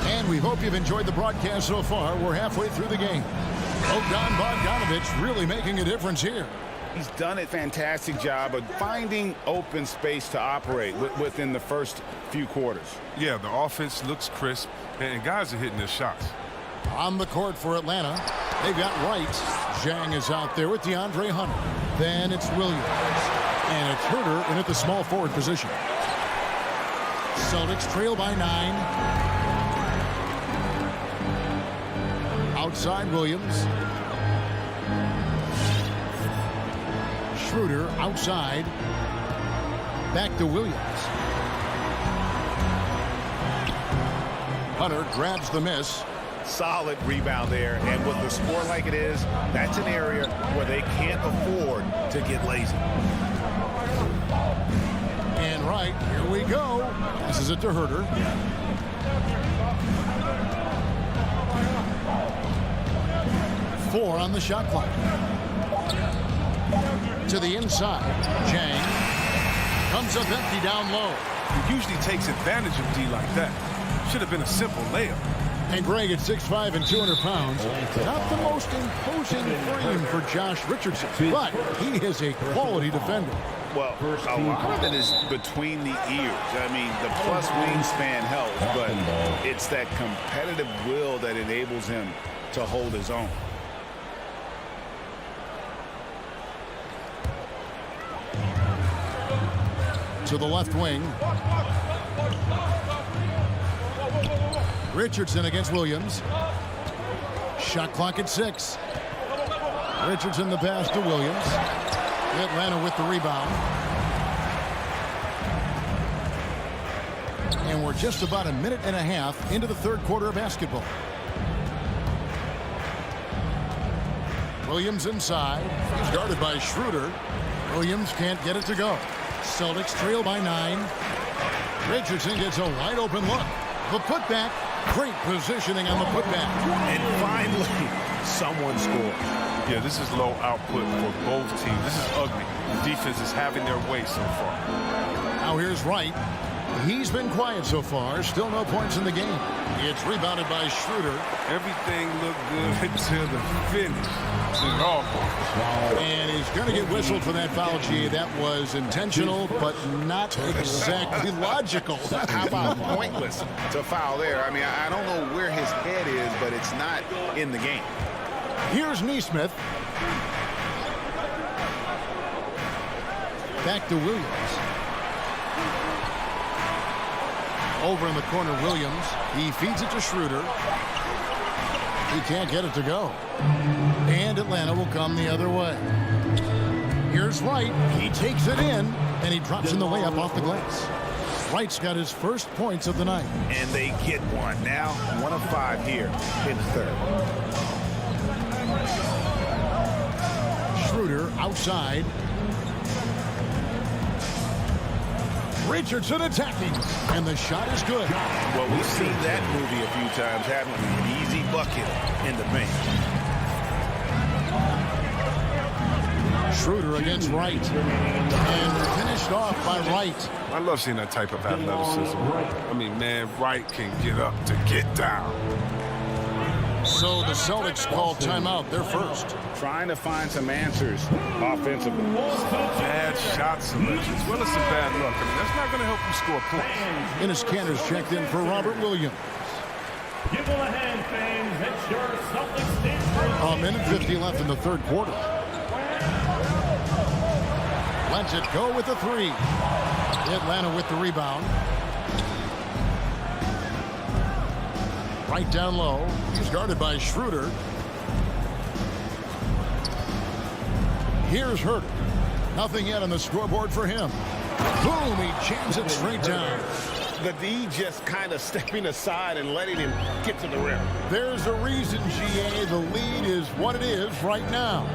And we hope you've enjoyed the broadcast so far. We're halfway through the game. Bogdan Bogdanovic really making a difference here. He's done a fantastic job of finding open space to operate within the first few quarters. Yeah, the offense looks crisp, and guys are hitting their shots. On the court for Atlanta, they've got Wright. Zhang is out there with DeAndre Hunter. Then it's Williams. And it's Herter in at the small forward position. Celtics trail by 9. Outside Williams. Schroeder outside. Back to Williams. Hunter grabs the miss. Solid rebound there, and with the score like it is, that's an area where they can't afford to get lazy. And right, here we go. This is it to Herter. Four on the shot clock. To the inside. Zhang comes up empty down low. He usually takes advantage of D like that. Should have been a simple layup. And Greg at 6'5" and 200 pounds. Not the most imposing frame for Josh Richardson, but he is a quality defender. Well, a lot of it is between the ears. I mean, the plus wingspan helps, but it's that competitive will that enables him to hold his own. To the left wing. Richardson against Williams. Shot clock at 6. Richardson the pass to Williams. Atlanta with the rebound. And we're just about a minute and a half into the third quarter of basketball. Williams inside. Guarded by Schroeder. Williams can't get it to go. Celtics trail by 9. Richardson gets a wide open look. The putback. Great positioning on the putback. And finally, someone scores. Yeah, this is low output for both teams. This is ugly. The defense is having their way so far. Now here's Wright. He's been quiet so far. Still no points in the game. It's rebounded by Schroeder. Everything looked good until the finish. It's awful. And he's going to get whistled for that foul, G. That was intentional, but not exactly logical. How about pointless to foul there? I mean, I don't know where his head is, but it's not in the game. Here's Nesmith. Back to Williams. Over in the corner, Williams. He feeds it to Schroeder. He can't get it to go. And Atlanta will come the other way. Here's Wright. He takes it in, and he drops in the layup off the glass. Wright's got his first points of the night. And they get one. Now 1 of 5 here in the third. Schroeder outside. Richardson attacking, and the shot is good. Well, we've seen that movie a few times, haven't we? An easy bucket in the paint. Schroeder against Wright, and finished off by Wright. I love seeing that type of athleticism. I mean, man, Wright can get up to get down. So the Celtics call timeout. They're first. Trying to find some answers offensively. Bad shot selection, as well as some bad luck. I mean, that's not going to help you score points. Enes Kanter's checked in for Robert Williams. Give them a hand, fans. It's your Celtics dance. A minute 50 left in the third quarter. Lets it go with the three. Atlanta with the rebound. Right down low. He's guarded by Schroeder. Here's Herter. Nothing yet on the scoreboard for him. Boom, he jams it straight down. The D just kind of stepping aside and letting him get to the rim. There's a reason, GA. The lead is what it is right now.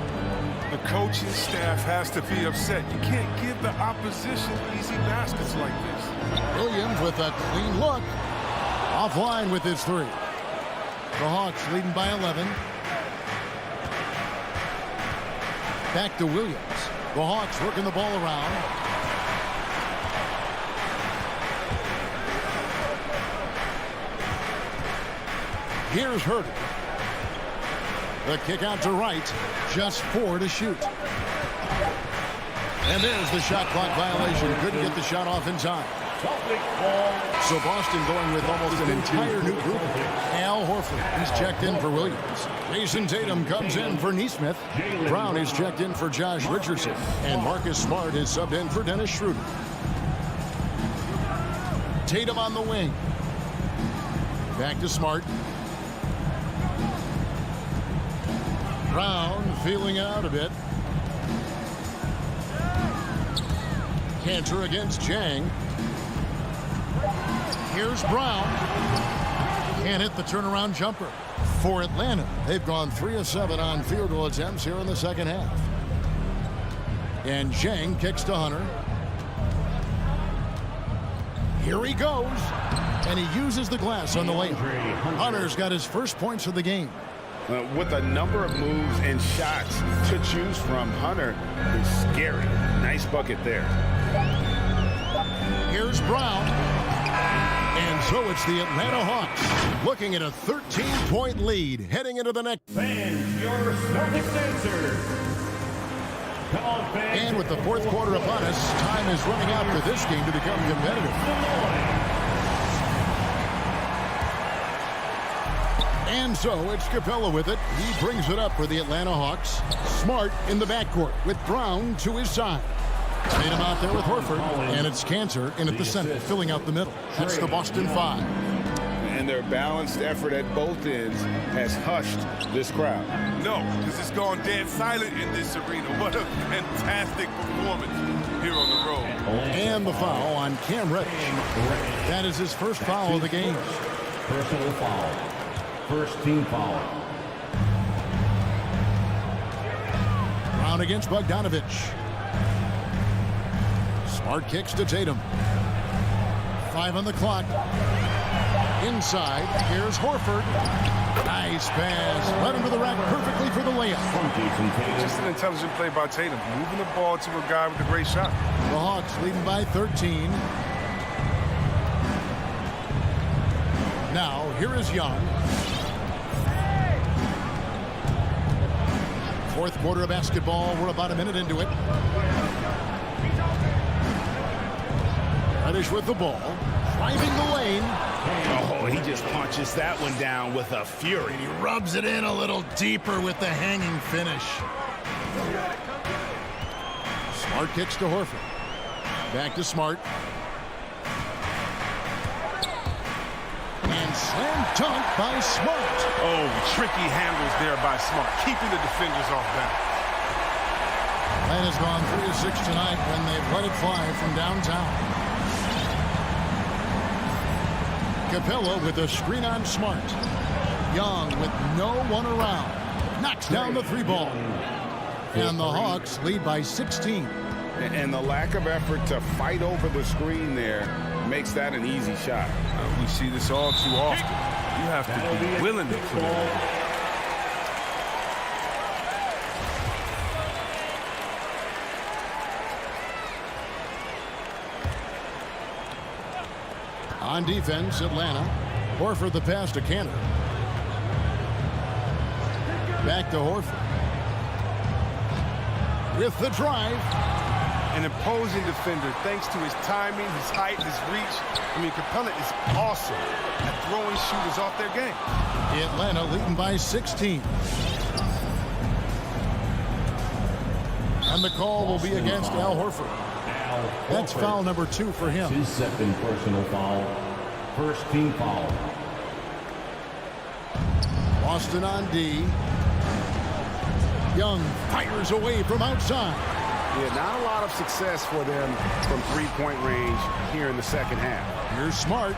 The coaching staff has to be upset. You can't give the opposition easy baskets like this. Williams with a clean look. Offline with his three. The Hawks leading by 11. Back to Williams. The Hawks working the ball around. Here's Herter. The kick out to Wright. Just 4 to shoot. And there's the shot clock violation. Couldn't get the shot off in time. So Boston going with almost an entire new group. Al Horford, he's checked in for Williams. Jason Tatum comes in for Nesmith. Brown is checked in for Josh Richardson. And Marcus Smart is subbed in for Dennis Schroeder. Tatum on the wing. Back to Smart. Brown feeling out a bit. Kanter against Chang. Here's Brown. Can't hit the turnaround jumper. For Atlanta, they've gone 3 of 7 on field goal attempts here in the second half. And Chang kicks to Hunter. Here he goes. And he uses the glass on the lane. Hunter's got his first points of the game. With a number of moves and shots to choose from, Hunter is scary. Nice bucket there. Here's Brown. And so it's the Atlanta Hawks looking at a 13-point lead heading into the next. Fans, your Celtics answer. Come on, fans. And with the fourth quarter upon us, time is running out for this game to become competitive. And so it's Capella with it. He brings it up for the Atlanta Hawks. Smart in the backcourt with Brown to his side. Tatum out there with Horford. And it's Kanter in at the center, filling out the middle. That's the Boston 5. And their balanced effort at both ends has hushed this crowd. No, because it's gone dead silent in this arena. What a fantastic performance here on the road. And the foul on Cam Reddish. That is his first foul of the game. Personal foul. First team foul. Brown against Bogdanovich. Smart kicks to Tatum. 5 on the clock. Inside, here's Horford. Nice pass. Led him to the rack perfectly for the layup. Just an intelligent play by Tatum. Moving the ball to a guy with a great shot. The Hawks leading by 13. Now, here is Young. Fourth quarter of basketball. We're about a minute into it. Reddish with the ball. Driving the lane. Oh, he just punches that one down with a fury. He rubs it in a little deeper with the hanging finish. Smart kicks to Horford. Back to Smart. slam dunk by Smart. Oh, tricky handles there by Smart, keeping the defenders off balance. Atlanta's gone 3 of 6 tonight when they've let it fly from downtown. Capella with a screen on Smart. Young with no one around. Knocks down the 3-ball. And the Hawks lead by 16. And the lack of effort to fight over the screen there makes that an easy shot. We see this all too often. You have to be willing to put it over. On defense, Atlanta. Horford the pass to Cantor. Back to Horford. With the drive. An imposing defender thanks to his timing, his height, his reach. I mean, Capella is awesome at throwing shooters off their game. Atlanta leading by 16. And the call will be against Al Horford. That's foul number 2 for him. His second personal foul. First team foul. Boston on D. Young fires away from outside. Yeah, not a lot of success for them from three-point range here in the second half. Here's Smart.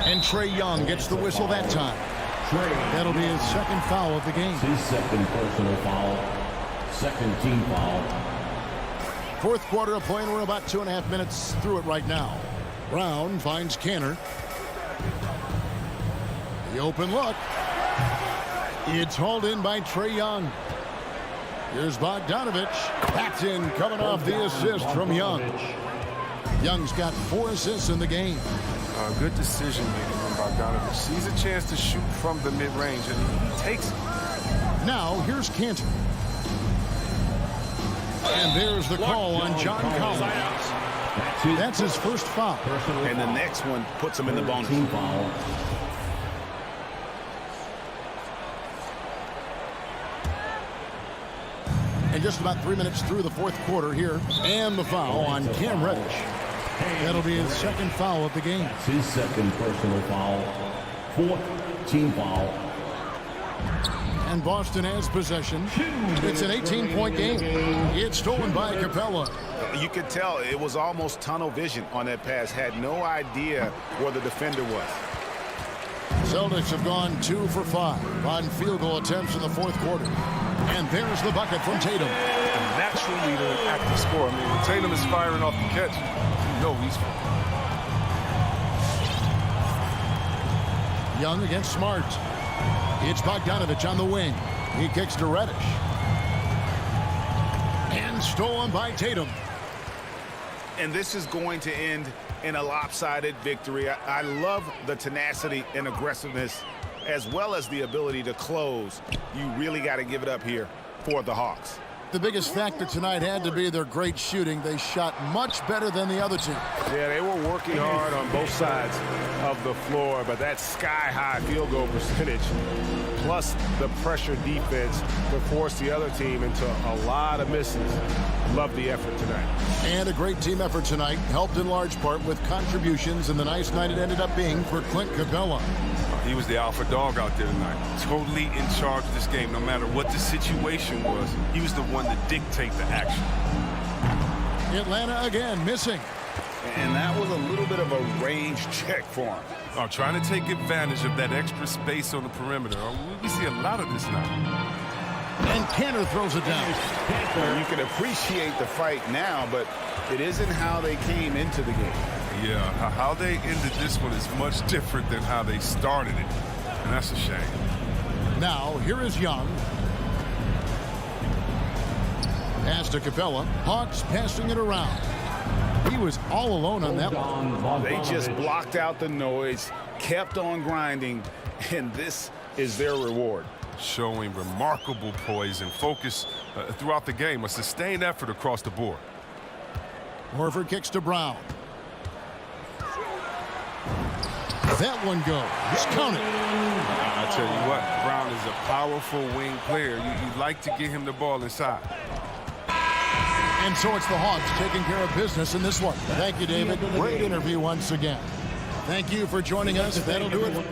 And Trae Young gets the whistle that time. That'll be his second foul of the game. His second personal foul. Second team foul. Fourth quarter of play, and we're about 2.5 minutes through it right now. Brown finds Cantor. The open look. It's hauled in by Trae Young. Here's Bogdanovich. That's in, coming off the assist from Young. Young's got 4 assists in the game. Good decision making from Bogdanovich. Sees a chance to shoot from the mid-range, and he takes it. Now, here's Cantor. And there's the call on John Collins. That's his first foul. And the next one puts him in the bonus. And just about 3 minutes through the fourth quarter here. And the foul on Cam Reddish. That'll be his second foul of the game. That's his second personal foul. Fourth team foul. And Boston has possession. It's an 18-point game. It's stolen by Capella. You could tell it was almost tunnel vision on that pass. Had no idea where the defender was. Celtics have gone 2 for 5 on field goal attempts in the fourth quarter. And there's the bucket from Tatum. A natural leader and active scorer. I mean, when Tatum is firing off the catch, you know he's... Young against Smart. It's Bogdanovich on the wing. He kicks to Reddish. And stolen by Tatum. And this is going to end in a lopsided victory. I love the tenacity and aggressiveness as well as the ability to close. You really got to give it up here for the Hawks. The biggest factor tonight had to be their great shooting. They shot much better than the other team. Yeah, they were working hard on both sides of the floor, but that sky-high field goal percentage plus the pressure defense to force the other team into a lot of misses. Love the effort tonight. And a great team effort tonight, helped in large part with contributions, and the nice night it ended up being for Clint Capella. He was the alpha dog out there tonight. Totally in charge of this game, no matter what the situation was. He was the one to dictate the action. Atlanta again missing. And that was a little bit of a range check for him. Trying to take advantage of that extra space on the perimeter. We see a lot of this now. And Cantor throws it down. You can appreciate the fight now, but it isn't how they came into the game. Yeah, how they ended this one is much different than how they started it. And that's a shame. Now, here is Young. Pass to Capella. Hawks passing it around. He was all alone on that one. They just blocked out the noise, kept on grinding, and this is their reward. Showing remarkable poise and focus throughout the game. A sustained effort across the board. Horford kicks to Brown. That one goes. It's counted. I tell you what, Brown is a powerful wing player. You like to get him the ball inside. And so it's the Hawks taking care of business in this one. Thank you, David. Great interview once again. Thank you for joining us. That'll do it.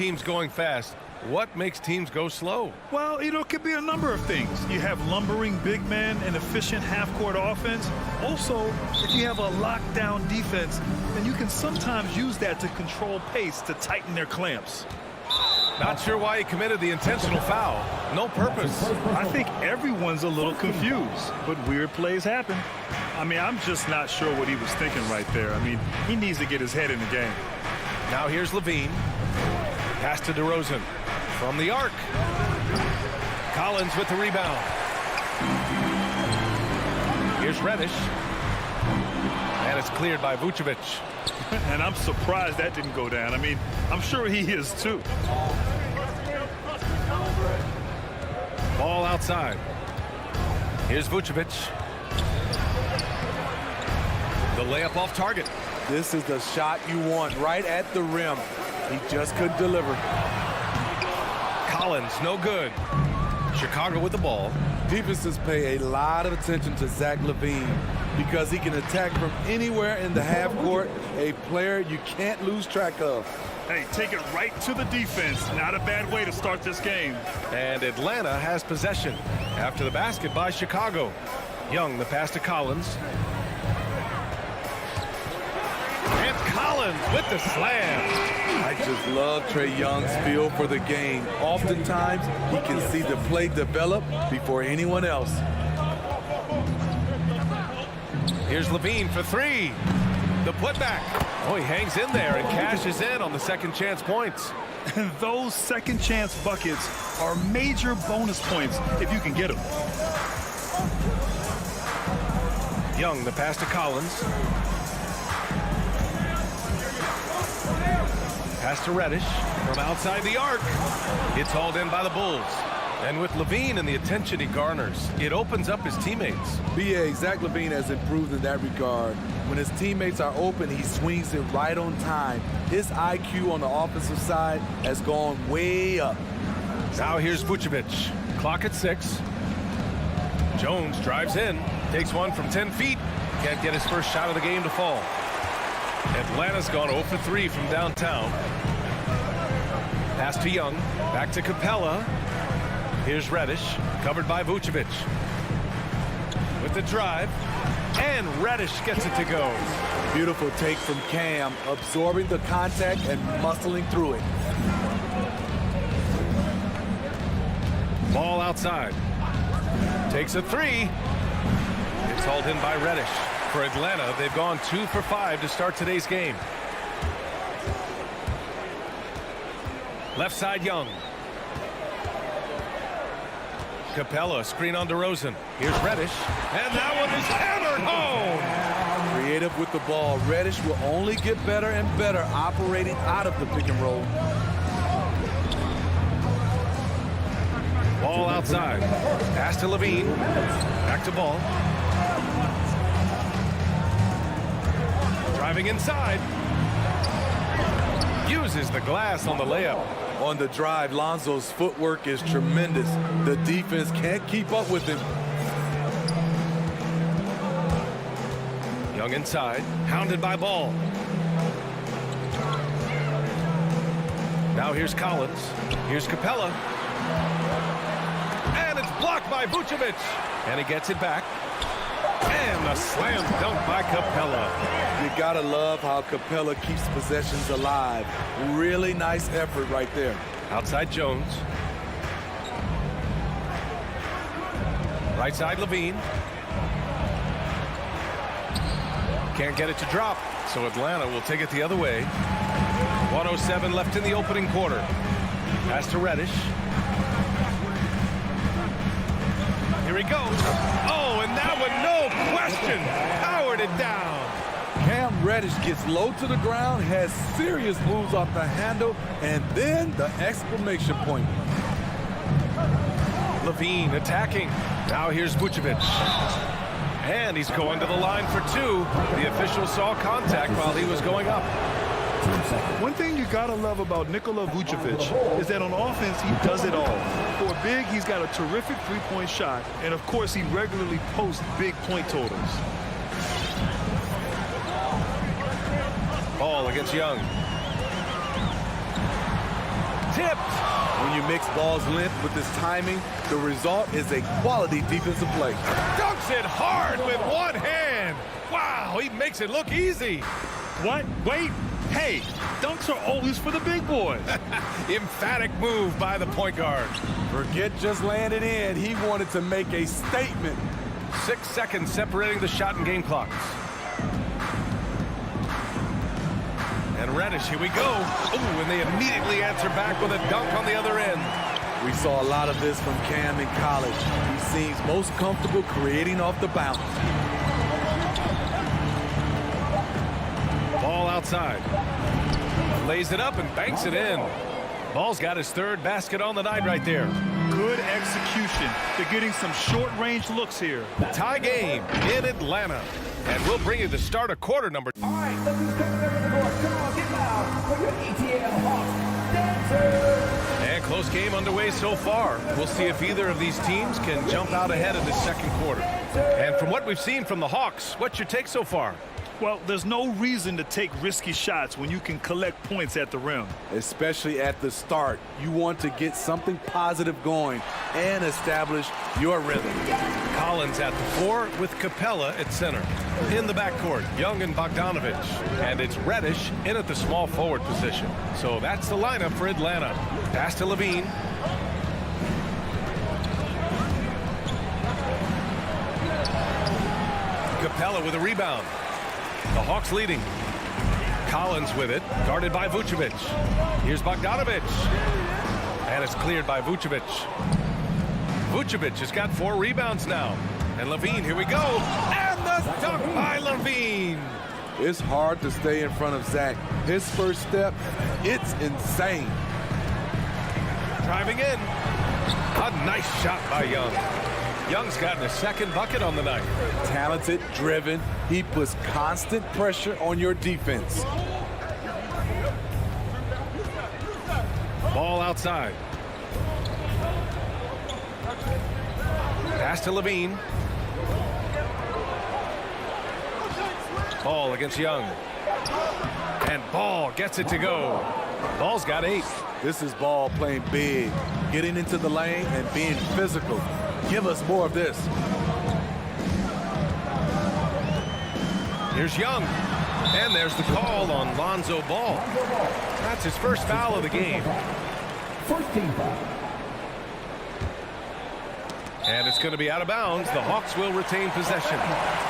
teams going fast. What makes teams go slow? Well, it could be a number of things. You have lumbering big men and efficient half-court offense. Also, if you have a lockdown defense, then you can sometimes use that to control pace to tighten their clamps. Not sure why he committed the intentional foul. No purpose. I think everyone's a little confused, but weird plays happen. I mean, I'm just not sure what he was thinking right there. I mean, he needs to get his head in the game. Now here's Levine. Pass to DeRozan. From the arc. Collins with the rebound. Here's Reddish. And it's cleared by Vucevic. And I'm surprised that didn't go down. I mean, I'm sure he is too. Ball outside. Here's Vucevic. The layup off target. This is the shot you want right at the rim. He just couldn't deliver. Collins, no good. Chicago with the ball. Defenses pay a lot of attention to Zach LaVine because he can attack from anywhere in the half court, a player you can't lose track of. Hey, take it right to the defense. Not a bad way to start this game. And Atlanta has possession after the basket by Chicago. Young, the pass to Collins. And Collins with the slam. I just love Trae Young's feel for the game. Oftentimes, he can see the play develop before anyone else. Here's Levine for three. The putback. Oh, he hangs in there and cashes in on the second chance points. And those second chance buckets are major bonus points if you can get them. Young, the pass to Collins. Pass to Reddish from outside the arc. It's hauled in by the Bulls. And with Levine and the attention he garners, it opens up his teammates. B.A. Zach LaVine has improved in that regard. When his teammates are open, he swings it right on time. His IQ on the offensive side has gone way up. Now here's Vucevic. Clock at 6. Jones drives in. Takes one from 10 feet. Can't get his first shot of the game to fall. Atlanta's gone 0 for 3 from downtown. Pass to Young. Back to Capella. Here's Reddish. Covered by Vucevic. With the drive. And Reddish gets it to go. Beautiful take from Cam. Absorbing the contact and muscling through it. Ball outside. Takes a three. It's hauled in by Reddish. For Atlanta, they've gone 2 for 5 to start today's game. Left side, Young. Capella, screen on DeRozan. Here's Reddish. And that one is hammered home. Creative with the ball. Reddish will only get better and better operating out of the pick and roll. Ball outside. Pass to Levine. Back to Ball. Driving inside. Uses the glass on the layup. On the drive, Lonzo's footwork is tremendous. The defense can't keep up with him. Young inside. Hounded by Ball. Now here's Collins. Here's Capella. And it's blocked by Vucevic. And he gets it back. And a slam dunk by Capella. You gotta love how Capella keeps possessions alive. Really nice effort right there. Outside Jones. Right side Levine. Can't get it to drop, so Atlanta will take it the other way. 1:07 left in the opening quarter. Pass to Reddish. Here he goes. Oh, and that one, no question, powered it down. Cam Reddish gets low to the ground, has serious moves off the handle, and then the exclamation point. Levine attacking. Now here's Vucevic. And he's going to the line for two. The official saw contact while he was going up. One thing you gotta love about Nikola Vucevic is that on offense, he does it all. For a big, he's got a terrific three-point shot, and of course, he regularly posts big point totals. Ball against Young. tipped. When you mix ball's length with his timing, the result is a quality defensive play. Dunks it hard with one hand. Wow, he makes it look easy. What? Wait. Hey, dunks are always for the big boys. Emphatic move by the point guard. Forget just laying it in. He wanted to make a statement. 6 seconds separating the shot and game clocks. And Reddish, here we go. Ooh, and they immediately answer back with a dunk on the other end. We saw a lot of this from Cam in college. He seems most comfortable creating off the bounce. Ball outside. Lays it up and banks it in. Ball's got his third basket on the night right there. Good execution. They're getting some short-range looks here. Tie game in Atlanta. And we'll bring you the start of quarter number. All right, let's just come to the court. Come on, get loud for your ETL Hawks dancers. And close game underway so far. We'll see if either of these teams can jump out ahead in the second quarter. And from what we've seen from the Hawks, what's your take so far? Well, there's no reason to take risky shots when you can collect points at the rim. Especially at the start. You want to get something positive going and establish your rhythm. Collins at the 4 with Capella at center. In the backcourt, Young and Bogdanovich. And it's Reddish in at the small forward position. So that's the lineup for Atlanta. Pass to Levine. Capella with a rebound. The Hawks leading. Collins with it, guarded by Vucevic. Here's Bogdanovich. And it's cleared by Vucevic. Vucevic has got 4 rebounds now. And Levine, here we go. And the dunk by Levine. It's hard to stay in front of Zach. His first step, it's insane. Driving in. A nice shot by Young. Young's gotten his second bucket on the night. Talented, driven. He puts constant pressure on your defense. Ball outside. Pass to Levine. Ball against Young. And Ball gets it to go. Ball's got 8. This is Ball playing big, getting into the lane and being physical. Give us more of this. Here's Young. And there's the call on Lonzo Ball. That's his first foul of the game. First team foul. And it's going to be out of bounds. The Hawks will retain possession.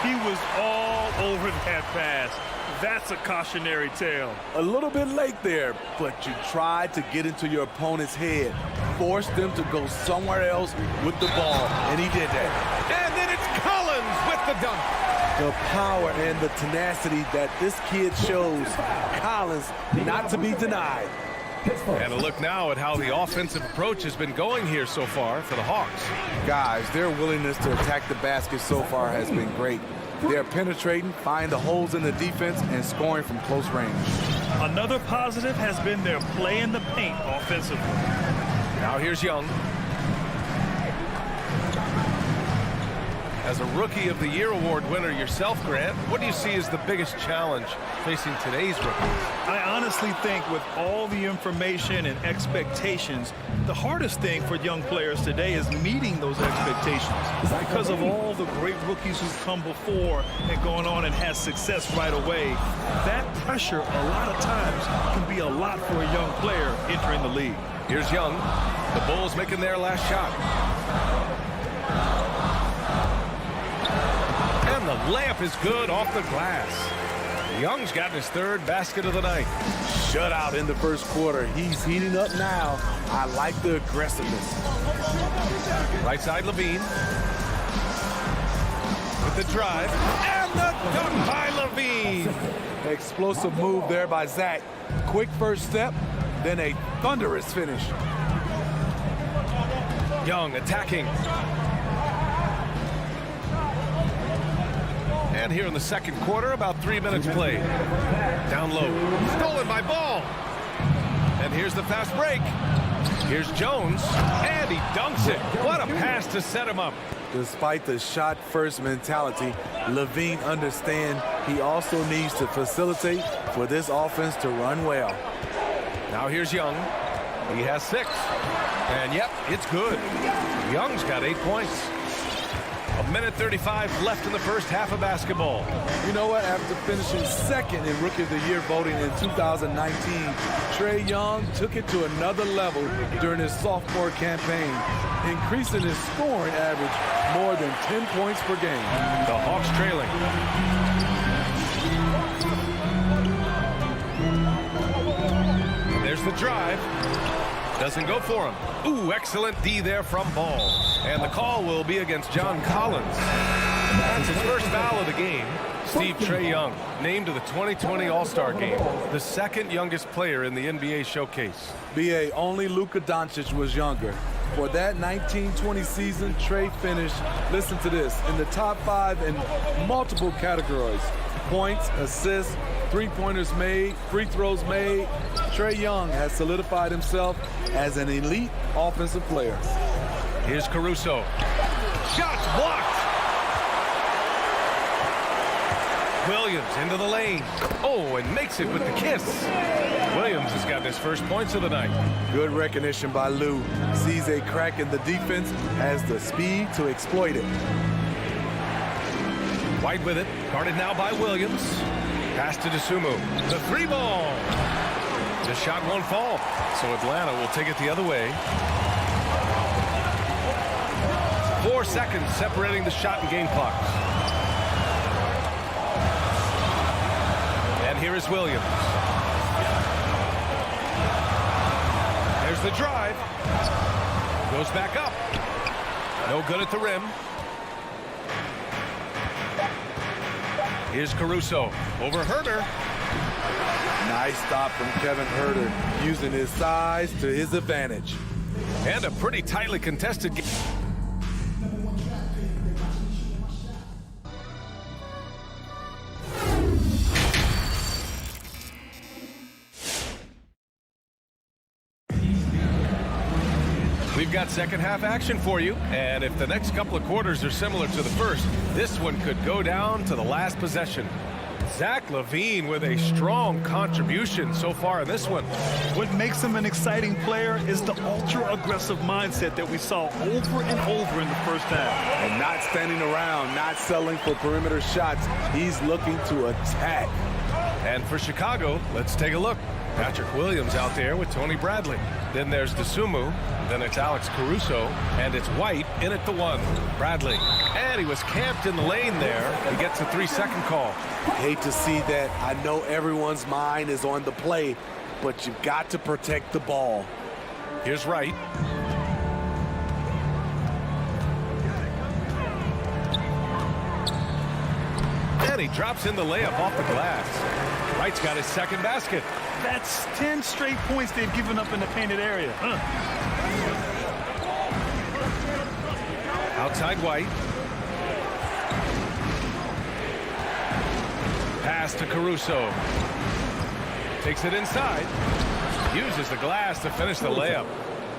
He was all over that pass. That's a cautionary tale. A little bit late there, but you tried to get into your opponent's head. Force them to go somewhere else with the ball, and he did that. And then it's Collins with the dunk. The power and the tenacity that this kid shows. Collins, not to be denied. And a look now at how the offensive approach has been going here so far for the Hawks. Guys, their willingness to attack the basket so far has been great. They're penetrating, finding the holes in the defense, and scoring from close range. Another positive has been their play in the paint offensively. Now here's Young. As a Rookie of the Year award winner yourself, Grant, what do you see as the biggest challenge facing today's rookies? I honestly think with all the information and expectations, the hardest thing for young players today is meeting those expectations. Because of all the great rookies who've come before and gone on and had success right away, that pressure a lot of times can be a lot for a young player entering the league. Here's Young. The Bulls making their last shot. And the layup is good off the glass. Young's gotten his third basket of the night. Shutout in the first quarter. He's heating up now. I like the aggressiveness. Right side, Levine. With the drive. And the dunk by Levine. Explosive move there by Zach. Quick first step, then a thunderous finish. Young attacking. And here in the second quarter, about 3 minutes played. Down low. Stolen by Ball. And here's the fast break. Here's Jones. And he dunks it. What a pass to set him up. Despite the shot-first mentality, Levine understands he also needs to facilitate for this offense to run well. Now here's Young. He has 6. And yep, it's good. Young's got 8 points. 1:35 left in the first half of basketball. You know what? After finishing second in Rookie of the Year voting in 2019, Trae Young took it to another level during his sophomore campaign, increasing his scoring average more than 10 points per game. The Hawks trailing. There's the drive. Doesn't go for him. Ooh, excellent D there from Ball. And the call will be against John Collins. That's his first foul of the game. Trae Young, named to the 2020 All-Star Game, the second youngest player in the NBA showcase. B.A., only Luka Doncic was younger. For that 1920 season, Trae finished, listen to this, in the top 5 in multiple categories. Points, assists, three-pointers made, free throws made. Trae Young has solidified himself as an elite offensive player. Here's Caruso. Shots blocked. Williams into the lane. Oh, and makes it with the kiss. Williams has got his first points of the night. Good recognition by Lou. Sees a crack in the defense, has the speed to exploit it. White with it, guarded now by Williams. Pass to DeSumo. The 3-ball. The shot won't fall, so Atlanta will take it the other way. 4 seconds separating the shot and game clocks. And here is Williams. There's the drive. Goes back up. No good at the rim. Here's Caruso over Herter. Nice stop from Kevin Herter, using his size to his advantage. And a pretty tightly contested game. We've got second half action for you, and if the next couple of quarters are similar to the first, this one could go down to the last possession. Zach LaVine with a strong contribution so far in this one. What makes him an exciting player is the ultra-aggressive mindset that we saw over and over in the first half. And not standing around, not settling for perimeter shots. He's looking to attack. And for Chicago, let's take a look. Patrick Williams out there with Tony Bradley. Then there's DeSumo. Then it's Alex Caruso. And it's White in at the 1. Bradley. And he was camped in the lane there. He gets a 3-second call. Hate to see that. I know everyone's mind is on the play, but you've got to protect the ball. Here's Wright. And he drops in the layup off the glass. Wright's got his second basket. That's 10 straight points they've given up in the painted area. Outside White. Pass to Caruso. Takes it inside. Uses the glass to finish the layup.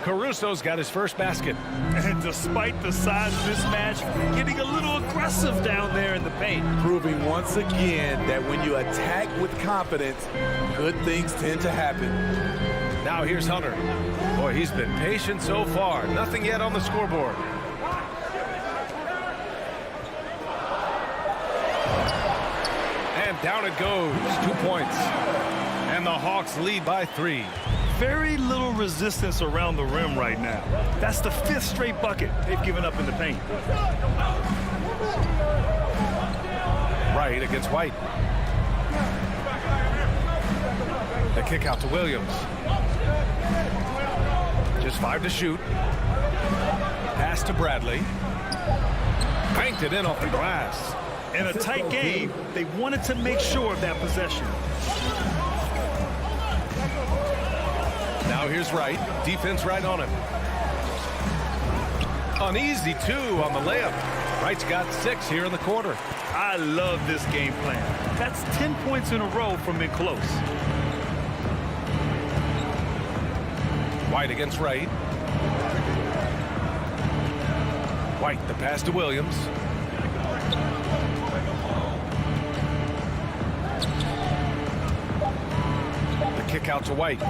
Caruso's got his first basket. And despite the size mismatch, getting a little aggressive down there in the paint. Proving once again that when you attack with confidence, good things tend to happen. Now here's Hunter. Boy, he's been patient so far. Nothing yet on the scoreboard. And down it goes. 2 points. And the Hawks lead by 3. Very little resistance around the rim right now. That's the 5th straight bucket they've given up in the paint. Right against White. The kick out to Williams. Just 5 to shoot. Pass to Bradley. Banked it in off the glass. In a tight game, they wanted to make sure of that possession. Now here's Wright. Defense right on him. An easy 2 on the layup. Wright's got 6 here in the quarter. I love this game plan. That's 10 points in a row from in close. White against Wright. White, the pass to Williams. The kick out to White.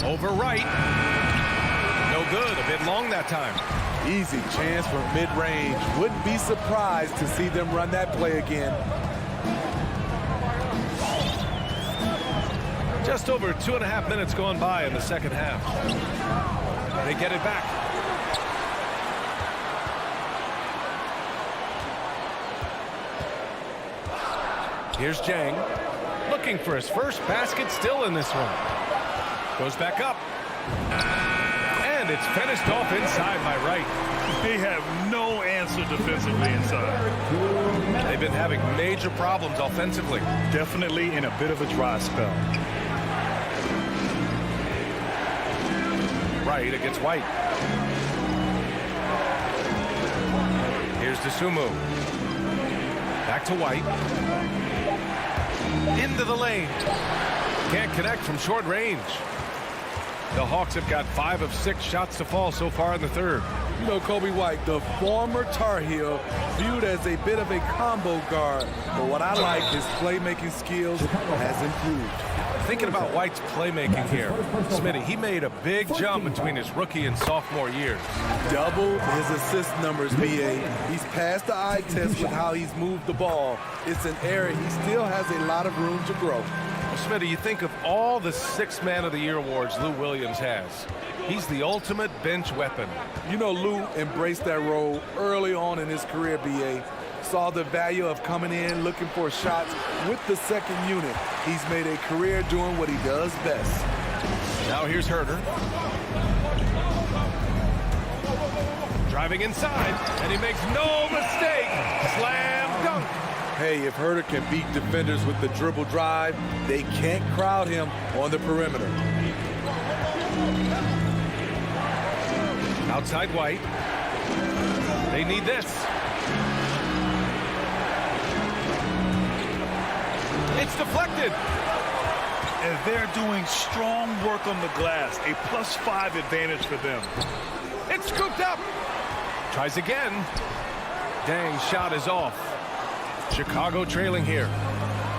Over right. No good. A bit long that time. Easy chance for mid-range. Wouldn't be surprised to see them run that play again. Just over 2.5 minutes gone by in the second half. They get it back. Here's Jang. Looking for his first basket still in this one. Goes back up. And it's finished off inside by Wright. They have no answer defensively inside. They've been having major problems offensively. Definitely in a bit of a dry spell. Wright against White. Here's Dosunmu. Back to White. Into the lane. Can't connect from short range. The Hawks have got 5 of 6 shots to fall so far in the third. You know, Kobe White, the former Tar Heel, viewed as a bit of a combo guard. But what I like, his playmaking skills has improved. Thinking about White's playmaking here, Smitty, he made a big jump between his rookie and sophomore years. Doubled his assist numbers, BA. He's passed the eye test with how he's moved the ball. It's an area he still has a lot of room to grow. Well, Smitty, you think of all the 6th Man of the Year awards Lou Williams has. He's the ultimate bench weapon. You know, Lou embraced that role early on in his career, BA. Saw the value of coming in, looking for shots with the second unit. He's made a career doing what he does best. Now here's Herter. Driving inside, and he makes no mistake. Slam dunk. Hey, if Herter can beat defenders with the dribble drive, they can't crowd him on the perimeter. Outside White. They need this. It's deflected. And they're doing strong work on the glass. A +5 advantage for them. It's scooped up. Tries again. Dang, shot is off. Chicago trailing here.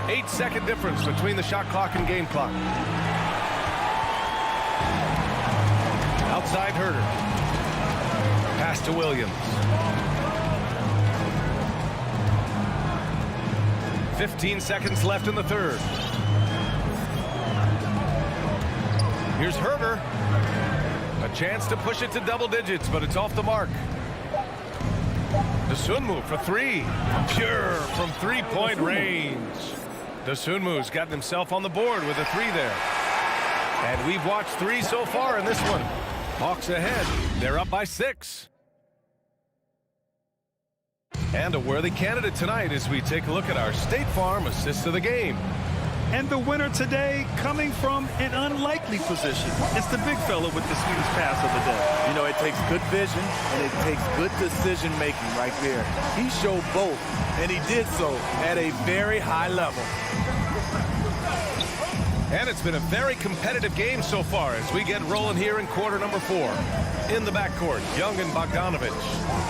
8-second difference between the shot clock and game clock. Outside Herter. Pass to Williams. 15 seconds left in the third. Here's Herter. A chance to push it to double digits, but it's off the mark. Dosunmu for 3. Pure from 3-point range. Dosunmu's gotten himself on the board with a 3 there. And we've watched 3 so far in this one. Hawks ahead. They're up by 6. And a worthy candidate tonight as we take a look at our State Farm assist of the game. And the winner today coming from an unlikely position. It's the big fella with the sweetest pass of the day. You know, it takes good vision and it takes good decision making right there. He showed both, and he did so at a very high level. And it's been a very competitive game so far as we get rolling here in quarter number 4. In the backcourt, Young and Bogdanovich.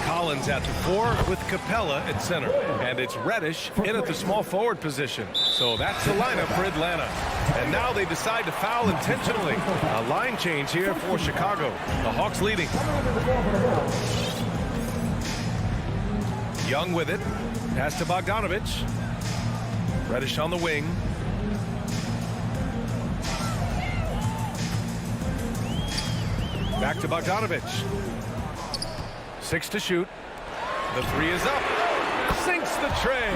Collins at the 4 with Capella at center. And it's Reddish in at the small forward position. So that's the lineup for Atlanta. And now they decide to foul intentionally. A line change here for Chicago. The Hawks leading. Young with it. Pass to Bogdanovich. Reddish on the wing. Back to Bogdanovich. 6 to shoot. The 3 is up. Sinks the tray.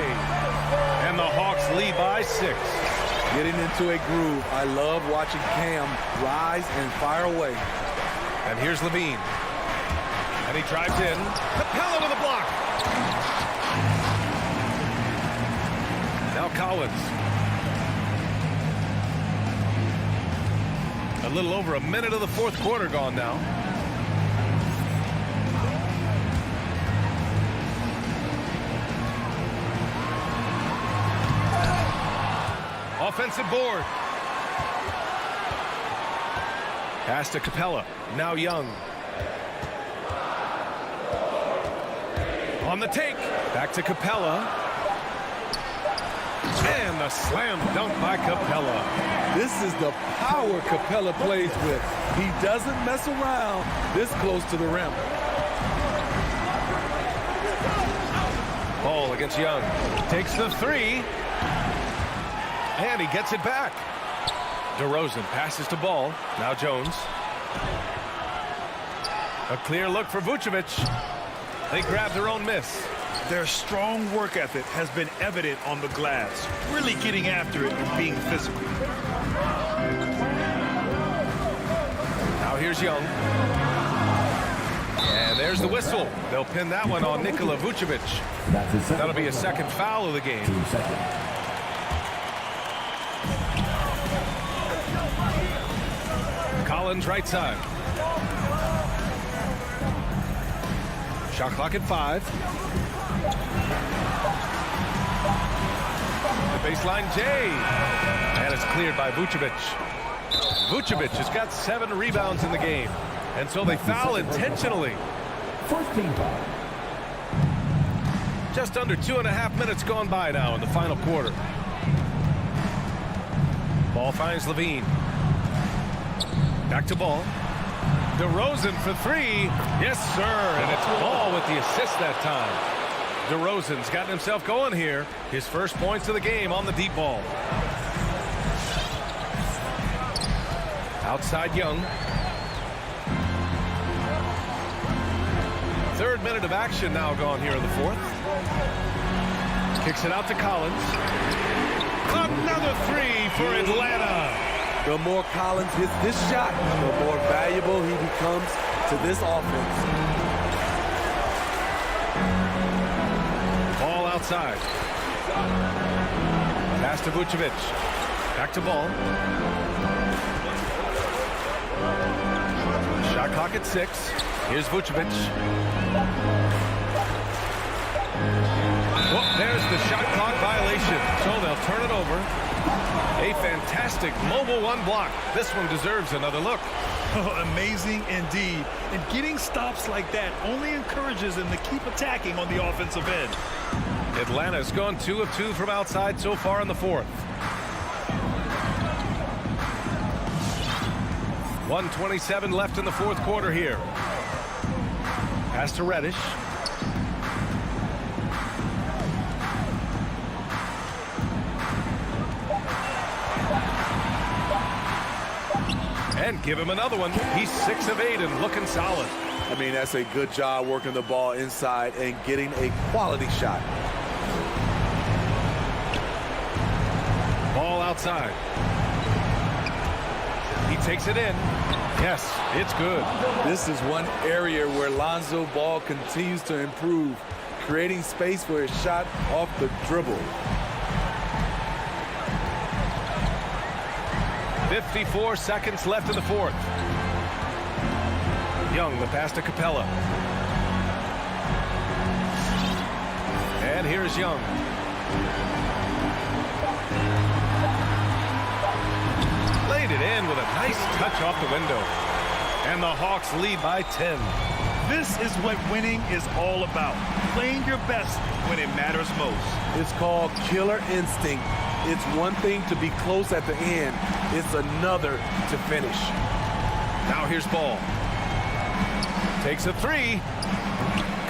And the Hawks lead by 6. Getting into a groove. I love watching Cam rise and fire away. And here's Levine. And he drives in. Capella with a block. Now Collins. A little over a minute of the fourth quarter gone now. Offensive board. Pass to Capella. Now Young. On the take. Back to Capella. And And the slam dunk by Capella. This is the power Capella plays with. He doesn't mess around this close to the rim. Ball against Young. Takes the three. And he gets it back. DeRozan passes to Ball. Now Jones. A clear look for Vucevic. They grab their own miss. Their strong work ethic has been evident on the glass. Really getting after it and being physical. Now here's Young. And there's the whistle. They'll pin that one on Nikola Vucevic. That'll be a second foul of the game. Collins right side. Shot clock at 5. The baseline J. And it's cleared by Vucevic. Vucevic has got 7 rebounds in the game. And so they foul intentionally. First team foul. Just under 2.5 minutes gone by now in the final quarter. Ball finds Levine. Back to Ball. DeRozan for 3. Yes, sir. And it's Ball with the assist that time. DeRozan's gotten himself going here. His first points of the game on the deep ball. Outside Young. 3rd minute of action now gone here in the 4th. Kicks it out to Collins. Another 3 for Atlanta. The more Collins hits this shot, the more valuable he becomes to this offense. Ball outside. Pass to Vucevic. Back to Ball. Shot clock at 6. Here's Vucevic. Well, there's the shot clock violation. So they'll turn it over. A fantastic mobile 1 block. This one deserves another look. Oh, amazing indeed. And getting stops like that only encourages them to keep attacking on the offensive end. Atlanta's gone 2 of 2 from outside so far in the 4th. 1:27 left in the 4th quarter here. Pass to Reddish. And give him another one. He's 6 of 8 and looking solid. I mean, that's a good job working the ball inside and getting a quality shot. Ball outside. He takes it in. Yes, it's good. This is one area where Lonzo Ball continues to improve, creating space for a shot off the dribble. 54 seconds left in the 4th. Young, the pass to Capella. And here's Young. Laid it in with a nice touch off the window. And the Hawks lead by 10. This is what winning is all about. Playing your best when it matters most. It's called killer instinct. It's one thing to be close at the end. It's another to finish. Now here's Ball. Takes a 3.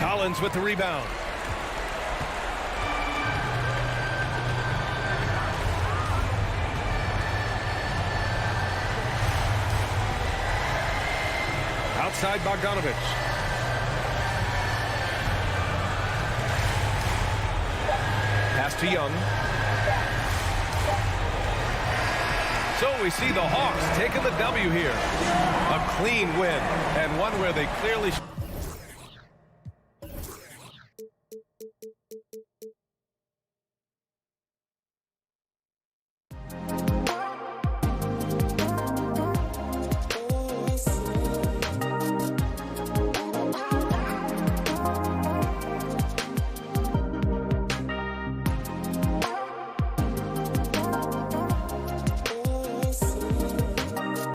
Collins with the rebound. Outside Bogdanovich. Pass to Young. So we see the Hawks taking the W here. A clean win, and one where they clearly